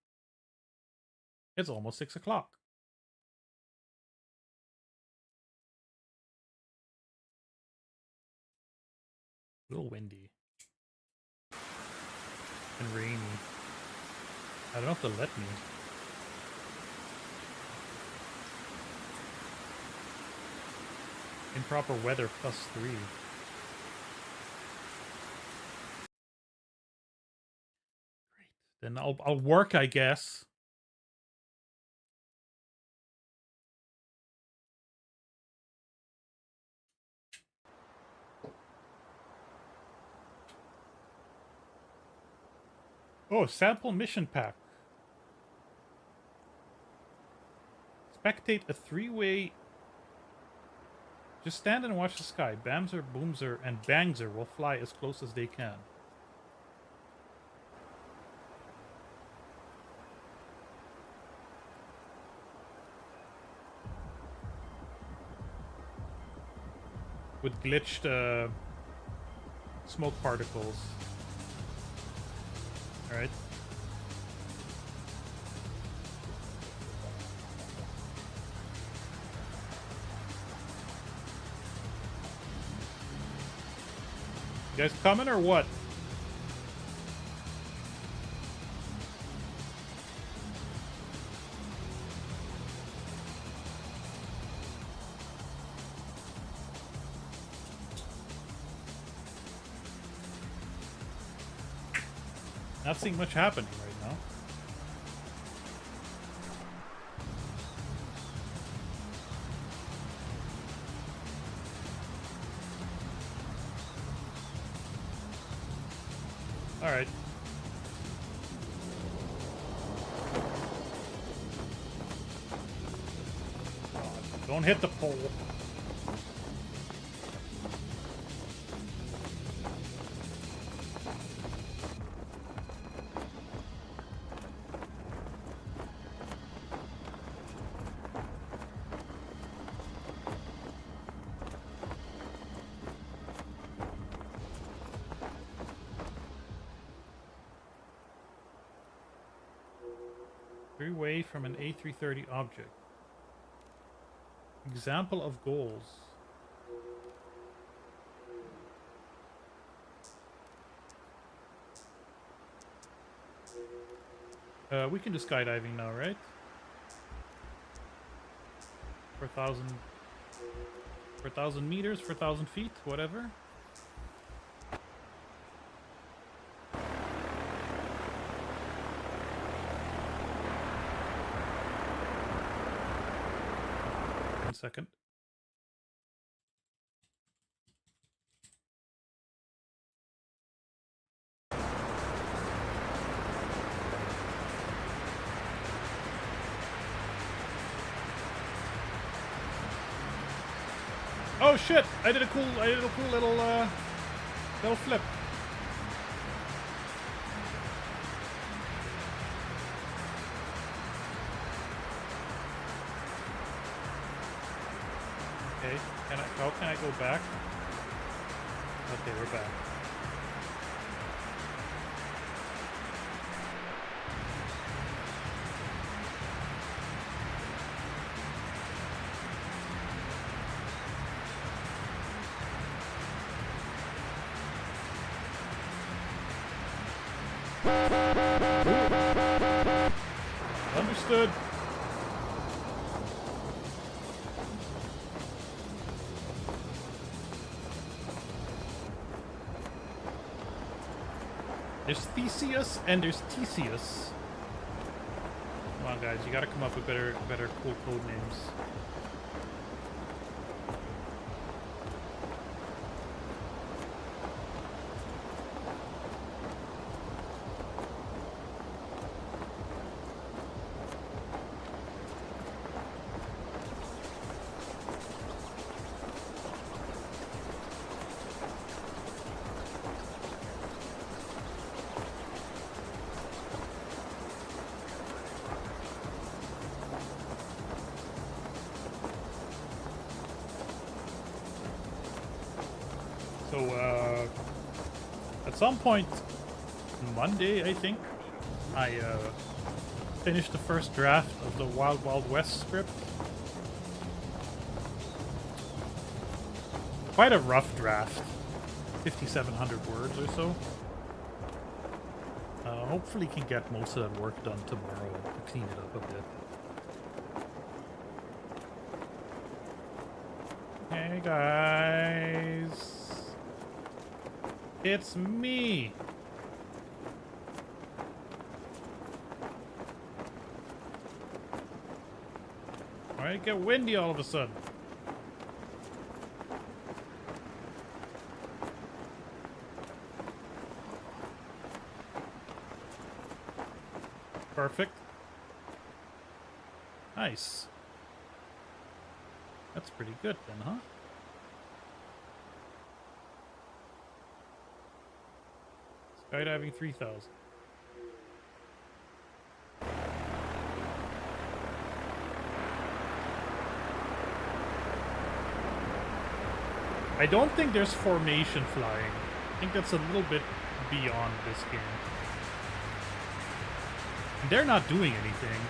It's almost 6 o'clock. A little windy. And rainy. I don't know if they'll let me. Improper weather +3. Then I'll work, I guess. Oh, sample mission pack. Spectate a 3-way. Just stand and watch the sky. Bamser, Boomser, and Bangser will fly as close as they can. With glitched smoke particles. Alright. You guys coming or what? Not seeing much happening right now. All right. Don't hit the pole. Away from an A330 object. Example of goals. We can do skydiving now, right? For 1,000 meters, for 1,000 feet, whatever. Second. Oh shit! I did a cool little They'll flip. Okay, how can I go back? Okay, we're back. Understood. There's Theseus and there's Theseus. Come on, guys, you gotta come up with better cool code names. So, at some point Monday, I think, I finished the first draft of the Wild Wild West script. Quite a rough draft. 5,700 words or so. Hopefully can get most of that work done tomorrow to clean it up a bit. Hey guys. It's me! Alright, get windy all of a sudden. Perfect. Nice. That's pretty good then, huh? Skydiving 3,000. I don't think there's formation flying. I think that's a little bit beyond this game. And they're not doing anything.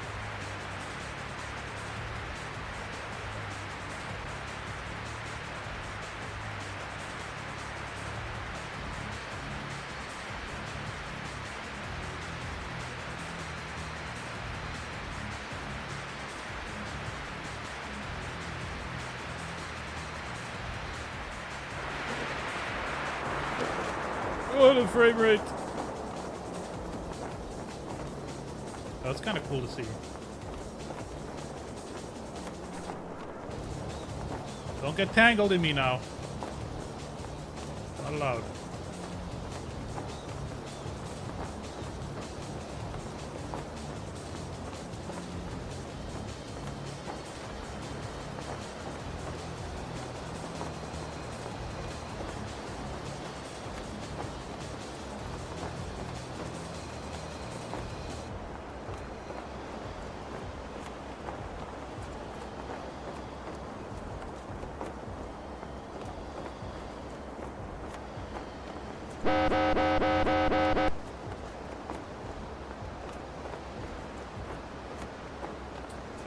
Oh, the frame rate! Oh, it's kind of cool to see. Don't get tangled in me now. Not allowed.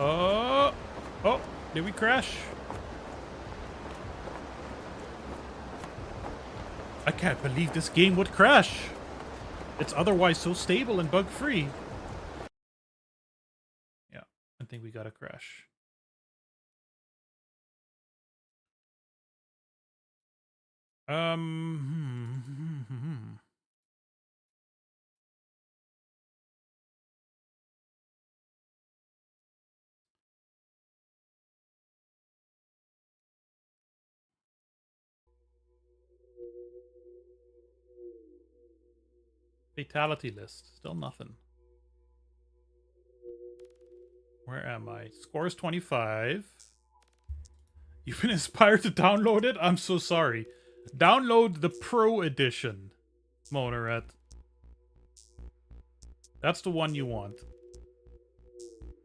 Oh, did we crash? I can't believe this game would crash. It's otherwise so stable and bug-free. Yeah, I think we got a crash. Fatality list. Still nothing. Where am I? Score is 25. You've been inspired to download it? I'm so sorry. Download the Pro Edition, Monoret. That's the one you want.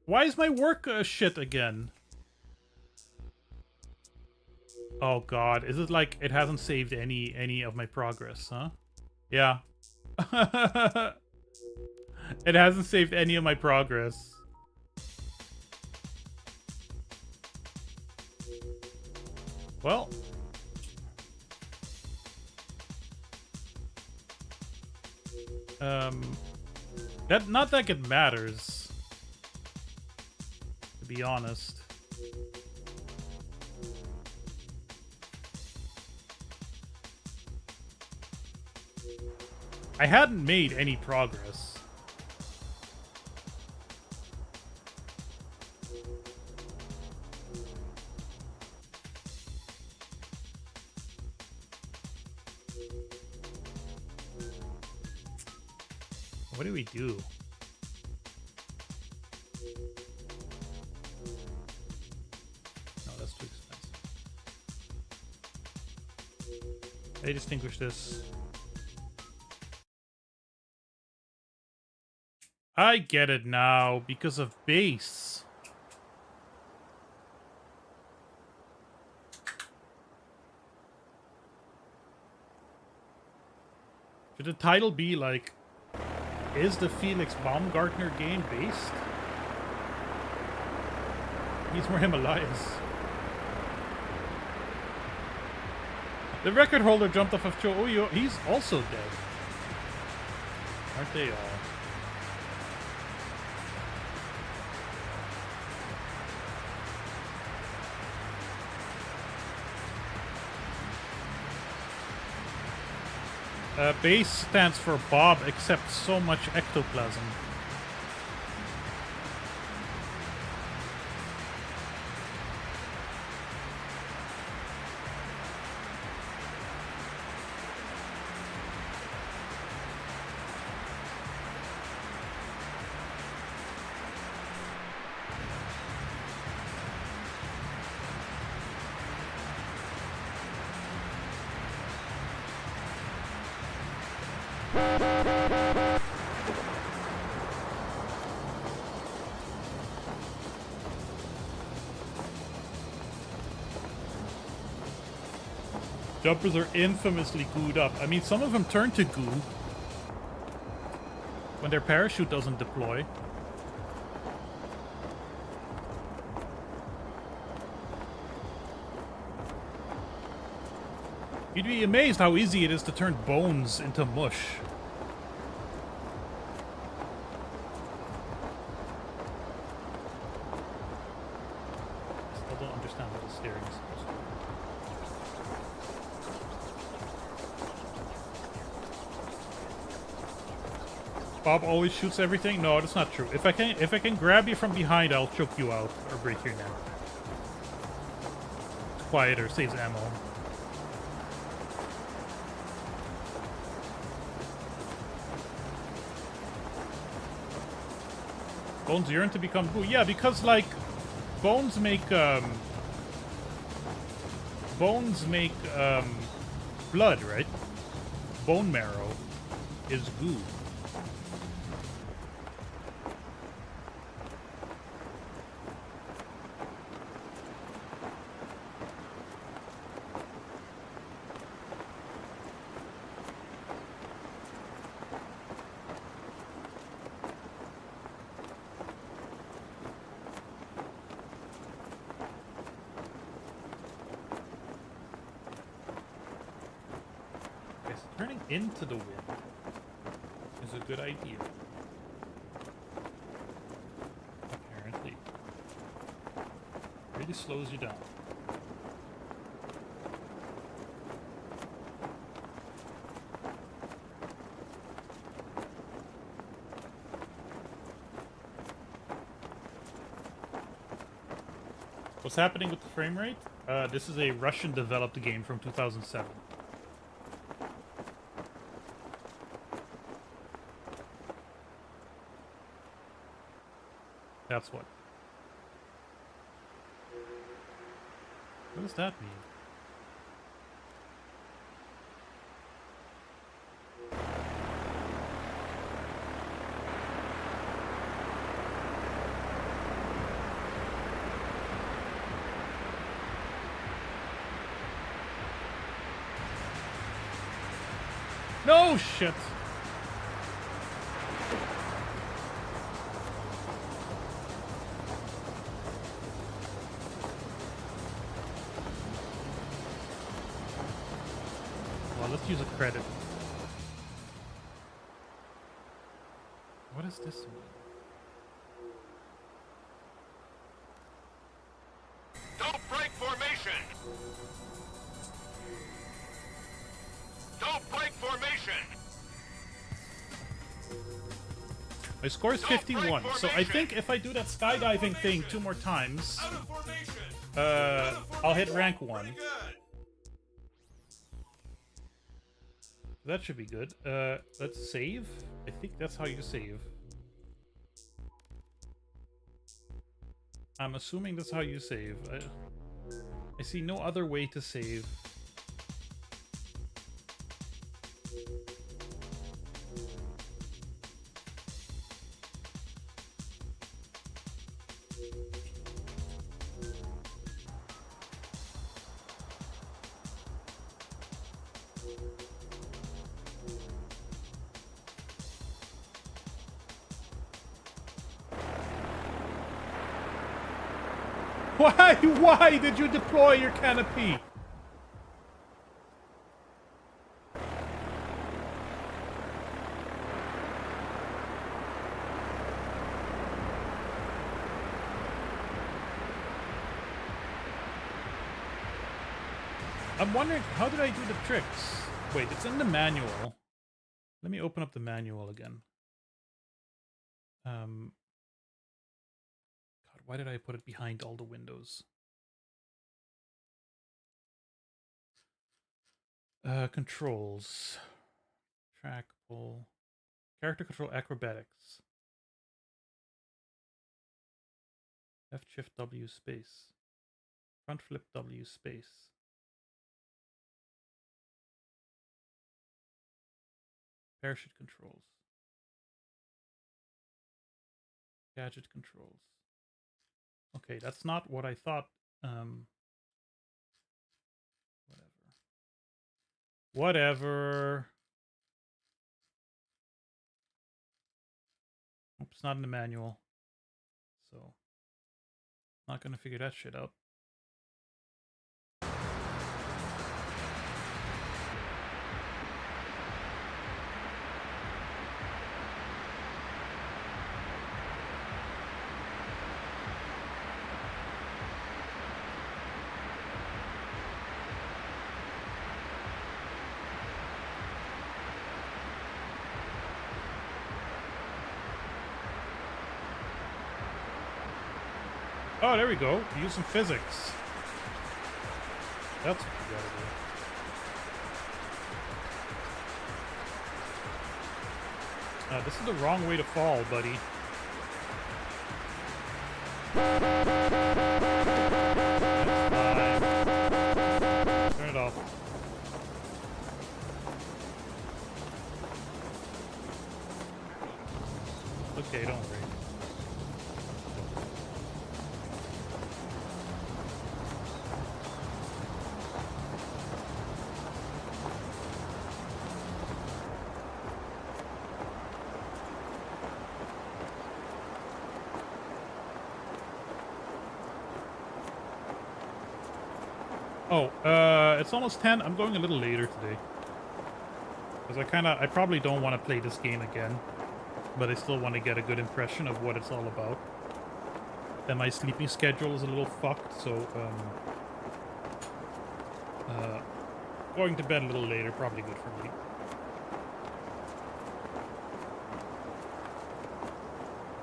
Why is my work shit again? Oh god, is it like it hasn't saved any of my progress, huh? Yeah. It hasn't saved any of my progress. Well. Not like it matters, to be honest. I hadn't made any progress. What do we do? No, that's too expensive. They distinguish this. I get it now, because of base. Should the title be like, is the Felix Baumgartner game based? Needs more Himalayas. The record holder jumped off of Cho Oyo. He's also dead. Aren't they all? Base stands for Bob accepts so much ectoplasm. Jumpers are infamously gooed up. I mean, some of them turn to goo when their parachute doesn't deploy. You'd be amazed how easy it is to turn bones into mush. I still don't understand what the steering is supposed to be. Bob always shoots everything? No, that's not true. If I can grab you from behind, I'll choke you out or break your neck. It's quieter, saves ammo. Bones yearn to become goo. Yeah, because like bones make blood, right? Bone marrow is goo. Turning into the wind is a good idea. Apparently. Really slows you down. What's happening with the frame rate? This is a Russian-developed game from 2007. That's what. What does that mean? No shit. Well, let's use a credit. What does this mean? Don't break formation! Don't break formation! My score is 51, so I think if I do that skydiving thing 2 more times, Out of formation! I'll hit rank 1. Pretty good. That should be good. Let's save. I think that's how you save. I'm assuming that's how you save. I see no other way to save. Why did you deploy your canopy? I'm wondering, how did I do the tricks? Wait, it's in the manual. Let me open up the manual again. God, why did I put it behind all the windows? Controls. Track, pull. Character control, acrobatics. Left shift W space. Front flip W space. Parachute controls. Gadget controls. Okay, that's not what I thought. Whatever. Oops, not in the manual. So, not gonna figure that shit out. Oh, there we go. Use some physics. That's what you gotta do. This is the wrong way to fall, buddy. That's fine. Turn it off. Okay, don't worry. Oh, it's almost 10. I'm going a little later today. Because I probably don't want to play this game again. But I still want to get a good impression of what it's all about. And my sleeping schedule is a little fucked, so, going to bed a little later, probably good for me.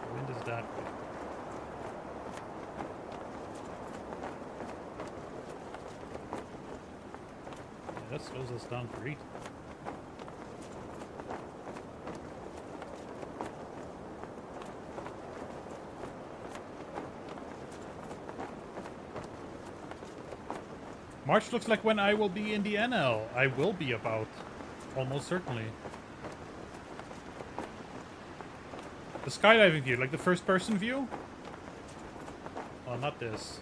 The wind is that way. That slows us down great. March looks like when I will be in the NL. I will be about. Almost certainly. The skydiving view, like the first person view? Oh, not this.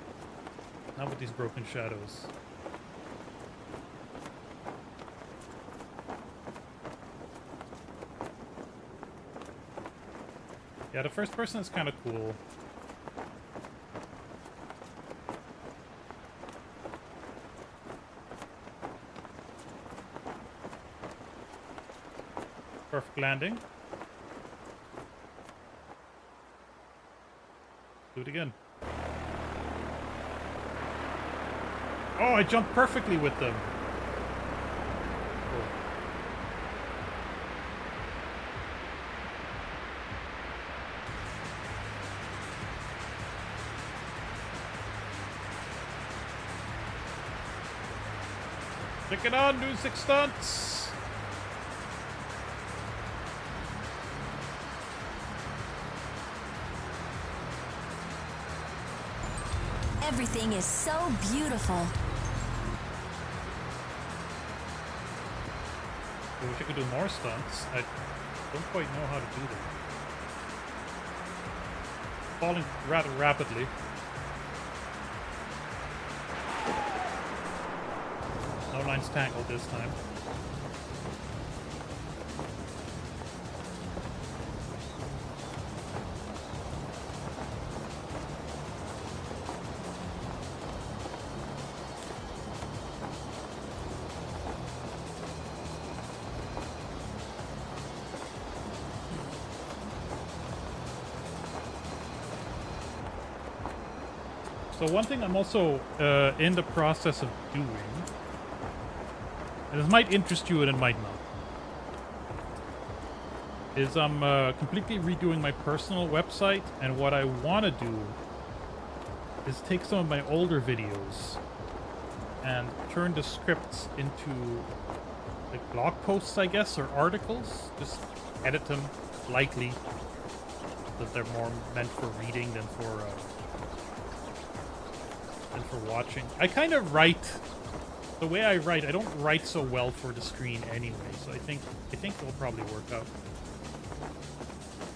Not with these broken shadows. Yeah, the first person is kind of cool. Perfect landing. Do it again. Oh, I jumped perfectly with them. Cool. Take it on, do 6 stunts. Everything is so beautiful. I wish I could do more stunts. I don't quite know how to do them. Falling rather rapidly. No lines tangled this time. So one thing I'm also in the process of doing, and this might interest you and it might not, is I'm completely redoing my personal website, and what I want to do is take some of my older videos and turn the scripts into like blog posts, I guess, or articles. Just edit them lightly, because they're more meant for reading than for watching. I kind of write the way I write. I don't write so well for the screen anyway, so I think it'll probably work out.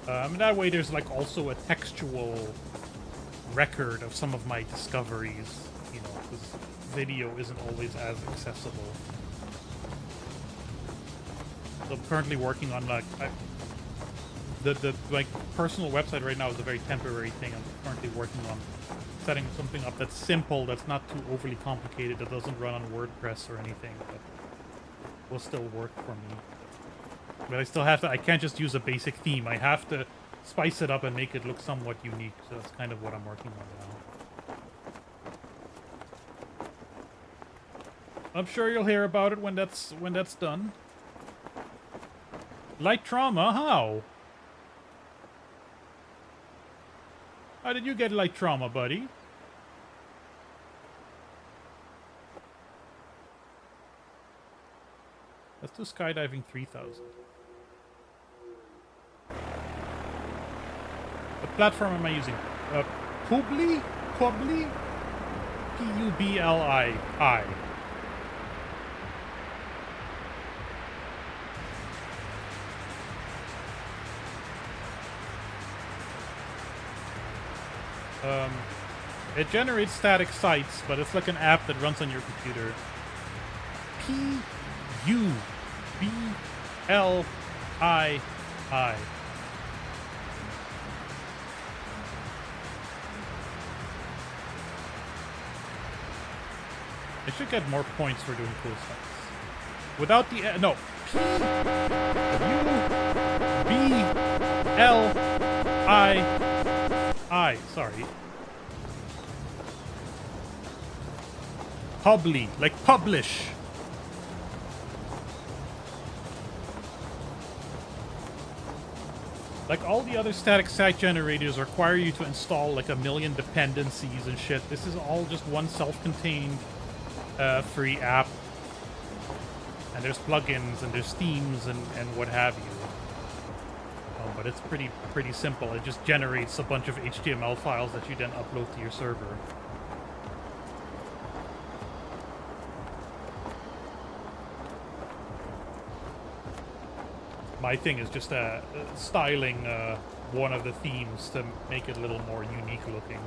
And that way, there's like also a textual record of some of my discoveries. You know, because video isn't always as accessible. So I'm currently working on like the like personal website right now is a very temporary thing. I'm currently working on setting something up that's simple, that's not too overly complicated, that doesn't run on WordPress or anything, but will still work for me. But I still have to, I can't just use a basic theme. I have to spice it up and make it look somewhat unique, so that's kind of what I'm working on now. I'm sure you'll hear about it when that's done. Light trauma? How? How did you get light trauma, buddy? Let's do skydiving 3000. What platform am I using? Publi? Publi? P-U-B-L-I. It generates static sites, but it's like an app that runs on your computer. P-U-B-L-I-I. I should get more points for doing cool stuff. Without the... no. P-U-B-L-I-I. Sorry. Publi, like publish. Like all the other static site generators require you to install like a million dependencies and shit. This is all just one self-contained free app. And there's plugins and there's themes and what have you. But it's pretty simple. It just generates a bunch of HTML files that you then upload to your server. My thing is just styling one of the themes to make it a little more unique looking.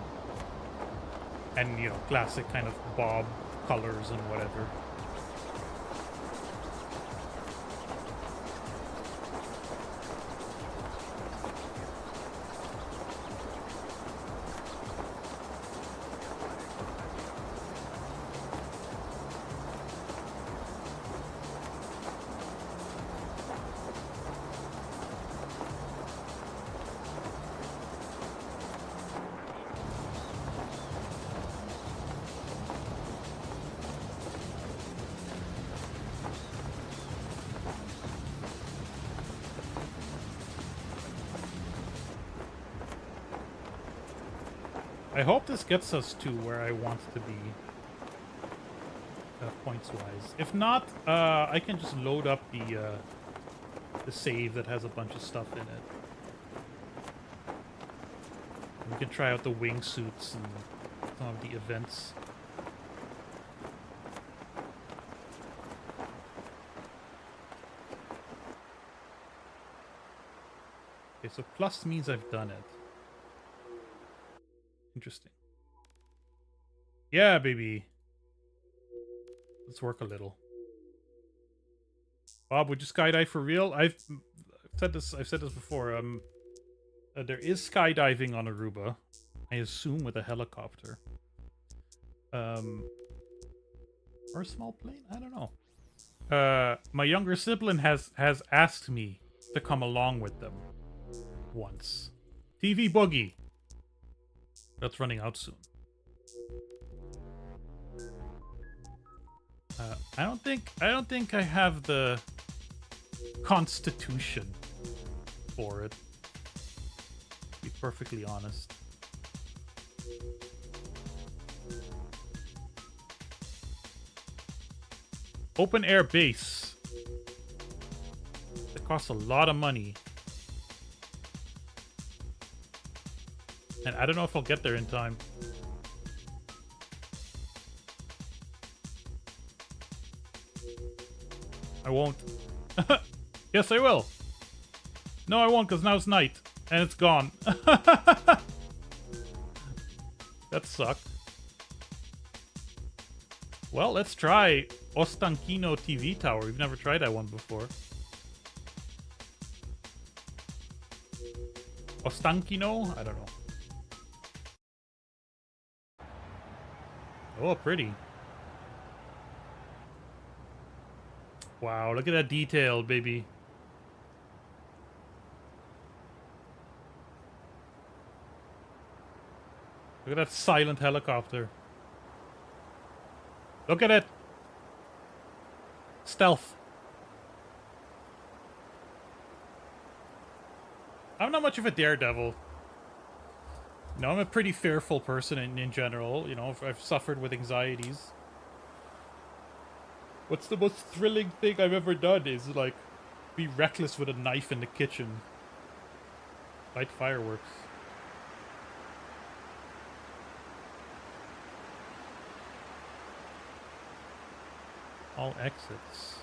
And, you know, classic kind of Bob colors and whatever. I hope this gets us to where I want to be. Points-wise. If not, I can just load up the save that has a bunch of stuff in it. We can try out the wingsuits and some of the events. Okay, so plus means I've done it. Interesting. Yeah, baby. Let's work a little. Bob, would you skydive for real? I've said this before. There is skydiving on Aruba. I assume with a helicopter. Or a small plane? I don't know. My younger sibling has asked me to come along with them once. TV Boogie. That's running out soon. I don't think I have the constitution for it. To be perfectly honest. Open air base. It costs a lot of money. And I don't know if I'll get there in time. I won't. Yes, I will. No, I won't, because now it's night. And it's gone. That sucked. Well, let's try Ostankino TV Tower. We've never tried that one before. Ostankino? I don't know. Oh, pretty. Wow, look at that detail, baby. Look at that silent helicopter. Look at it. Stealth. I'm not much of a daredevil. No, I'm a pretty fearful person in general. You know, I've suffered with anxieties. What's the most thrilling thing I've ever done is, like, be reckless with a knife in the kitchen. Light fireworks. All exits.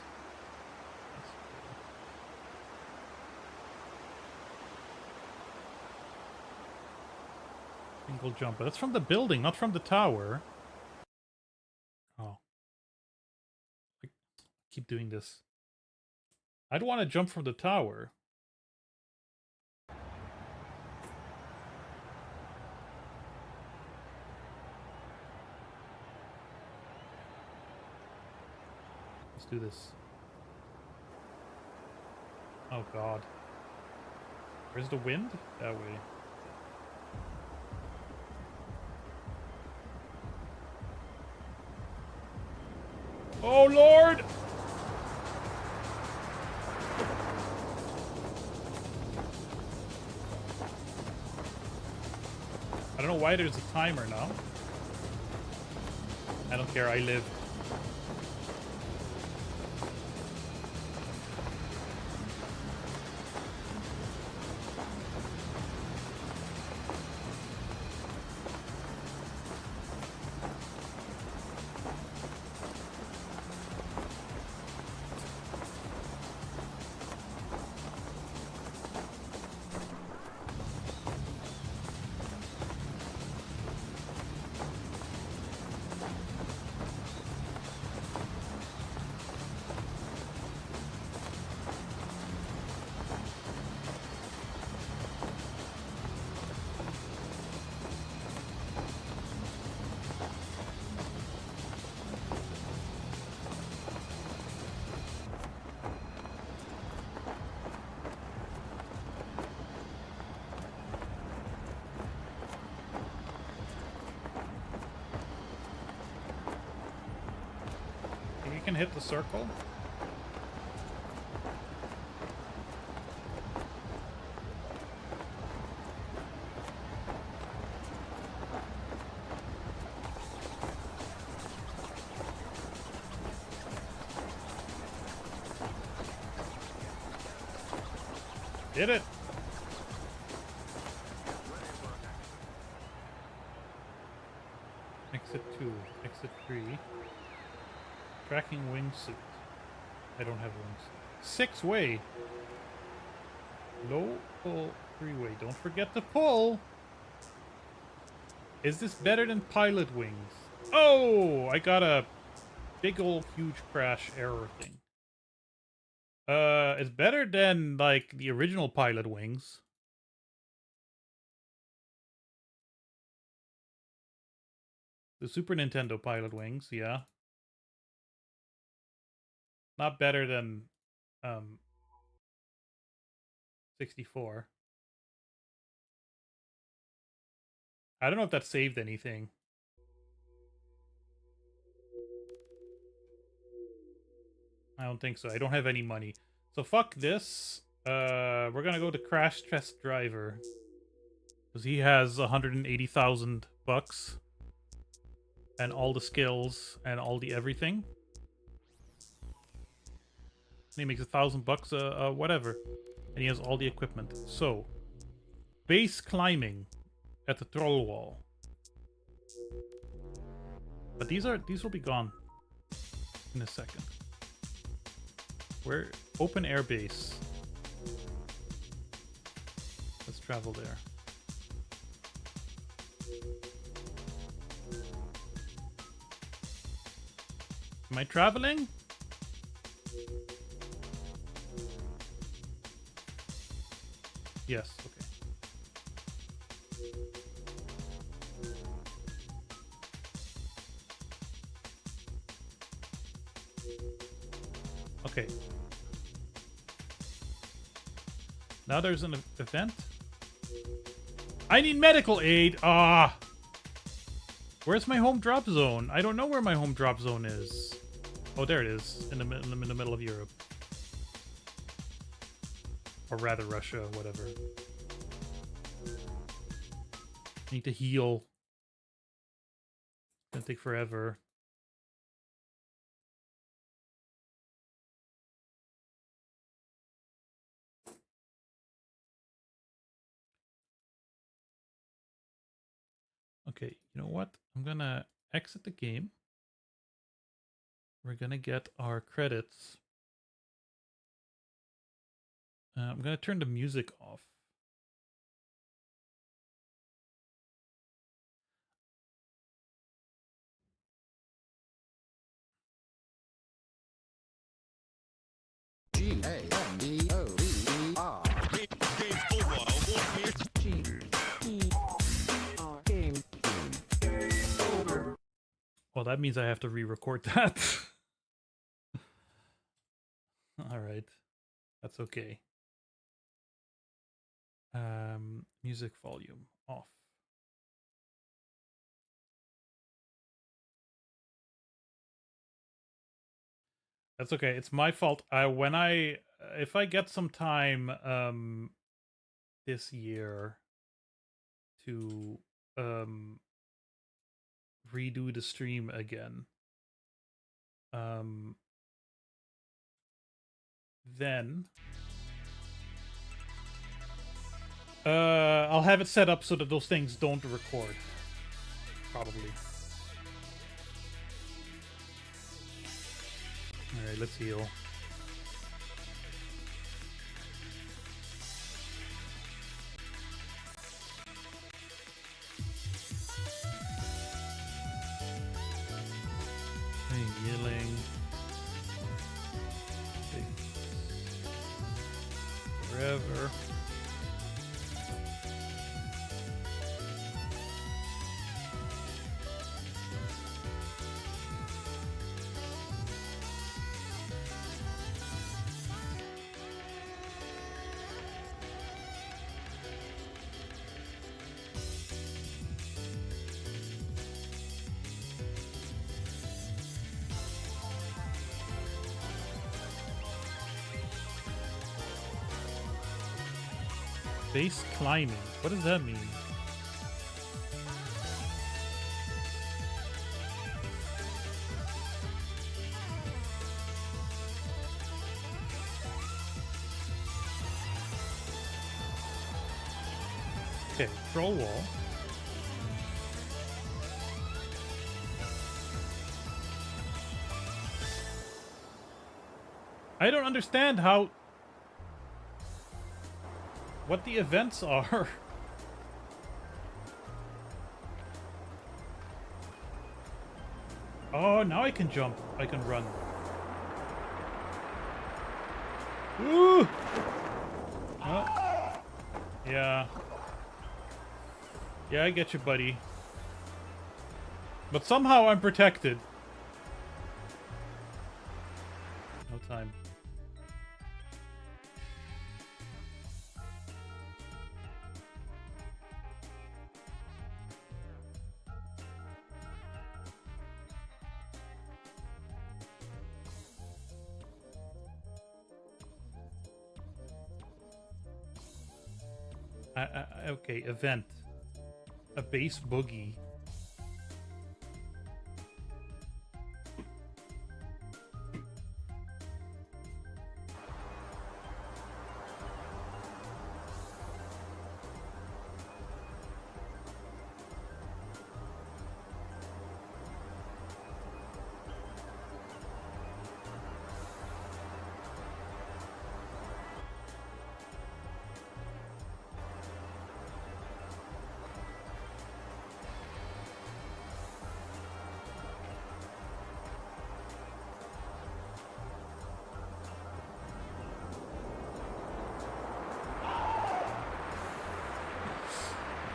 Single jump. But that's from the building, not from the tower. Oh. I keep doing this. I'd want to jump from the tower. Let's do this. Oh god. Where's the wind? That way. Oh lord! I don't know why there's a timer now. I don't care, I live. Can hit the circle. Did it! Exit 2, exit 3. Tracking wingsuit. I don't have wings. 6-way! Low pull 3-way. Don't forget to pull! Is this better than pilot wings? Oh! I got a big old huge crash error thing. It's better than, like, the original pilot wings. The Super Nintendo pilot wings, yeah. Not better than, 64. I don't know if that saved anything. I don't think so. I don't have any money. So fuck this. We're gonna go to Crash Test Driver. Because he has 180,000 bucks. And all the skills and all the everything. And he makes 1,000 bucks, whatever. And he has all the equipment. So, base climbing at the troll wall. But these will be gone in a second. Where open air base. Let's travel there. Am I traveling? Yes, okay. Okay. Now there's an event. I need medical aid! Ah! Where's my home drop zone? I don't know where my home drop zone is. Oh, there it is. In the middle of Europe. Or rather Russia, whatever. Need to heal. It's gonna take forever. Okay, you know what? I'm gonna exit the game. We're gonna get our credits. I'm gonna turn the music off. G-A-M-B-O-B-E-R. Game's over. Game over. Well, that means I have to re-record that. All right, that's okay. Music volume off. That's okay. It's my fault. If I get some time this year to redo the stream again, then I'll have it set up so that those things don't record. Probably. Alright, let's heal. Healing. Forever. Base climbing. What does that mean? Okay, troll wall. I don't understand how... what the events are. Oh, now I can jump. I can run. Woo! Oh. Yeah. Yeah, I get you, buddy. But somehow I'm protected. No time. Okay, event. A base boogie.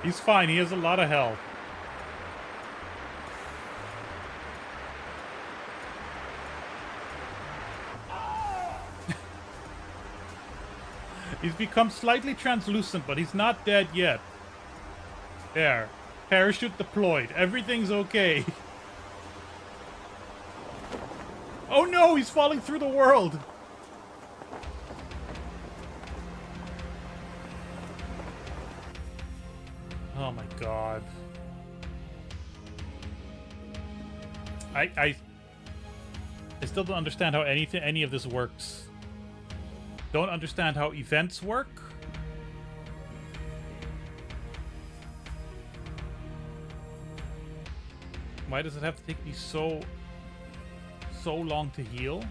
He's fine. He has a lot of health. He's become slightly translucent, but he's not dead yet. There. Parachute deployed. Everything's okay. Oh no, he's falling through the world. Oh my god. I still don't understand how any of this works. Don't understand how events work. Why does it have to take me so long to heal?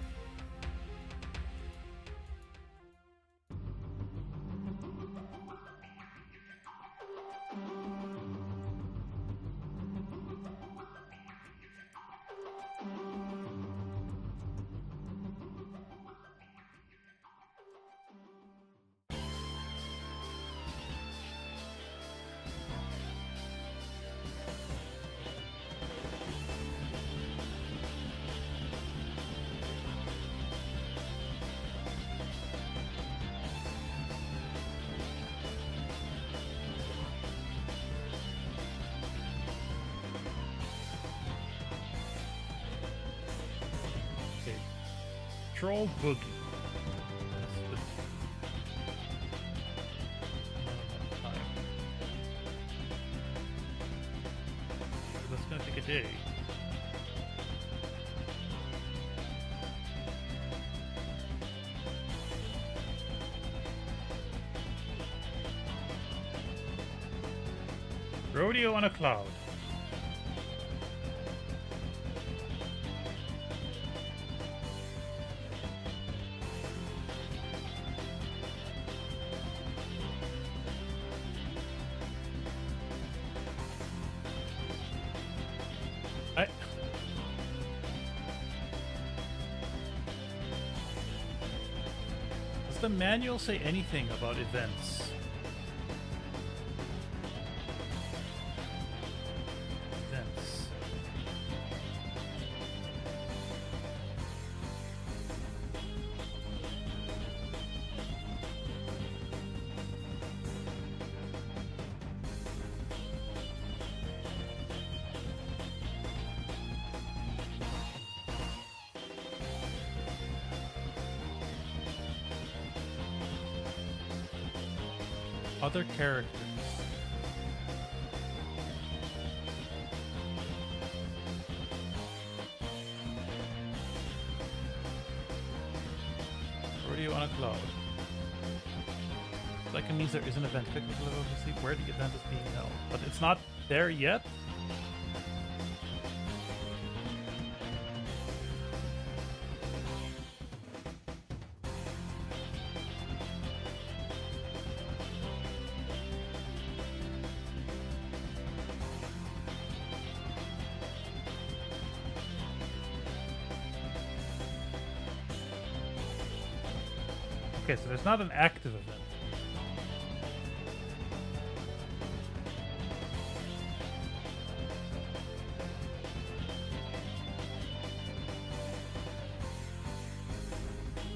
Troll boogie. That's gonna take a day. Rodeo on a cloud. Does the manual say anything about events? Events. Other characters. Rodeo on a cloud. Like it means there is an event. Click the level to see where the event is being held. But it's not there yet. Okay, so there's not an active event.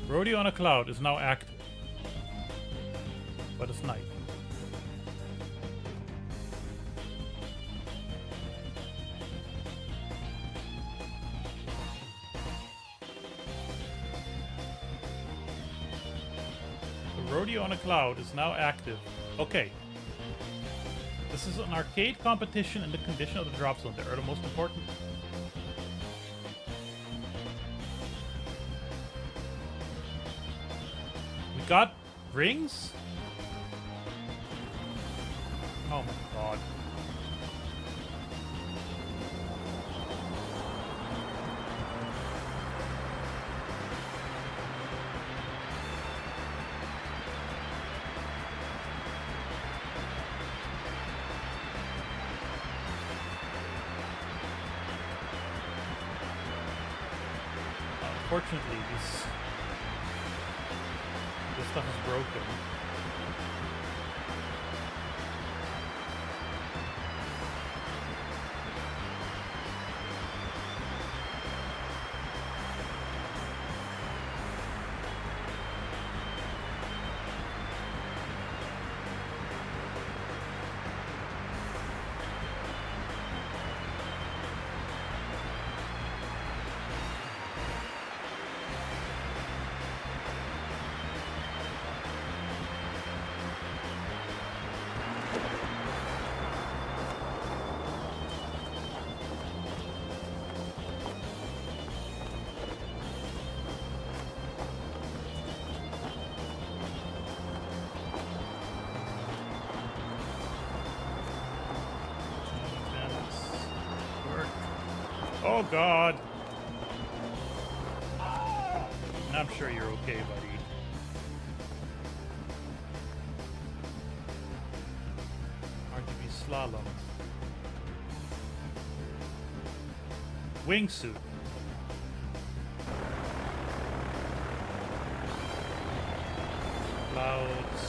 Rodeo on a Cloud is now active. But it's night. Rodeo on a Cloud is now active. Okay. This is an arcade competition in the condition of the drop zone. They are the most important. We got rings? Oh my god. Unfortunately, this stuff is broken. Oh god! I'm sure you're okay, buddy. RGB slalom. Wingsuit. Clouds.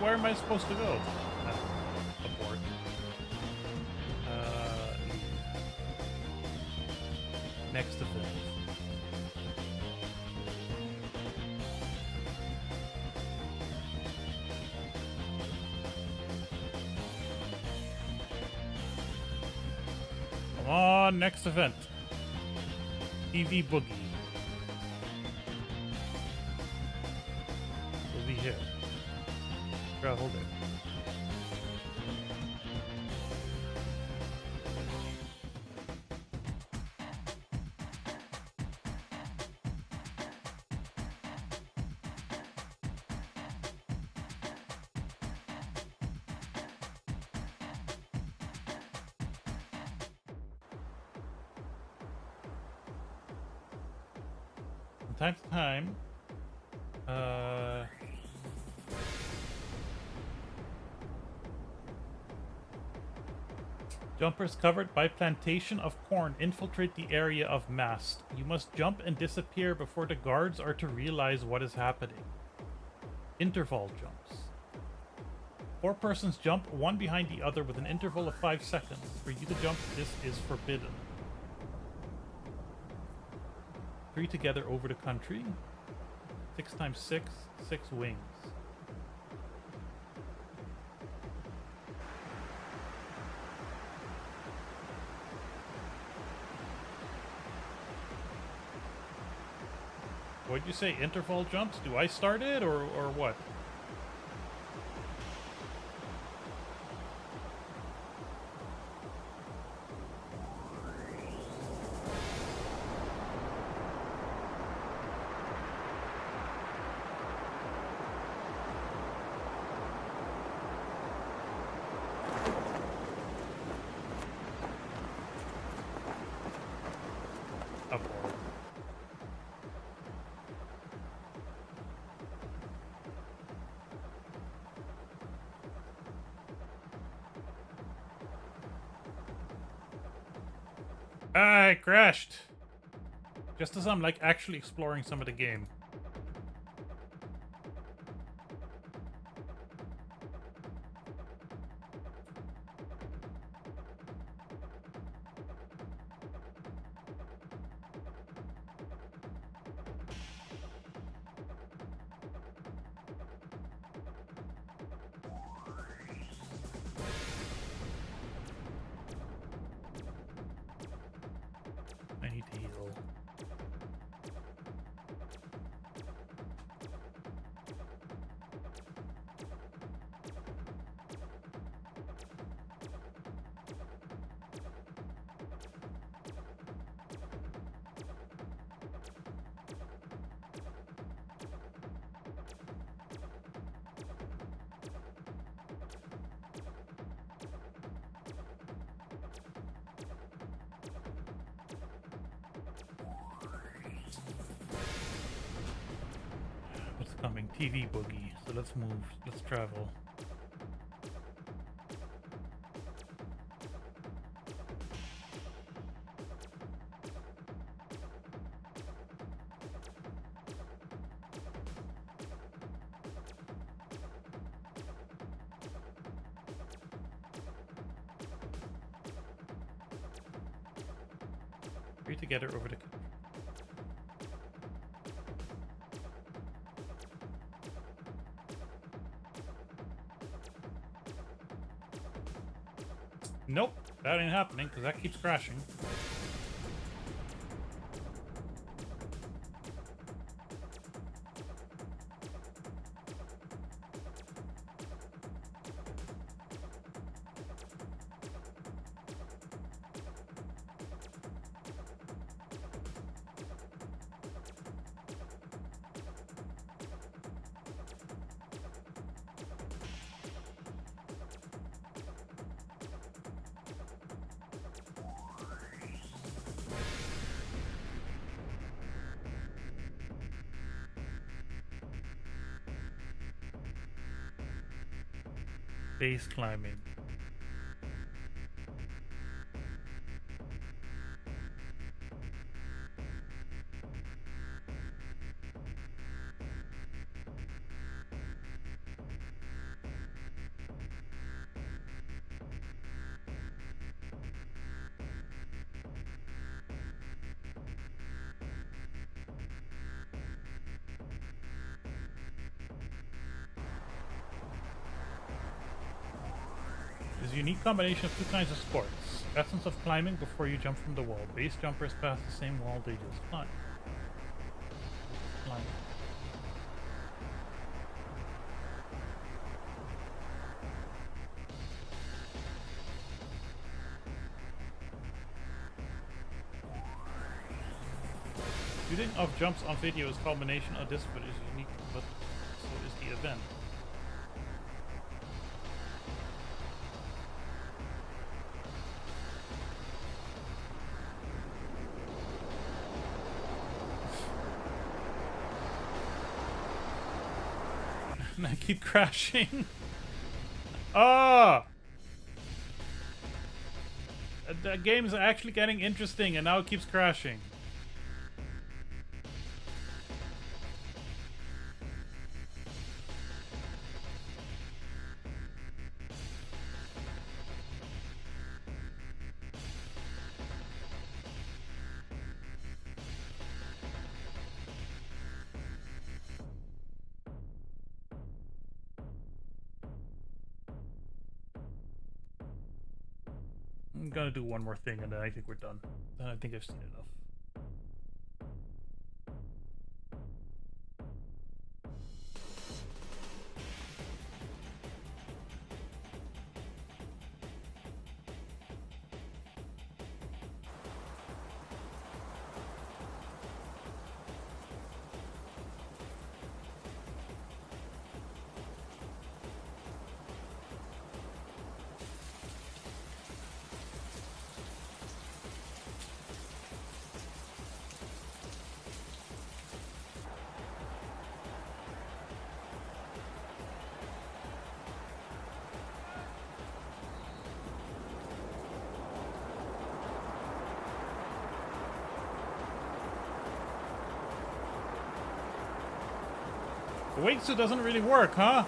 Where am I supposed to go? Abort. Next event. Come on, next event. TV Boogie. We'll be here. Hold it. From time to time, jumpers covered by plantation of corn infiltrate the area of mast. You must jump and disappear before the guards are to realize what is happening. Interval jumps. 4 persons jump one behind the other with an interval of 5 seconds. For you to jump, this is forbidden. 3 together over the country. 6 times 6, 6 wings. What'd you say? Interval jumps? Do I start it or what? Upward. I crashed. Just as I'm like actually exploring some of the game. I need to heal. What's coming? TV boogie. So let's move. Let's travel. Three together over the. Nope, that ain't happening because that keeps crashing. Base climbing. Is a unique combination of two kinds of sports. Essence of climbing before you jump from the wall. Base jumpers pass the same wall they just climbed. Climb. Shooting of jumps on video is combination of this footage is unique, but so is the event. And I keep crashing. Ah! The game is actually getting interesting and now it keeps crashing. I'm gonna do one more thing and then I think we're done. Then I think I've seen enough. wingsuit doesn't really work, huh?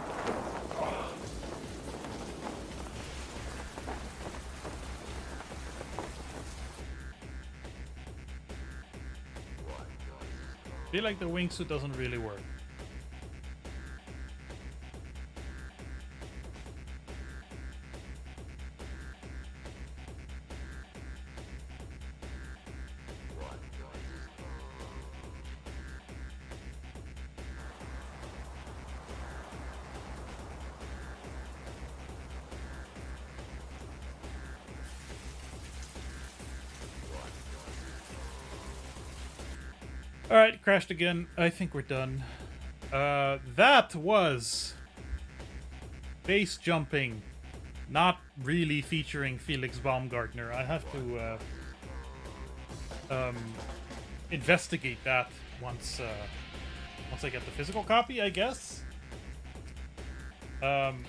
Feel like the wingsuit doesn't really work. Alright, crashed again. I think we're done. That was base jumping, not really featuring Felix Baumgartner. I have to investigate that once I get the physical copy, I guess. An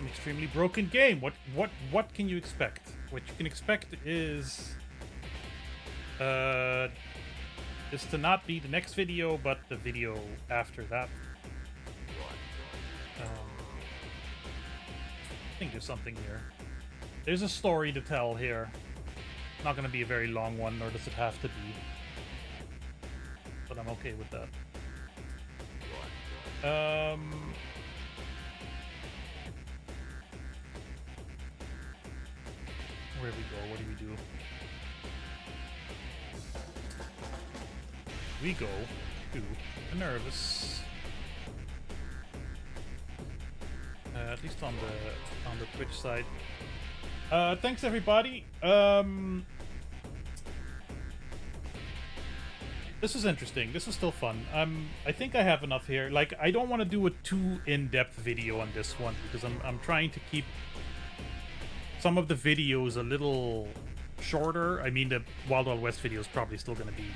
extremely broken game. What can you expect? What you can expect is this to not be the next video, but the video after that. I think there's something here. There's a story to tell here. Not going to be a very long one, nor does it have to be. But I'm okay with that. Where do we go? What do we do? We go to the nervous. At least on the Twitch side. Thanks everybody. This was interesting. This was still fun. I think I have enough here. Like, I don't want to do a too in-depth video on this one because I'm trying to keep some of the videos a little shorter. I mean, the Wild Wild West video is probably still going to be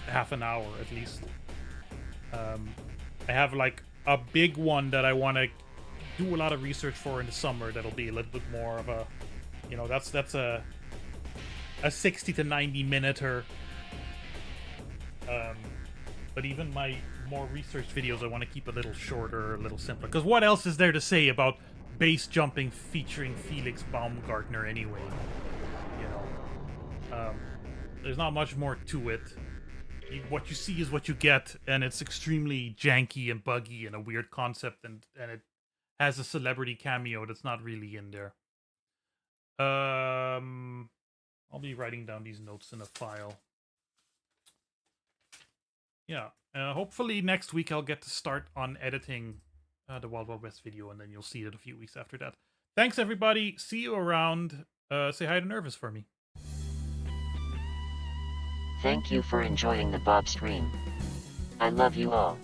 half an hour at least. I have like a big one that I want to do a lot of research for in the summer. That'll be a little bit more of a, you know, that's a 60 to 90 minute-er. But even my more research videos, I want to keep a little shorter, a little simpler. Because what else is there to say about base jumping featuring Felix Baumgartner anyway? You know, there's not much more to it. What you see is what you get, and it's extremely janky and buggy and a weird concept, and it has a celebrity cameo that's not really in there. I'll be writing down these notes in a file. Yeah, hopefully next week I'll get to start on editing the Wild Wild West video, and then you'll see it a few weeks after that. Thanks everybody, see you around. Say hi to Nervous for me. Thank you for enjoying the BOBSTREAM. I love you all.